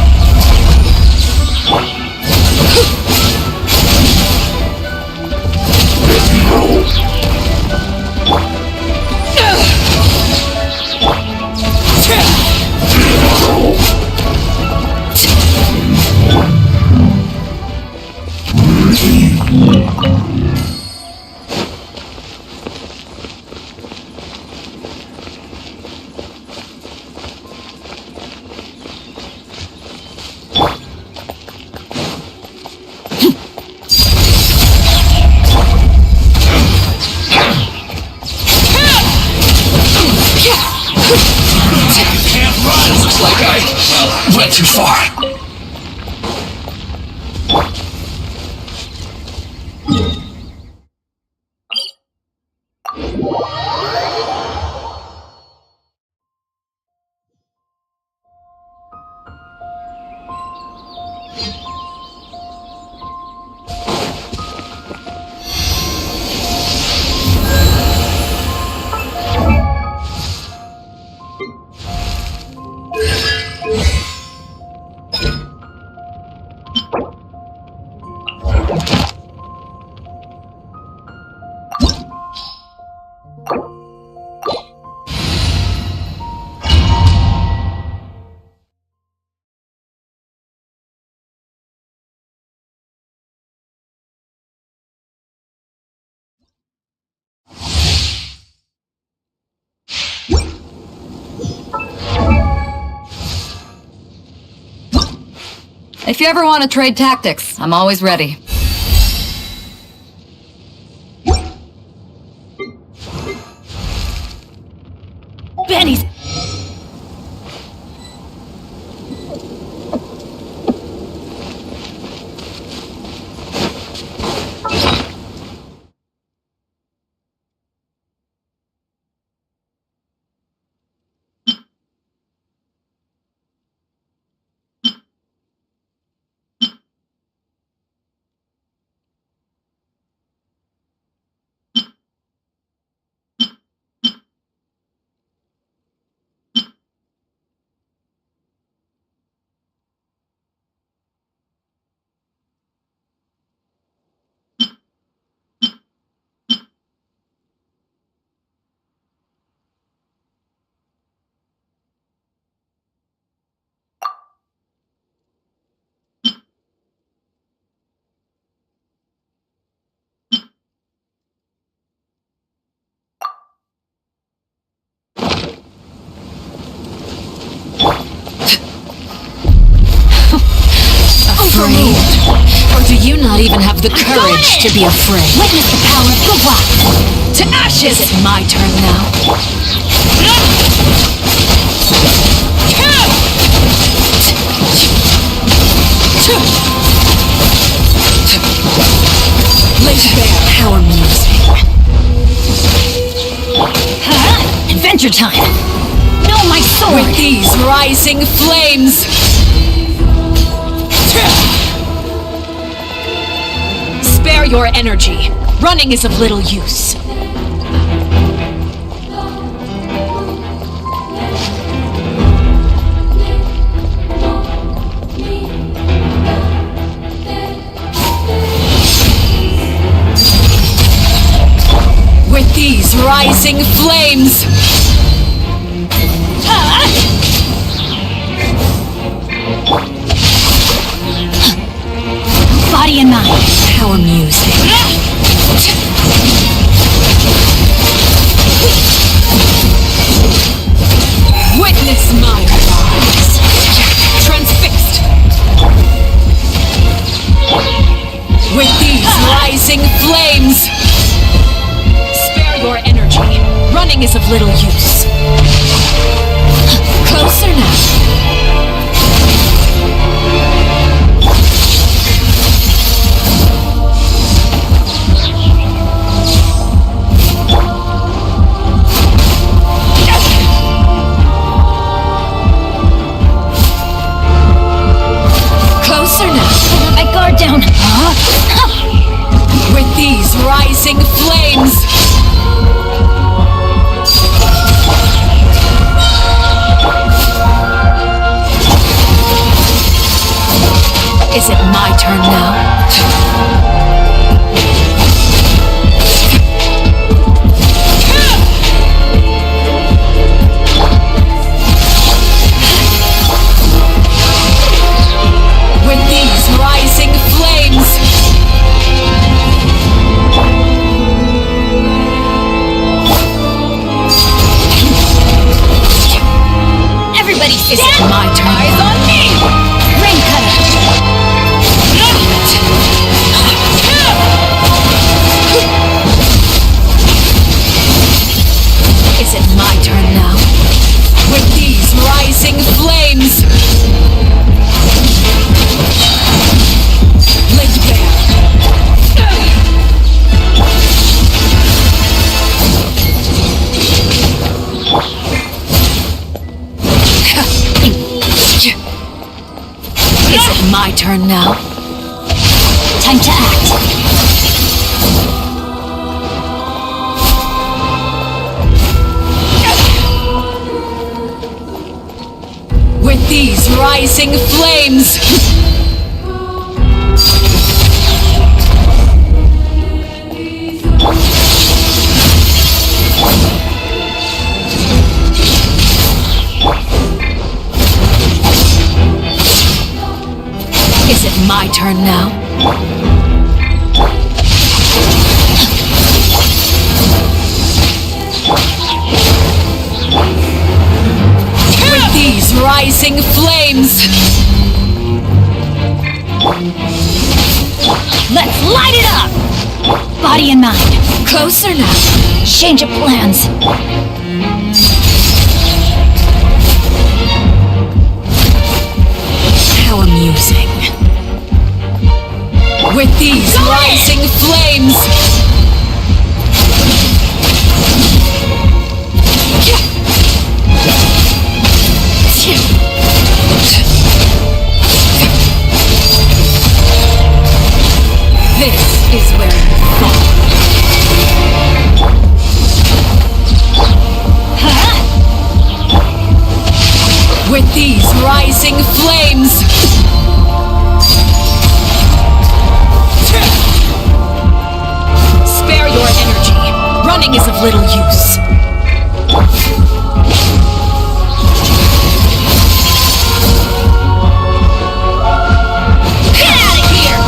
Went too far. If you ever want to trade tactics, I'm always ready. Benny's... Afraid? Or do you not even have the courage to be afraid? Witness the power of the wild! To ashes! Is it my turn now? Laser Bear power music. Adventure time! No, my sword! With these rising flames! Spare your energy. Running is of little use. With these rising flames! Body and mind. Power music. Witness my rise. Transfixed. With these rising flames. Spare your energy. Running is of little use. Closer now. Down. With these rising flames. Is it my turn now? With these rising flames. Everybody stand! Is it my turn? Eyes on me! Rain cutter! Is it my turn now? With these rising flames. Laser Bear. Is it my turn now? Time to act. With these rising flames. Body and mind. Closer now. Change of plans. How amusing. With these rising flames! This is where you fall. With these rising flames! Spare your energy. Running is of little use. Get out of here!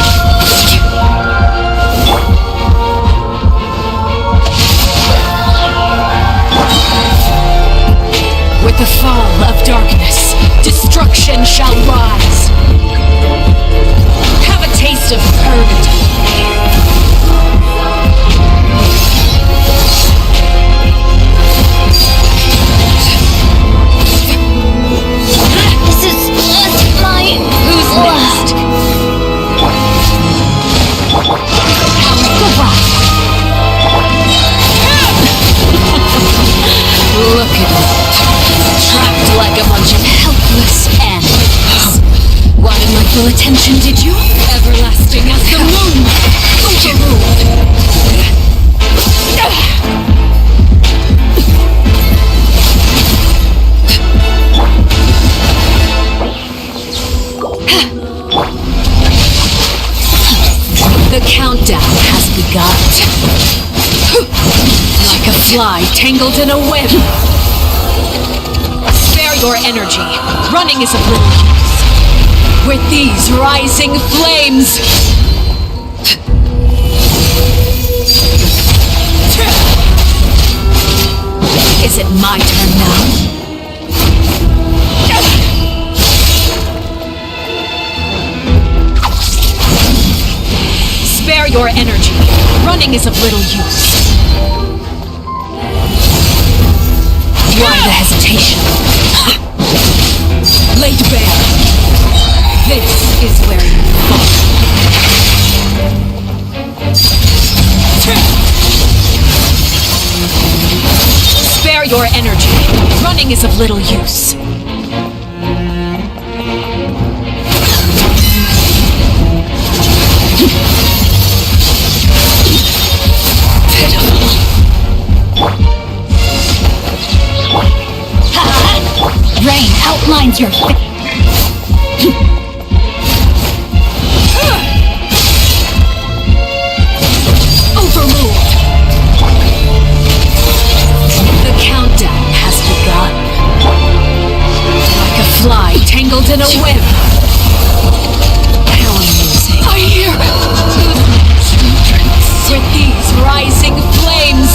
With the fall of darkness, destruction shall rise. Have a taste of purgatory. This is just my... Who's next? Goodbye. Look at it. Trapped like a bunch of helpless animals. Wanted my full attention, did you? Everlasting as the moon. Overruled. The countdown has begun. Like a fly tangled in a web. Spare your energy. Running is of little use. With these rising flames. Is it my turn now? Spare your energy. Running is of little use. Why the hesitation? Laid bare. This is where you fall. Spare your energy. Running is of little use. Rain outlines your face. Overruled. The countdown has begun. Like a fly tangled in a web. How amusing. I hear with these rising flames.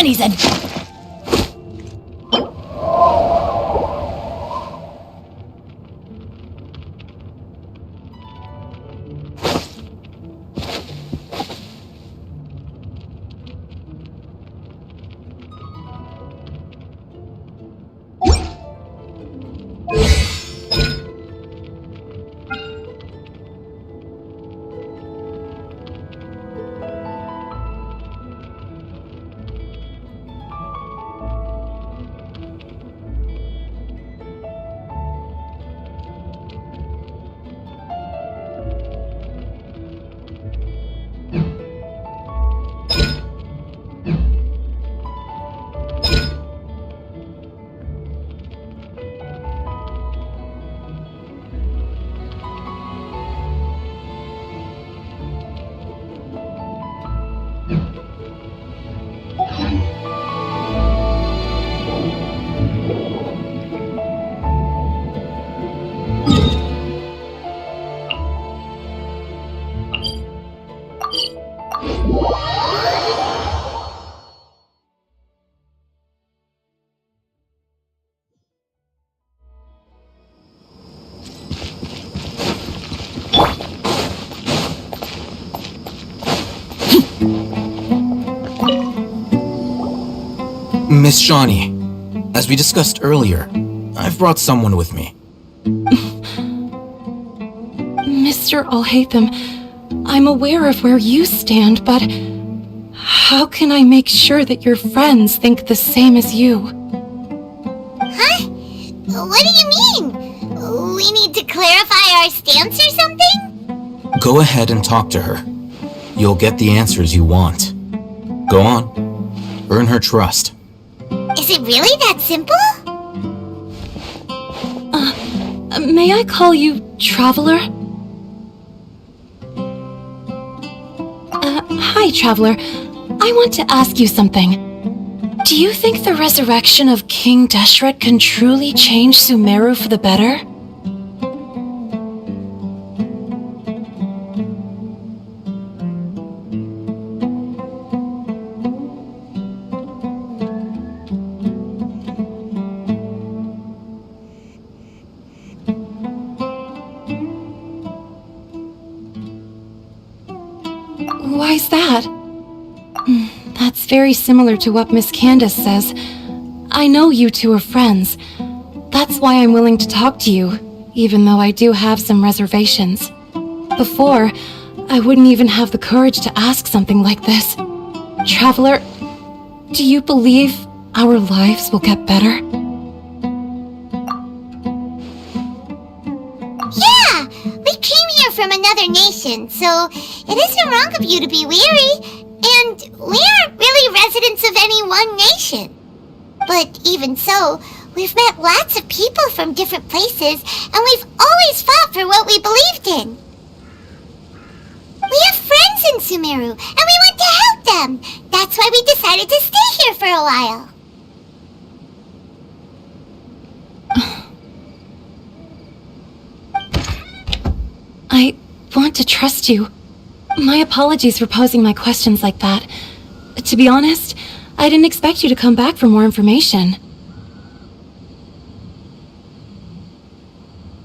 he's a... Miss Shawnee, as we discussed earlier, I've brought someone with me. Mr. Alhaitham, I'm aware of where you stand, but how can I make sure that your friends think the same as you? Huh? What do you mean? We need to clarify our stance or something? Go ahead and talk to her. You'll get the answers you want. Go on. Earn her trust. Is it really that simple? May I call you Traveler? Hi, Traveler. I want to ask you something. Do you think the resurrection of King Deshret can truly change Sumeru for the better? Why's that? That's very similar to what Miss Candace says. I know you two are friends. That's why I'm willing to talk to you, even though I do have some reservations. Before, I wouldn't even have the courage to ask something like this. Traveler, do you believe our lives will get better? Yeah! We came here from another nation, so it isn't wrong of you to be weary. And we aren't really residents of any one nation. But even so, we've met lots of people from different places, and we've always fought for what we believed in. We have friends in Sumeru, and we want to help them. That's why we decided to stay here for a while. I want to trust you. My apologies for posing my questions like that. To be honest, I didn't expect you to come back for more information.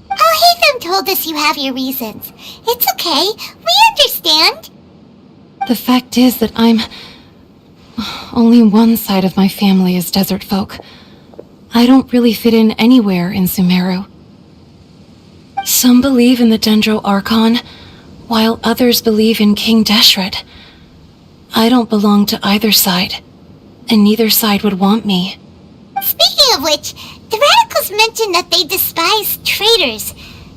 Alhaitham told us you have your reasons. It's okay. We understand. The fact is that only one side of my family is desert folk. I don't really fit in anywhere in Sumeru. Some believe in the Dendro Archon, while others believe in King Deshret. I don't belong to either side, and neither side would want me. Speaking of which, the radicals mentioned that they despise traitors.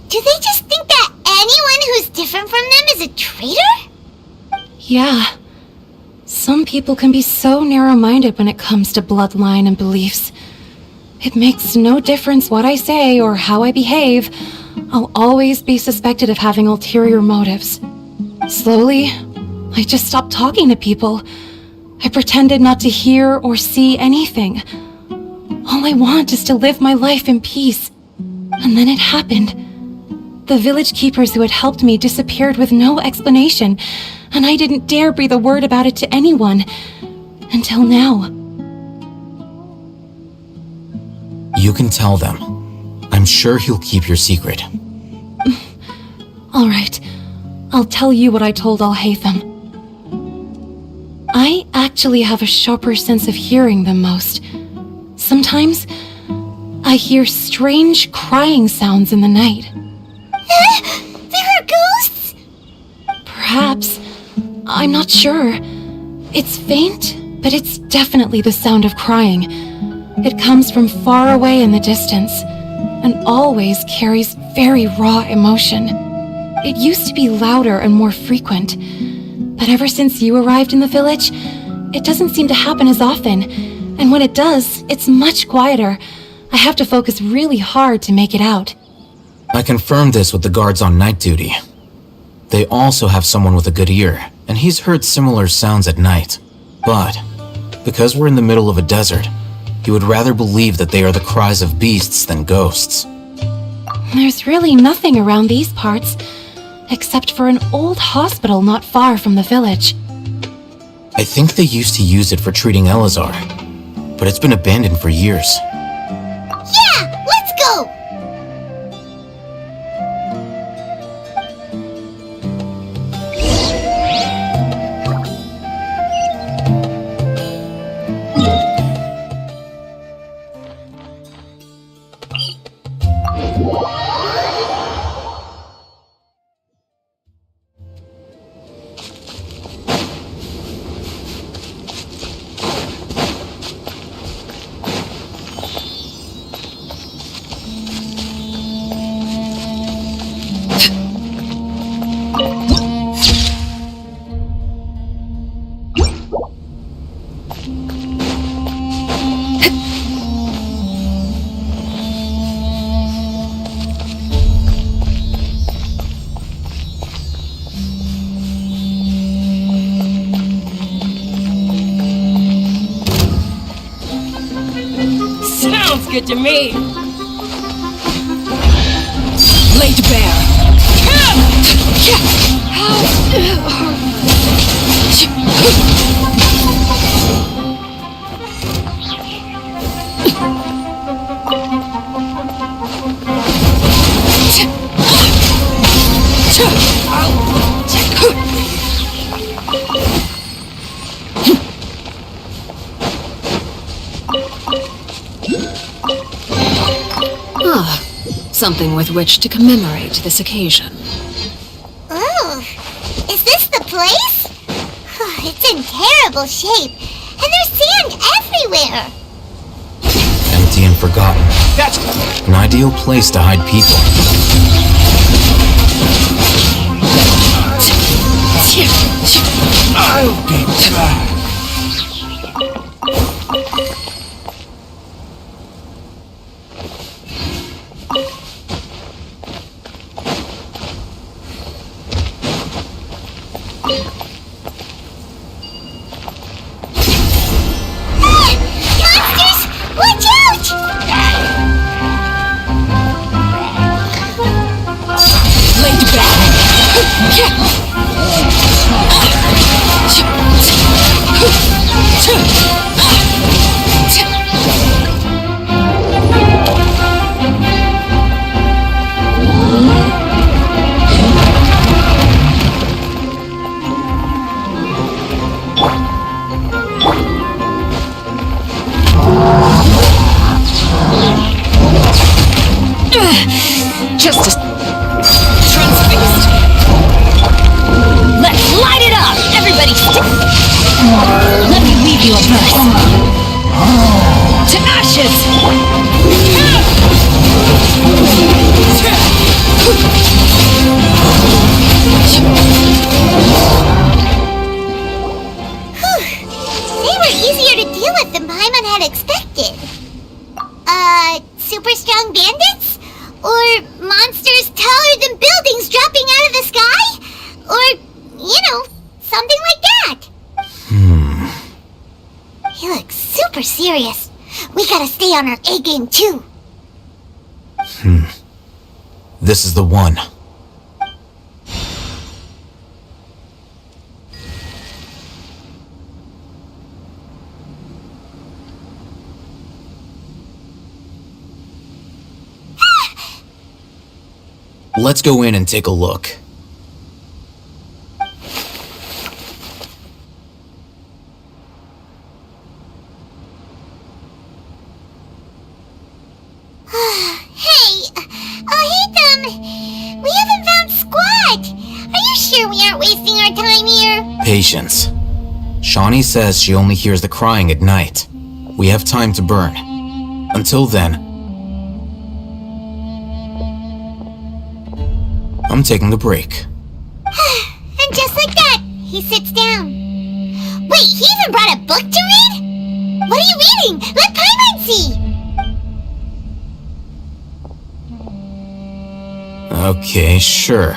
Do they just think that anyone who's different from them is a traitor? Yeah. Some people can be so narrow-minded when it comes to bloodline and beliefs. It makes no difference what I say or how I behave. I'll always be suspected of having ulterior motives. Slowly, I just stopped talking to people. I pretended not to hear or see anything. All I want is to live my life in peace. And then it happened. The village keepers who had helped me disappeared with no explanation, and I didn't dare breathe a word about it to anyone. Until now. You can tell them. I'm sure he'll keep your secret. Alright, I'll tell you what I told Alhaitham. I actually have a sharper sense of hearing than most. Sometimes, I hear strange crying sounds in the night. There are ghosts? Perhaps. I'm not sure. It's faint, but it's definitely the sound of crying. It comes from far away in the distance, and always carries very raw emotion. It used to be louder and more frequent, but ever since you arrived in the village, it doesn't seem to happen as often, and when it does, it's much quieter. I have to focus really hard to make it out. I confirmed this with the guards on night duty. They also have someone with a good ear, and he's heard similar sounds at night. But, because we're in the middle of a desert, he would rather believe that they are the cries of beasts than ghosts. There's really nothing around these parts, except for an old hospital not far from the village. I think they used to use it for treating Elazar, but it's been abandoned for years. Yeah, let's go! Sounds good to me. Laid bare. Something with which to commemorate this occasion. Ooh, is this the place? It's in terrible shape, and there's sand everywhere. Empty and forgotten. That's An ideal place to hide people. I'll be back. Monsters! Watch out! Laid Justice. Transfixed. Let's light it up! Everybody let me weave you a verse. To ashes! They were easier to deal with than Paimon had expected. Super strong bandits? Or monsters taller than buildings dropping out of the sky? Or, something like that. He looks super serious. We gotta stay on our A game too. This is the one. Let's go in and take a look. We haven't found squat! Are you sure we aren't wasting our time here? Patience. Shawnee says she only hears the crying at night. We have time to burn. Until then, I'm taking a break. And just like that, he sits down. Wait, he even brought a book to read? What are you reading? Let Paimon see! Okay, sure.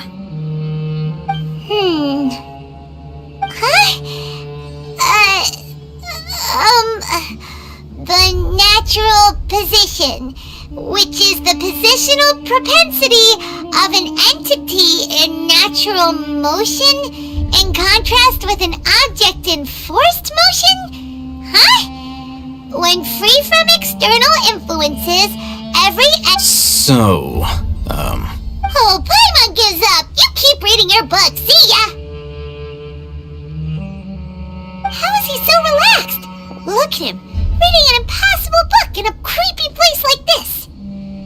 The natural position, which is the positional propensity of an entity in natural motion in contrast with an object in forced motion? Huh? When free from external influences, So, Oh, Paimon gives up! You keep reading your book, see ya! How is he so relaxed? Look at him, reading an impossible book in a creepy place like this.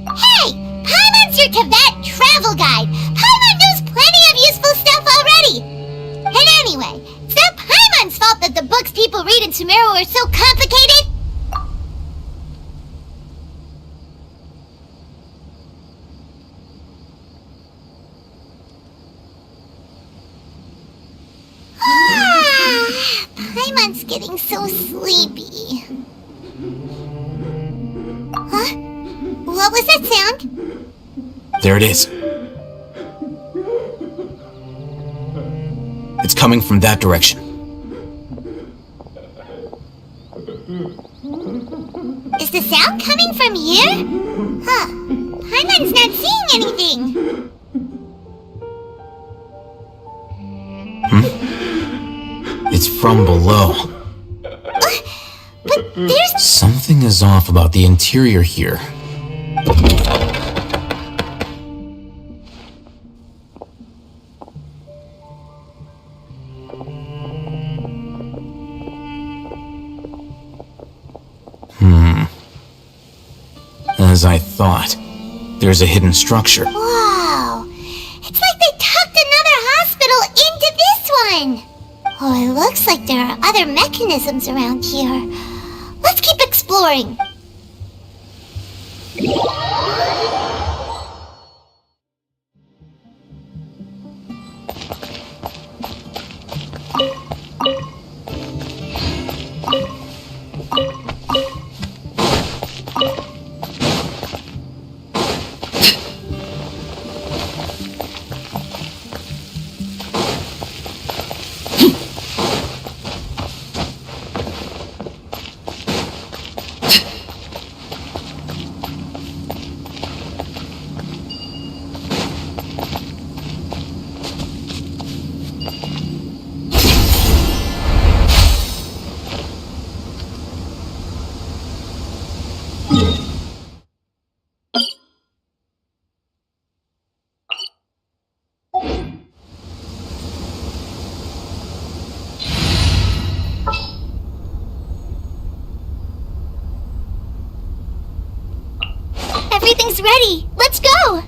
Hey, Paimon's your Teyvat travel guide. Paimon knows plenty of useful stuff already. And anyway, it's not Paimon's fault that the books people read in Sumeru are so complicated. Paimon's getting so sleepy. Huh? What was that sound? there it is. It's coming from that direction. Is the sound coming from here? Huh. Paimon's not seeing anything. It's from below. But there's... Something is off about the interior here. As I thought, there's a hidden structure. Whoa! It's like they tucked another hospital into this one! Oh, it looks like there are other mechanisms around here. Let's keep exploring. Everything's ready. Let's go.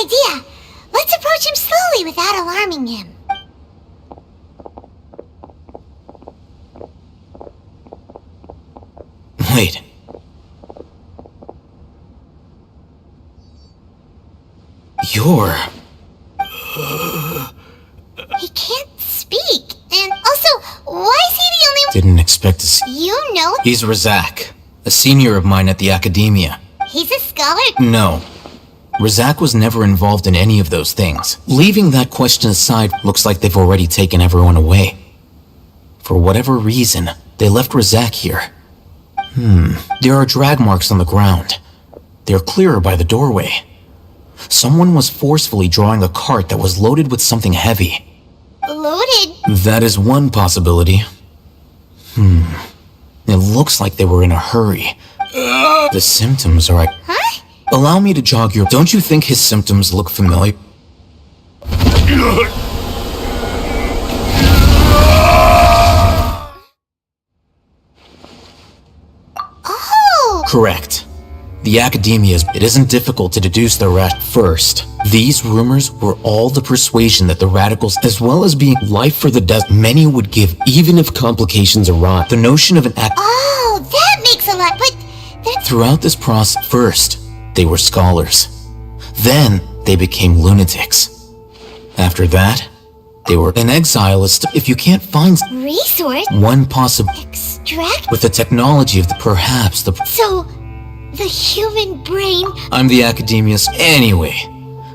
idea. Let's approach him slowly without alarming him. Wait. You're... He can't speak. And also, why is he the only one? Didn't expect to see... You know? He's Razak, a senior of mine at the Academia. He's a scholar? No. Razak was never involved in any of those things. Leaving that question aside, looks like they've already taken everyone away. For whatever reason, they left Razak here. There are drag marks on the ground. They're clearer by the doorway. Someone was forcefully drawing a cart that was loaded with something heavy. Loaded? That is one possibility. It looks like they were in a hurry. The symptoms are... Huh? Allow me to jog your... Don't you think his symptoms look familiar? Oh! Correct. The Academia it isn't difficult to deduce the First, these rumors were all the persuasion that the radicals, as well as being life for the dead, many would give, even if complications arise. The notion of an act... Oh, that makes a lot, but... Throughout this process, first, they were scholars. Then, they became lunatics. After that, they were an exile. If you can't find... Resource? One possible... Extract? With the technology of perhaps the... So, the human brain... I'm the Academia's... Anyway,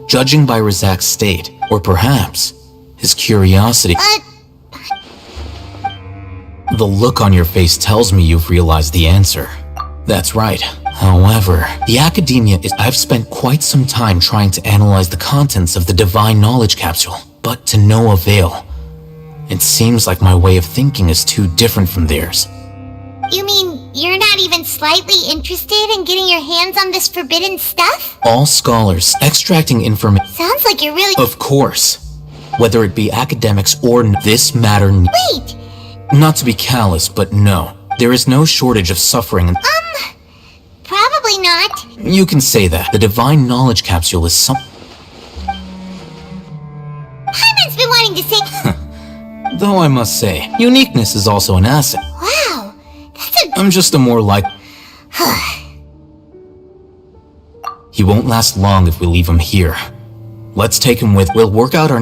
judging by Razak's state, or perhaps his curiosity... The look on your face tells me you've realized the answer. That's right. However, the Academia is... I've spent quite some time trying to analyze the contents of the Divine Knowledge Capsule, but to no avail. It seems like my way of thinking is too different from theirs. You mean you're not even slightly interested in getting your hands on this forbidden stuff? All scholars extracting information... Sounds like you're really... Of course. Whether it be academics or this matter... Wait! Not to be callous, but no. There is no shortage of suffering. Probably not. You can say that. The Divine Knowledge Capsule is some... Hyman's been wanting to say... Though I must say, uniqueness is also an asset. Wow, that's a... I'm just a more like... He won't last long if we leave him here. Let's take him with... We'll work out our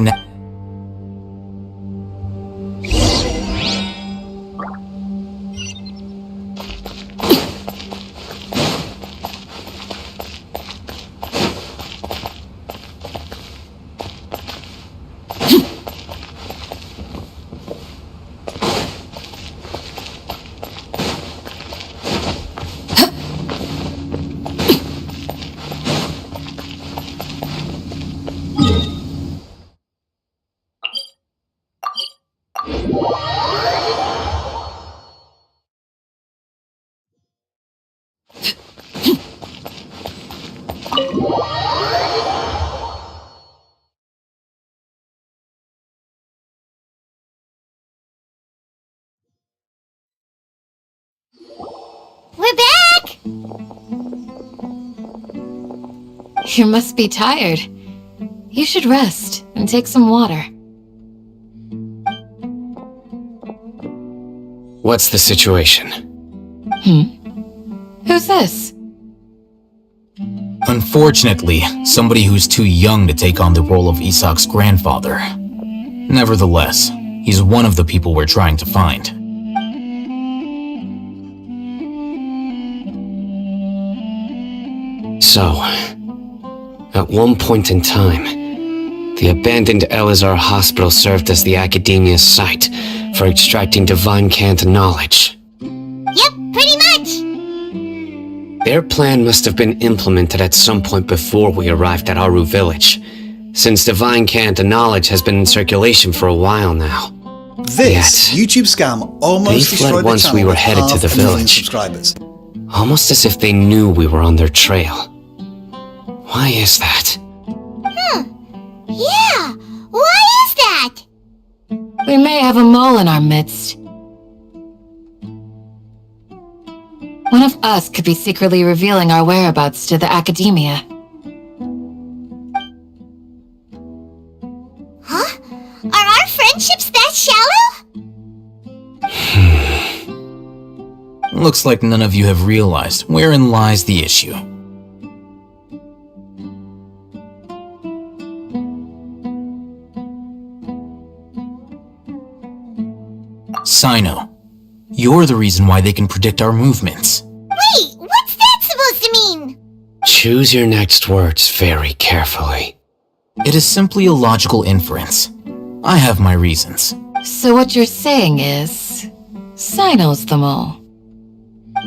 We're back! You must be tired. You should rest and take some water. What's the situation? Who's this? Unfortunately, somebody who's too young to take on the role of Isak's grandfather. Nevertheless, he's one of the people we're trying to find. So, at one point in time, the abandoned Elazar Hospital served as the Academia's site for extracting divine cant knowledge. Yep, pretty much! Their plan must have been implemented at some point before we arrived at Aru Village, since divine cant knowledge has been in circulation for a while now. This YouTube scam almost They destroyed fled the once channel we were with headed to the 500,000 village. subscribers. Almost as if they knew we were on their trail. Why is that? Yeah, why is that? We may have a mole in our midst. One of us could be secretly revealing our whereabouts to the Academia. friendships that shallow? Looks like none of you have realized wherein lies the issue. Sino, you're the reason why they can predict our movements. Wait, what's that supposed to mean? Choose your next words very carefully. It is simply a logical inference. I have my reasons. So what you're saying is, Sino's the mole.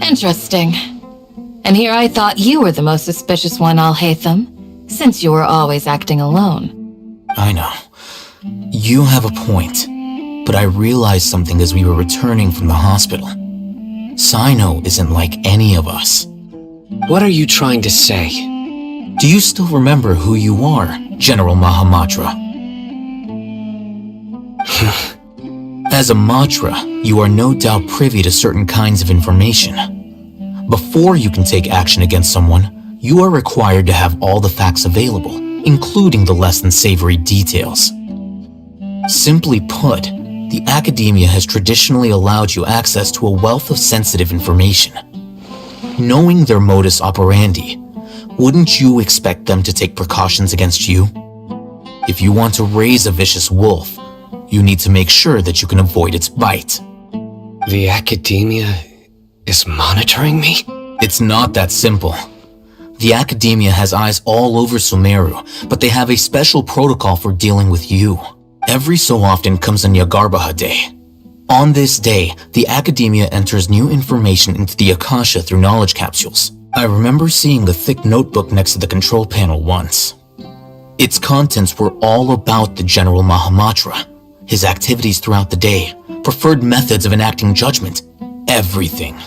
Interesting. And here I thought you were the most suspicious one, Al-Haytham, since you were always acting alone. I know. You have a point, but I realized something as we were returning from the hospital. Sino isn't like any of us. What are you trying to say? Do you still remember who you are, General Mahamatra? As a Matra, you are no doubt privy to certain kinds of information. Before you can take action against someone, you are required to have all the facts available, including the less than savory details. Simply put, the academia has traditionally allowed you access to a wealth of sensitive information. Knowing their modus operandi, wouldn't you expect them to take precautions against you? If you want to raise a vicious wolf, you need to make sure that you can avoid its bite. The academia is monitoring me? It's not that simple. The academia has eyes all over Sumeru, but they have a special protocol for dealing with you. Every so often comes a Nyagarbaha Day. On this day, the academia enters new information into the Akasha through knowledge capsules. I remember seeing the thick notebook next to the control panel once. Its contents were all about the General Mahamatra, his activities throughout the day, preferred methods of enacting judgment, everything.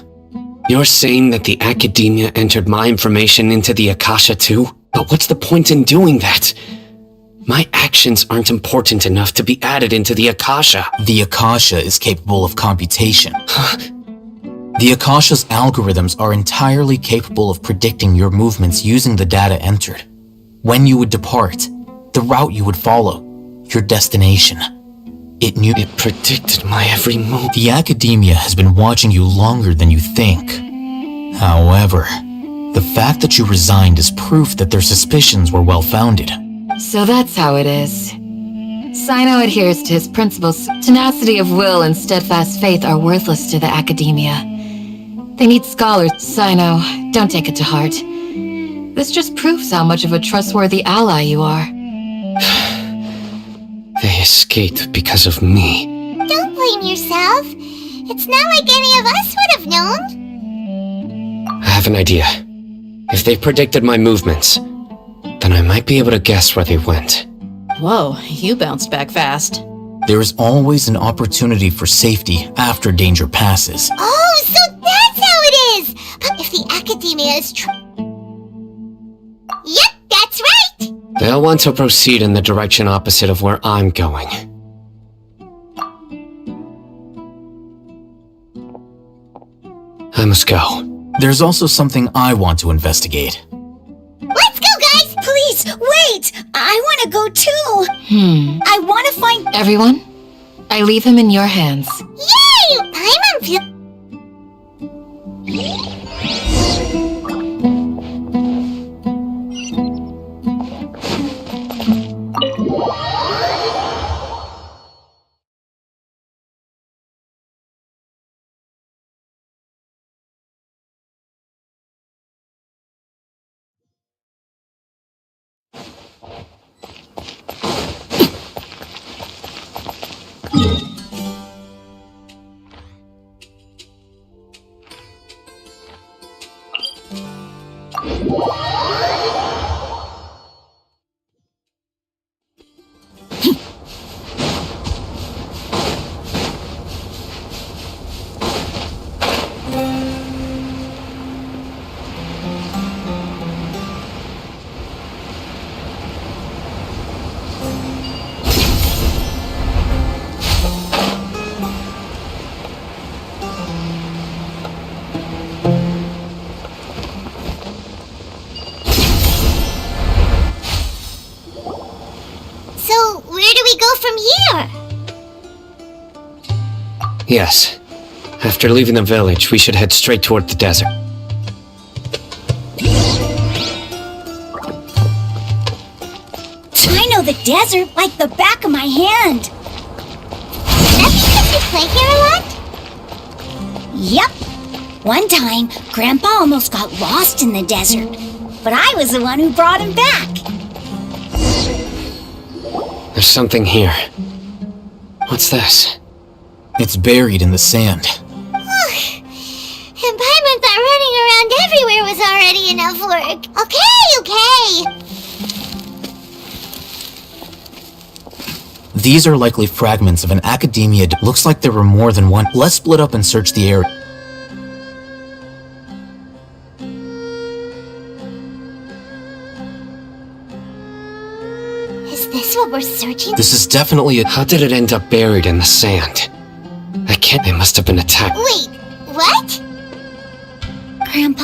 You're saying that the academia entered my information into the Akasha too? But what's the point in doing that? My actions aren't important enough to be added into the Akasha. The Akasha is capable of computation. The Akasha's algorithms are entirely capable of predicting your movements using the data entered. When you would depart, the route you would follow, your destination. It predicted my every move. The academia has been watching you longer than you think. However, the fact that you resigned is proof that their suspicions were well-founded. So that's how it is. Sino adheres to his principles. Tenacity of will and steadfast faith are worthless to the academia. They need scholars. Sino, don't take it to heart. This just proves how much of a trustworthy ally you are. They escaped because of me. Don't blame yourself. It's not like any of us would have known. I have an idea. If they predicted my movements, then I might be able to guess where they went. Whoa, you bounced back fast. There is always an opportunity for safety after danger passes. Oh, so that's how it is! But if the academia is true... Yep, that's right! They'll want to proceed in the direction opposite of where I'm going. I must go. There's also something I want to investigate. Let's go, guys! Please, wait! I want to go too! I want to find... Everyone, I leave him in your hands. Yay! I'm on... Yes. After leaving the village, we should head straight toward the desert. I know the desert like the back of my hand. That because you play here a lot? Yep. One time, Grandpa almost got lost in the desert, but I was the one who brought him back. There's something here. What's this? It's buried in the sand. And Paimon thought running around everywhere was already enough work. Okay. These are likely fragments of an academia. Looks like there were more than one. Let's split up and search the area. Is this what we're searching? This is definitely a... How did it end up buried in the sand? I can't... It must have been attacked. Wait, what? Grandpa,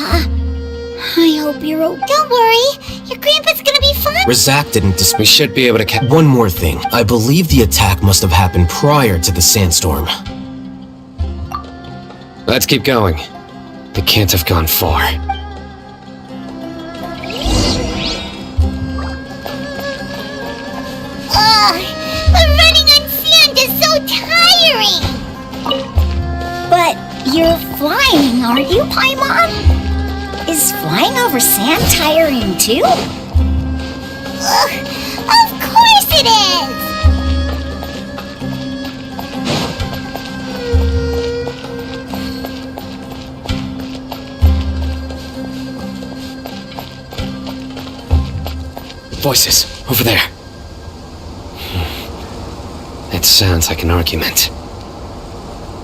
I hope you're okay. Don't worry, your grandpa's gonna be fine. Razak didn't We should be able to catch... One more thing. I believe the attack must have happened prior to the sandstorm. Let's keep going. They can't have gone far. But running on sand is so tiring. But you're flying, aren't you, Paimon? Is flying over sand tiring too? Of course it is! Voices, over there. It sounds like an argument.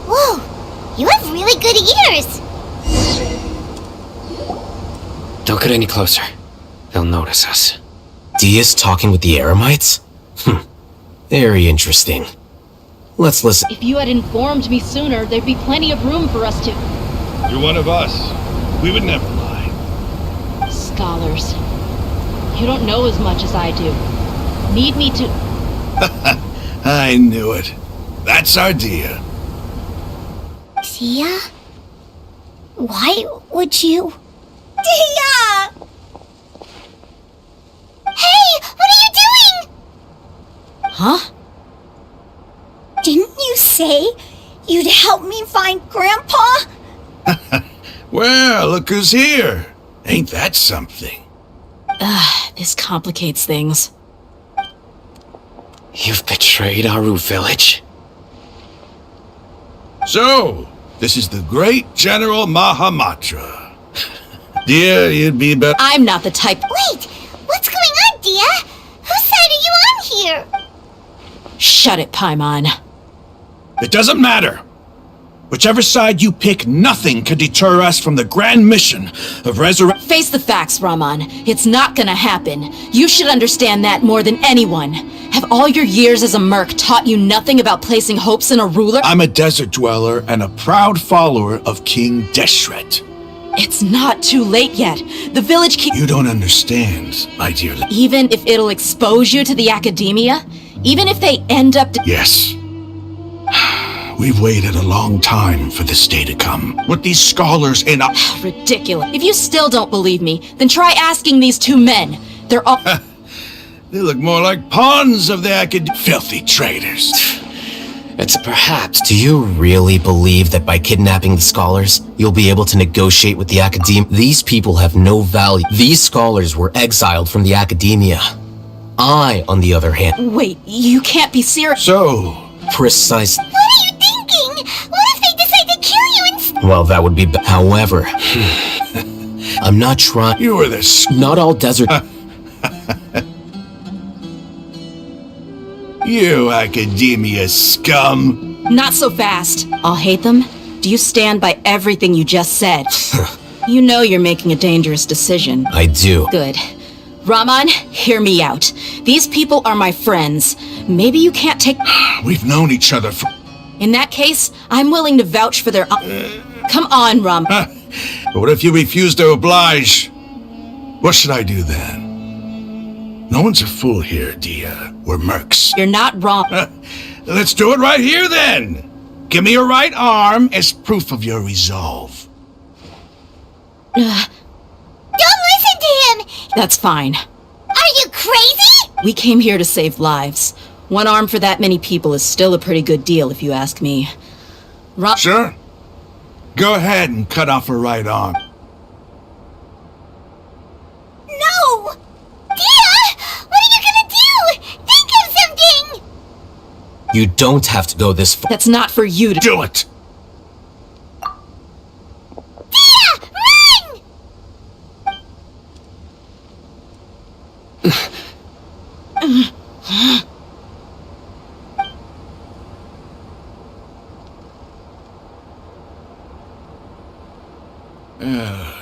Whoa, you have really good ears. Don't get any closer. They'll notice us. Dia's talking with the Eremites? Very interesting. Let's listen. If you had informed me sooner, there'd be plenty of room for us to... You're one of us. We would never lie. Scholars. You don't know as much as I do. Need me to... I knew it. That's our Dia. Dia? Why would you... Dia! Hey, what are you doing? Huh? Didn't you say you'd help me find Grandpa? Well, look who's here. Ain't that something? This complicates things. You've betrayed Aru village? So, this is the great General Mahamatra. Dia, you'd be better... I'm not the type... Wait, what's going on, Dia? Whose side are you on here? Shut it, Paimon. It doesn't matter. Whichever side you pick, nothing can deter us from the grand mission of resurrection. Face the facts, Raman. It's not gonna happen. You should understand that more than anyone. Have all your years as a merc taught you nothing about placing hopes in a ruler? I'm a desert dweller and a proud follower of King Deshret. It's not too late yet. The village You don't understand, my dear... Even if it'll expose you to the academia? Even if they end up... Yes. We've waited a long time for this day to come. With these scholars in a... Ridiculous. If you still don't believe me, then try asking these two men. They're all... They look more like pawns of the filthy traitors. It's perhaps... Do you really believe that by kidnapping the scholars, you'll be able to negotiate with the academia? These people have no value. These scholars were exiled from the academia. I, on the other hand... Wait, you can't be serious. So... Precisely. What are you thinking? What if they decide to kill you instead? Well, that would be... However... I'm not trying... You are the... Not all desert... You academia scum! Not so fast. I'll hate them. Do you stand by everything you just said? You know you're making a dangerous decision. I do. Good. Raman, hear me out. These people are my friends. Maybe you can't take... We've known each other for... In that case, I'm willing to vouch for their... Come on, Ram. But what if you refuse to oblige? What should I do then? No one's a fool here, Dia. We're mercs. You're not wrong. Let's do it right here, then! Give me your right arm as proof of your resolve. Don't listen to him! That's fine. Are you crazy? We came here to save lives. One arm for that many people is still a pretty good deal, if you ask me. Sure. Go ahead and cut off her right arm. No! Dia! What are you gonna do? Think of something! You don't have to go this far. That's not for you to do it! Dia! Run!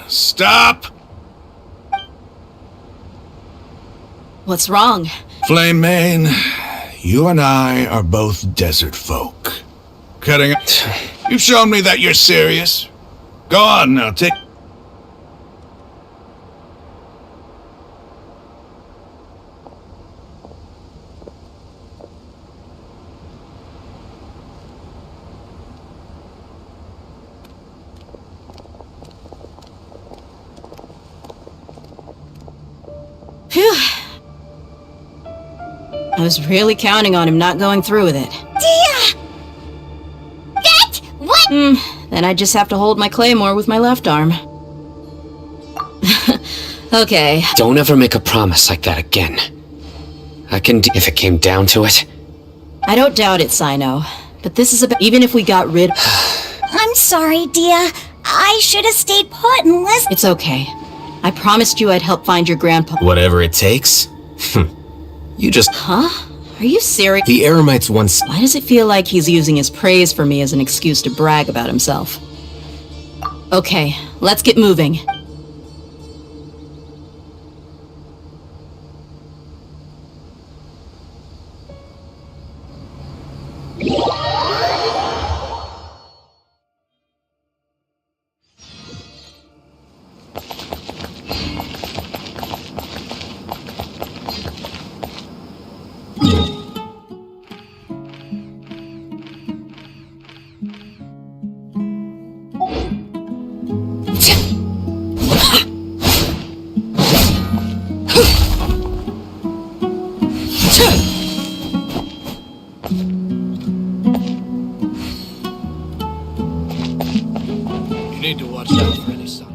Stop! What's wrong? Flame Mane, you and I are both desert folk. Cutting it. You've shown me that you're serious. Go on now, take... Phew. I was really counting on him not going through with it. Dia! That? What? Then I just have to hold my claymore with my left arm. Okay. Don't ever make a promise like that again. I can if it came down to it. I don't doubt it, Sino. But this is about... Even if we got rid... I'm sorry, Dia. I should have stayed put and listened. It's okay. I promised you I'd help find your grandpa. Whatever it takes? You just... Huh? Are you serious? The Eremites once... Why does it feel like he's using his praise for me as an excuse to brag about himself? Okay, let's get moving. You need to watch out for any sign.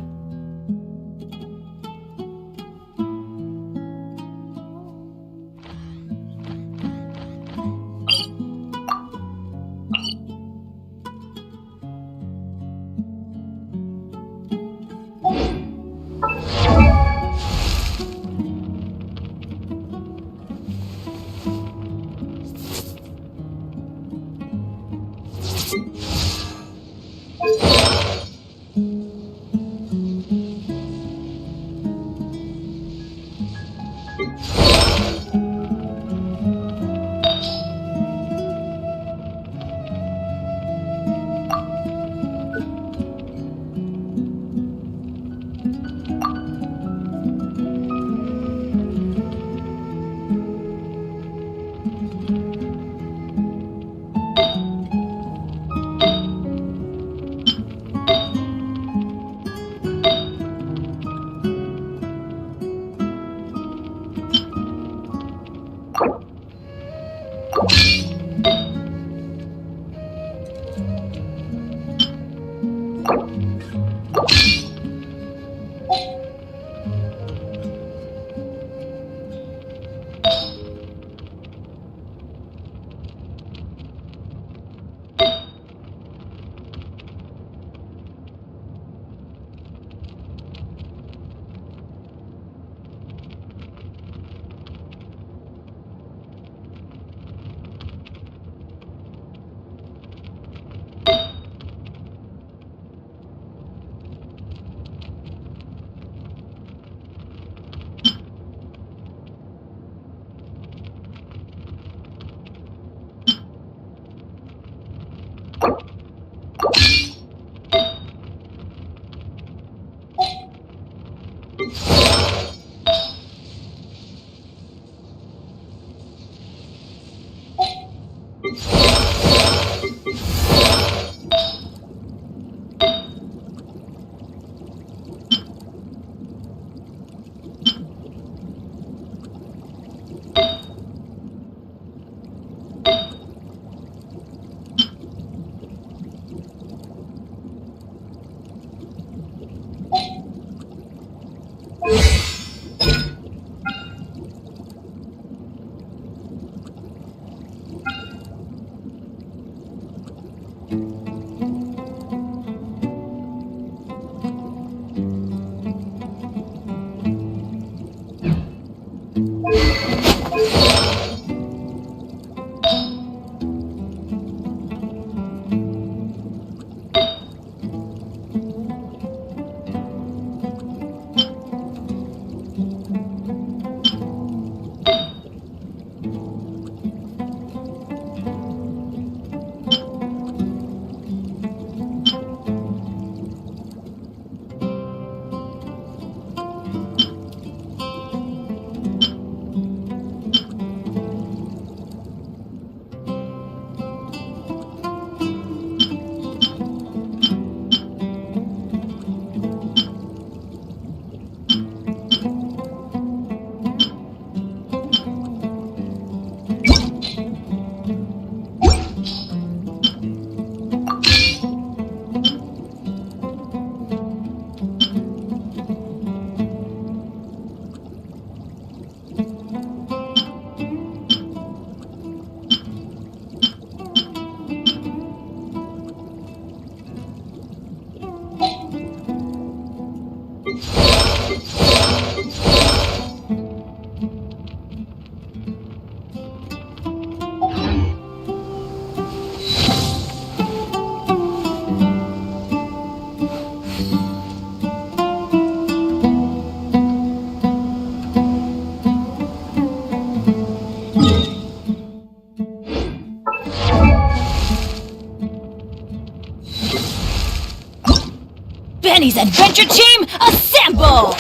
Danny's adventure team, assemble!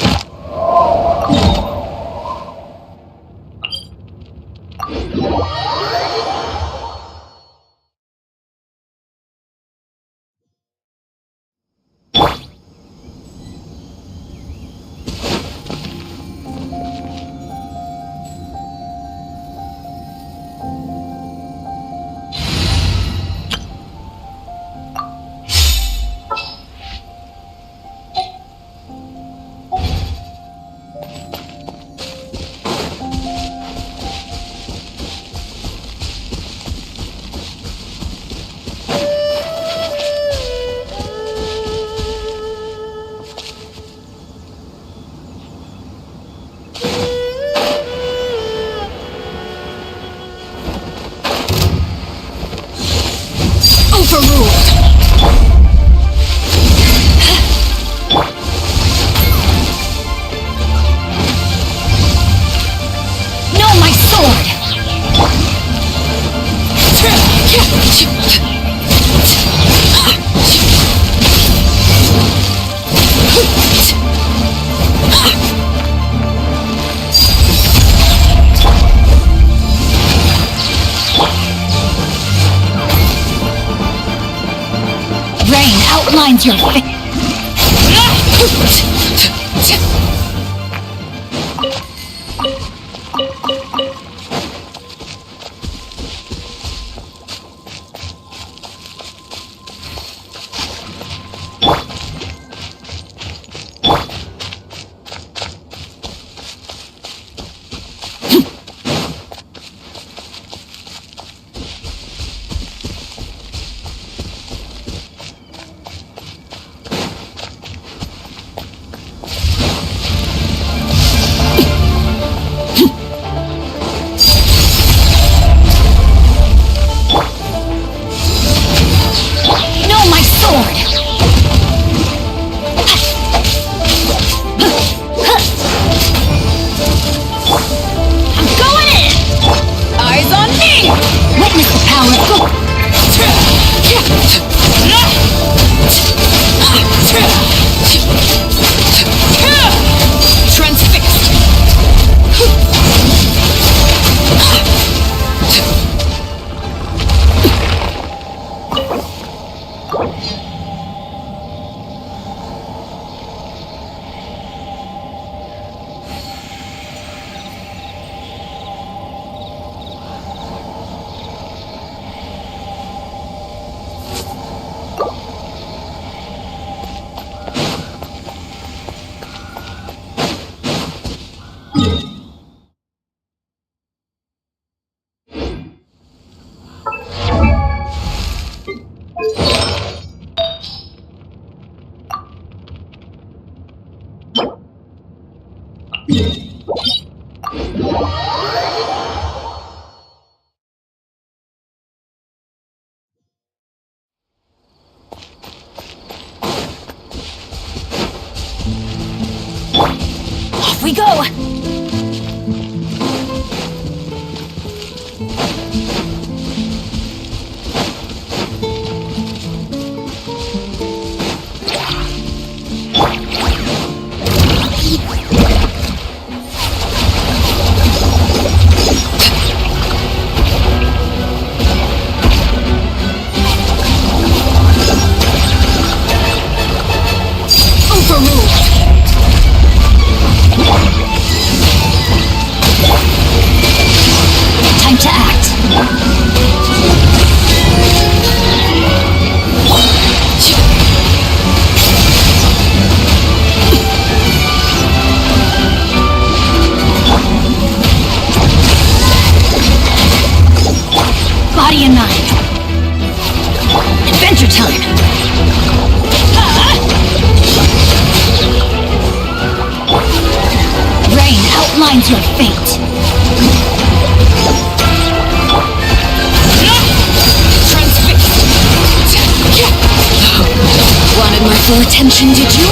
Outlines your face. Off we go! Time to act. Body and mind. Adventure time. Rain outlines your fate. Wanted my full attention, did you?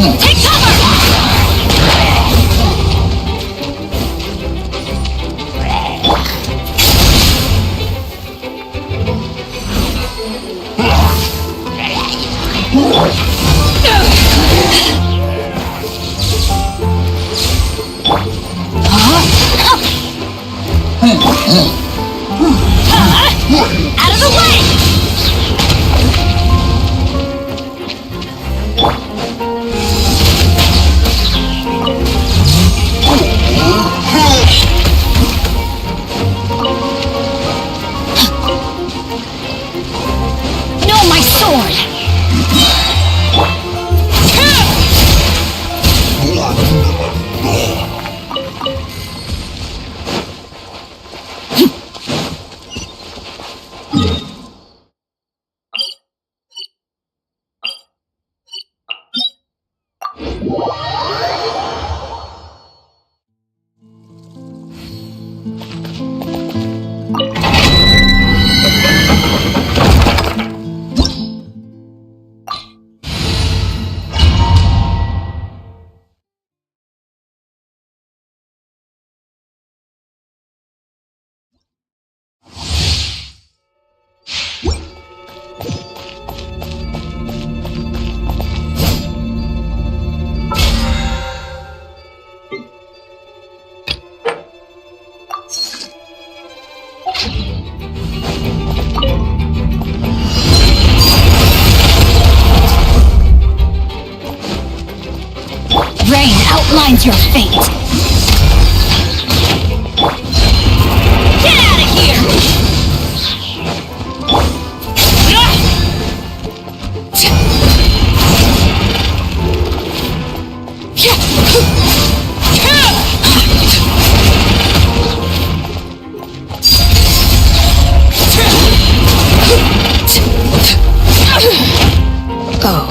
Take cover! Out of the way! No, my sword! Rain outlines your fate. Get out of here! Oh.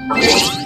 What?